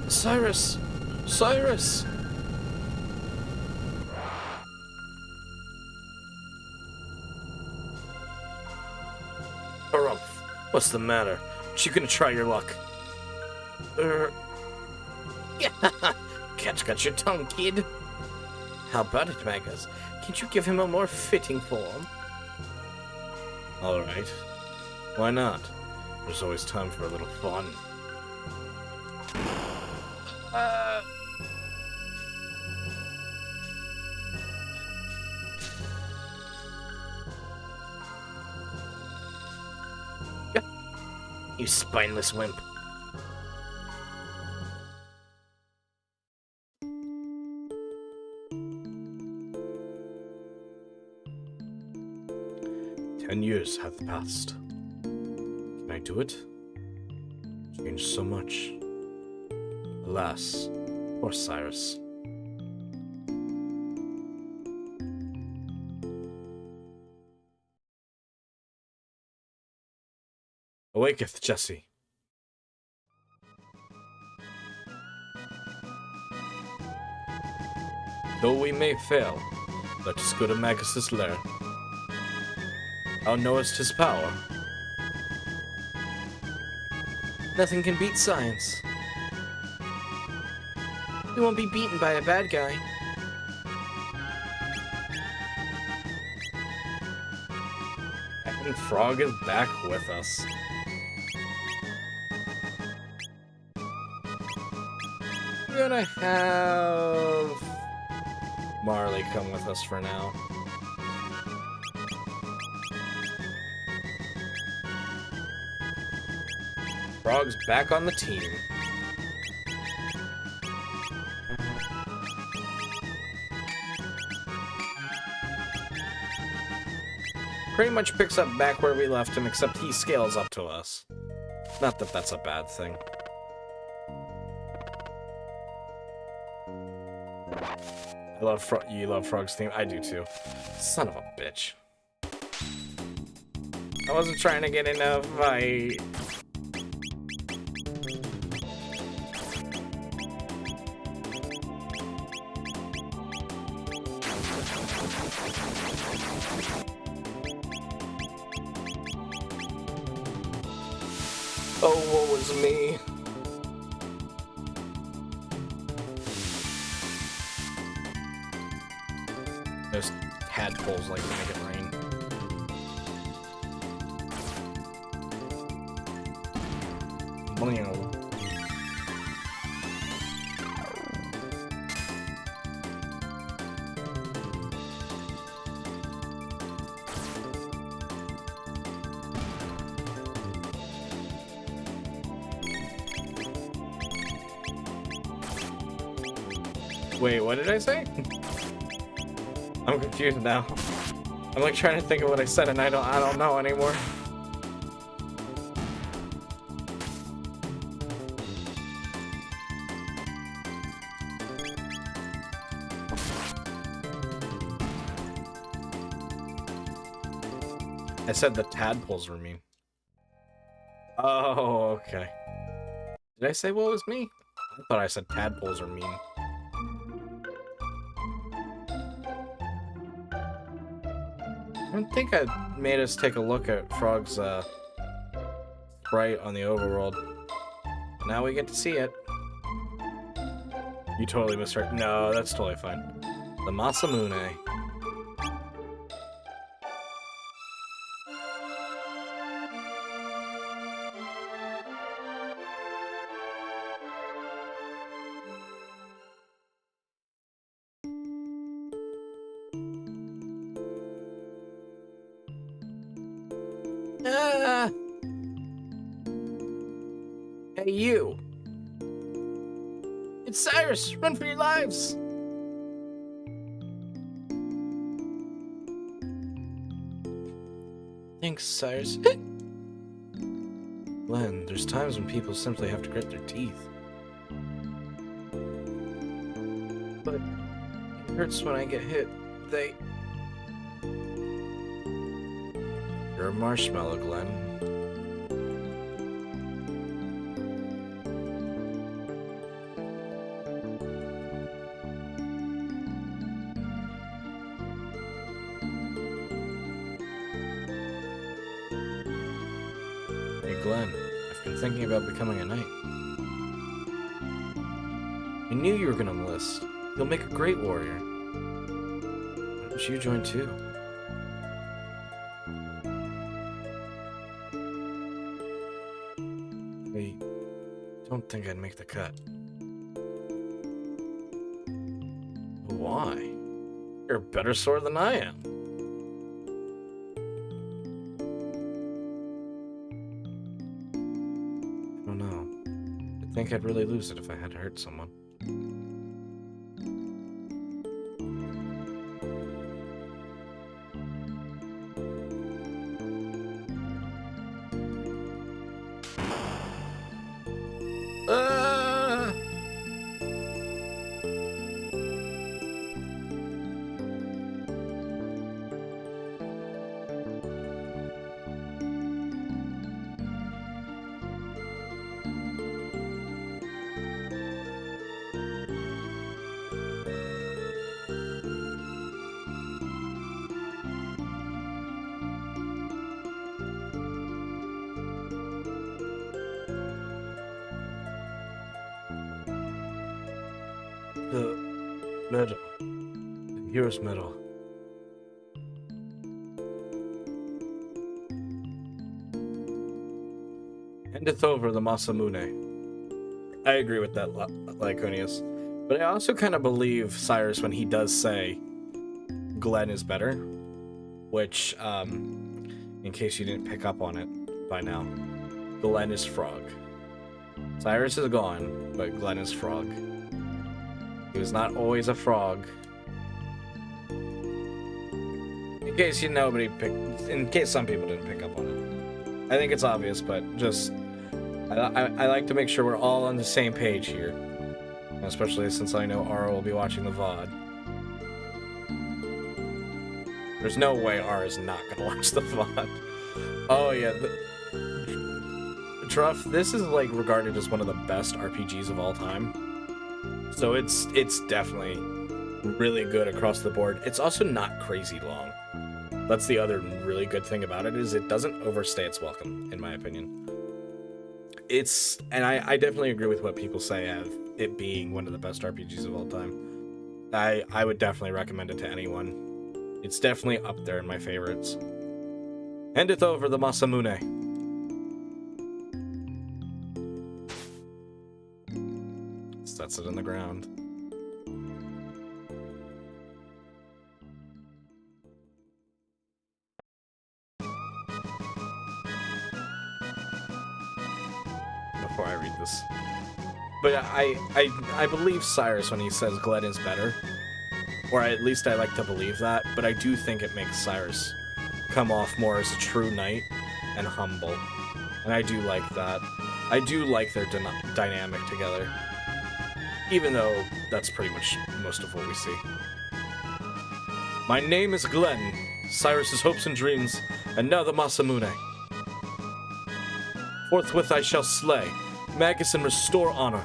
Speaker 1: Cyrus! Cyrus! Harumph, what's the matter? Aren't you gonna try your luck? Catch got your tongue, kid. How about it, Magus? Can't you give him a more fitting form?
Speaker 2: Alright. Why not? There's always time for a little fun.
Speaker 1: You spineless wimp.
Speaker 2: Ten years have passed. Can I do it? Changed so much. Alas, poor Cyrus. Awaketh, Jesse. Though we may fail, let us go to Magus' lair. Thou knowest his power.
Speaker 1: Nothing can beat science. We won't be beaten by a bad guy.
Speaker 2: And Frog is back with us. I'm gonna have Marley come with us for now. Frog's back on the team. Pretty much picks up back where we left him, except he scales up to us. Not that that's a bad thing. You love Frog's theme? I do too. Son of a bitch. I wasn't trying to get into a fight.
Speaker 1: Oh, woe is me.
Speaker 2: There's tadpoles like to make it rain. Blam. Wait, what did I say? I'm confused now. I'm like trying to think of what I said and I don't know anymore. I said the tadpoles were mean. Oh, okay. Did I say what was me? I thought I said tadpoles are mean. I don't think I made us take a look at Frog's sprite on the overworld. Now we get to see it. You totally misheard. No, that's totally fine. The Masamune.
Speaker 1: Ah! Hey, you! It's Cyrus! Run for your lives! Thanks, Cyrus. Glenn, there's times when people simply have to grit their teeth. But it hurts when I get hit. You're a marshmallow, Glenn. Hey, Glenn, I've been thinking about becoming a knight. I knew you were gonna enlist. You'll make a great warrior. Why don't you join too? I don't think I'd make the cut. Why? You're a better sword than I am. I don't know. I think I'd really lose it if I had to hurt someone. Ah! The medal. The hero's medal. Handeth over the Masamune. I agree with that, Lyconius. But I also kind of believe Cyrus when he does say Glenn is better. Which, in case you didn't pick up on it by now, Glenn is Frog. Cyrus is gone, but Glenn is Frog. He was not always a frog. In case in case some people didn't pick up on it. I think it's obvious, but just I like to make sure we're all on the same page here. Especially since I know Ara will be watching the VOD. There's no way Ara's not gonna watch the VOD. Oh yeah, Truff, this is like regarded as one of the best RPGs of all time. So it's definitely really good across the board. It's also not crazy long. That's the other really good thing about it, is it doesn't overstay its welcome, in my opinion. And I definitely agree with what people say of it being one of the best RPGs of all time. I would definitely recommend it to anyone. It's definitely up there in my favorites. Handeth over the Masamune. Sets it in the ground. Before I read this. But I believe Cyrus when he says Glenn is better. Or at least I like to believe that, but I do think it makes Cyrus come off more as a true knight and humble. And I do like that. I do like their dynamic together. Even though that's pretty much most of what we see. My name is Glenn, Cyrus's hopes and dreams, and now the Masamune. Forthwith I shall slay, Magus, and restore honor.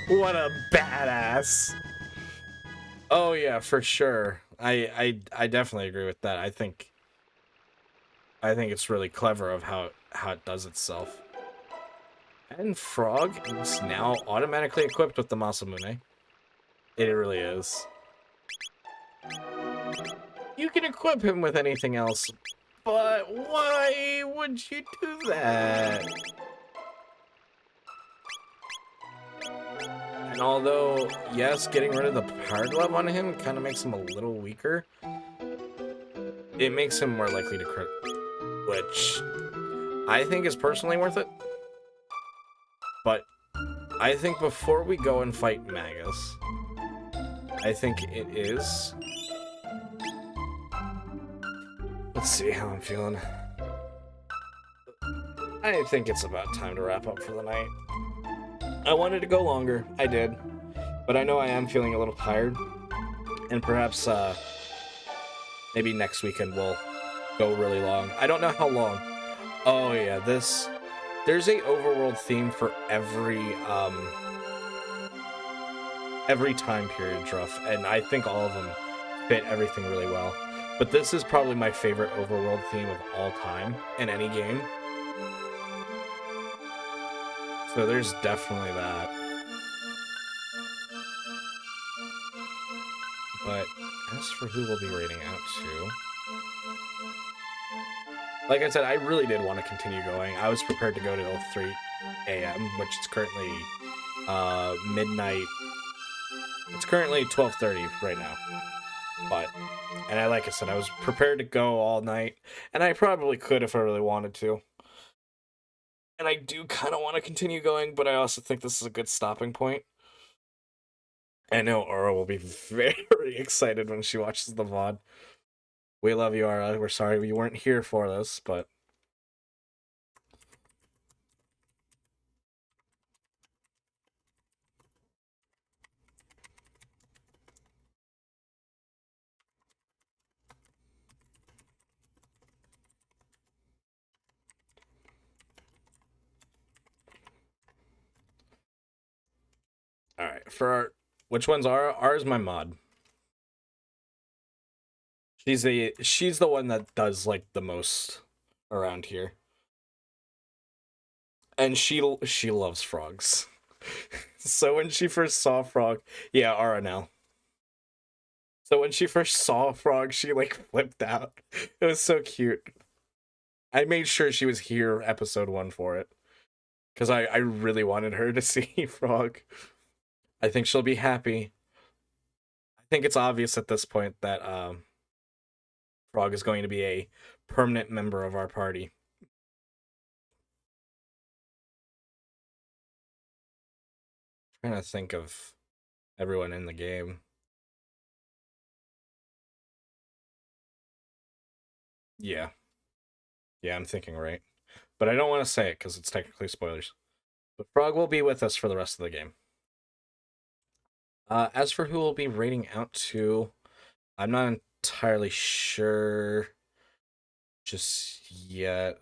Speaker 1: What a badass.
Speaker 2: Oh yeah, for sure. I definitely agree with that. I think it's really clever of how it does itself. And Frog is now automatically equipped with the Masamune. It really is. You can equip him with anything else, but why would you do that? And although, yes, getting rid of the power glove on him kind of makes him a little weaker, it makes him more likely to crit, which I think is personally worth it. But I think before we go and fight Magus, I think it is. Let's see how I'm feeling. I think it's about time to wrap up for the night. I wanted to go longer, I did, but I know I am feeling a little tired, and perhaps maybe next weekend we'll go really long. I don't know how long. Oh yeah, there's a overworld theme for every time period, Druff, and I think all of them fit everything really well. But this is probably my favorite overworld theme of all time in any game. So there's definitely that. But as for who we'll be rating out to, like I said, I really did want to continue going. I was prepared to go till 3 a.m., which is currently midnight. It's currently 12:30 right now. But, and like I said, I was prepared to go all night, and I probably could if I really wanted to. And I do kind of want to continue going, but I also think this is a good stopping point. I know Aura will be very excited when she watches the VOD. We love you, Aura. We're sorry you weren't here for this, but... Alright, for our... Which one's Aura? Aura's my mod. She's the one that does, like, the most around here. And she loves frogs. So when she first saw Frog... Yeah, Aura now. So when she first saw Frog, she, like, flipped out. It was so cute. I made sure she was here episode 1 for it. Because I really wanted her to see Frog. I think she'll be happy. I think it's obvious at this point that Frog is going to be a permanent member of our party. I'm trying to think of everyone in the game. Yeah. Yeah, I'm thinking right. But I don't want to say it because it's technically spoilers. But Frog will be with us for the rest of the game. As for who will be rating out to, I'm not entirely sure just yet.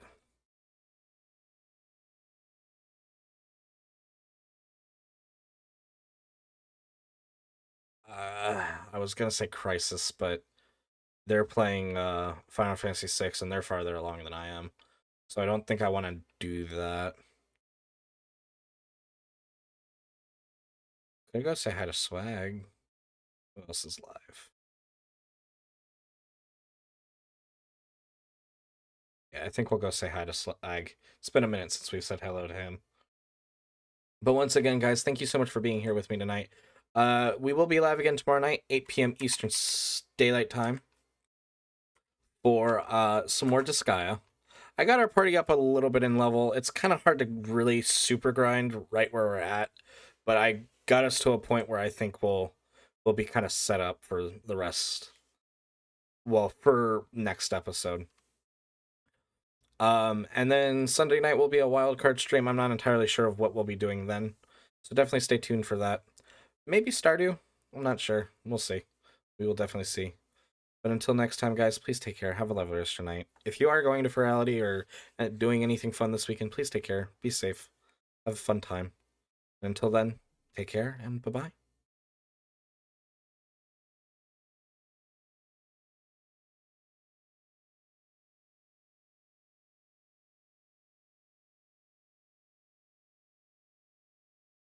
Speaker 2: I was gonna say Crisis, but they're playing Final Fantasy VI and they're farther along than I am. So I don't think I want to do that. Could I go say hi to Swag? Who else is live? Yeah, I think we'll go say hi to Swag. It's been a minute since we've said hello to him. But once again, guys, thank you so much for being here with me tonight. We will be live again tomorrow night, 8 p.m. Eastern Daylight Time, for some more Disgaea. I got our party up a little bit in level. It's kind of hard to really super grind right where we're at, but I got us to a point where I think we'll be kind of set up for the rest. Well, for next episode. And then Sunday night will be a wildcard stream. I'm not entirely sure of what we'll be doing then, so definitely stay tuned for that. Maybe Stardew. I'm not sure. We'll see. We will definitely see. But until next time, guys, please take care. Have a lovely rest of your night. If you are going to Ferality or doing anything fun this weekend, please take care. Be safe. Have a fun time. And until then, take care and bye-bye.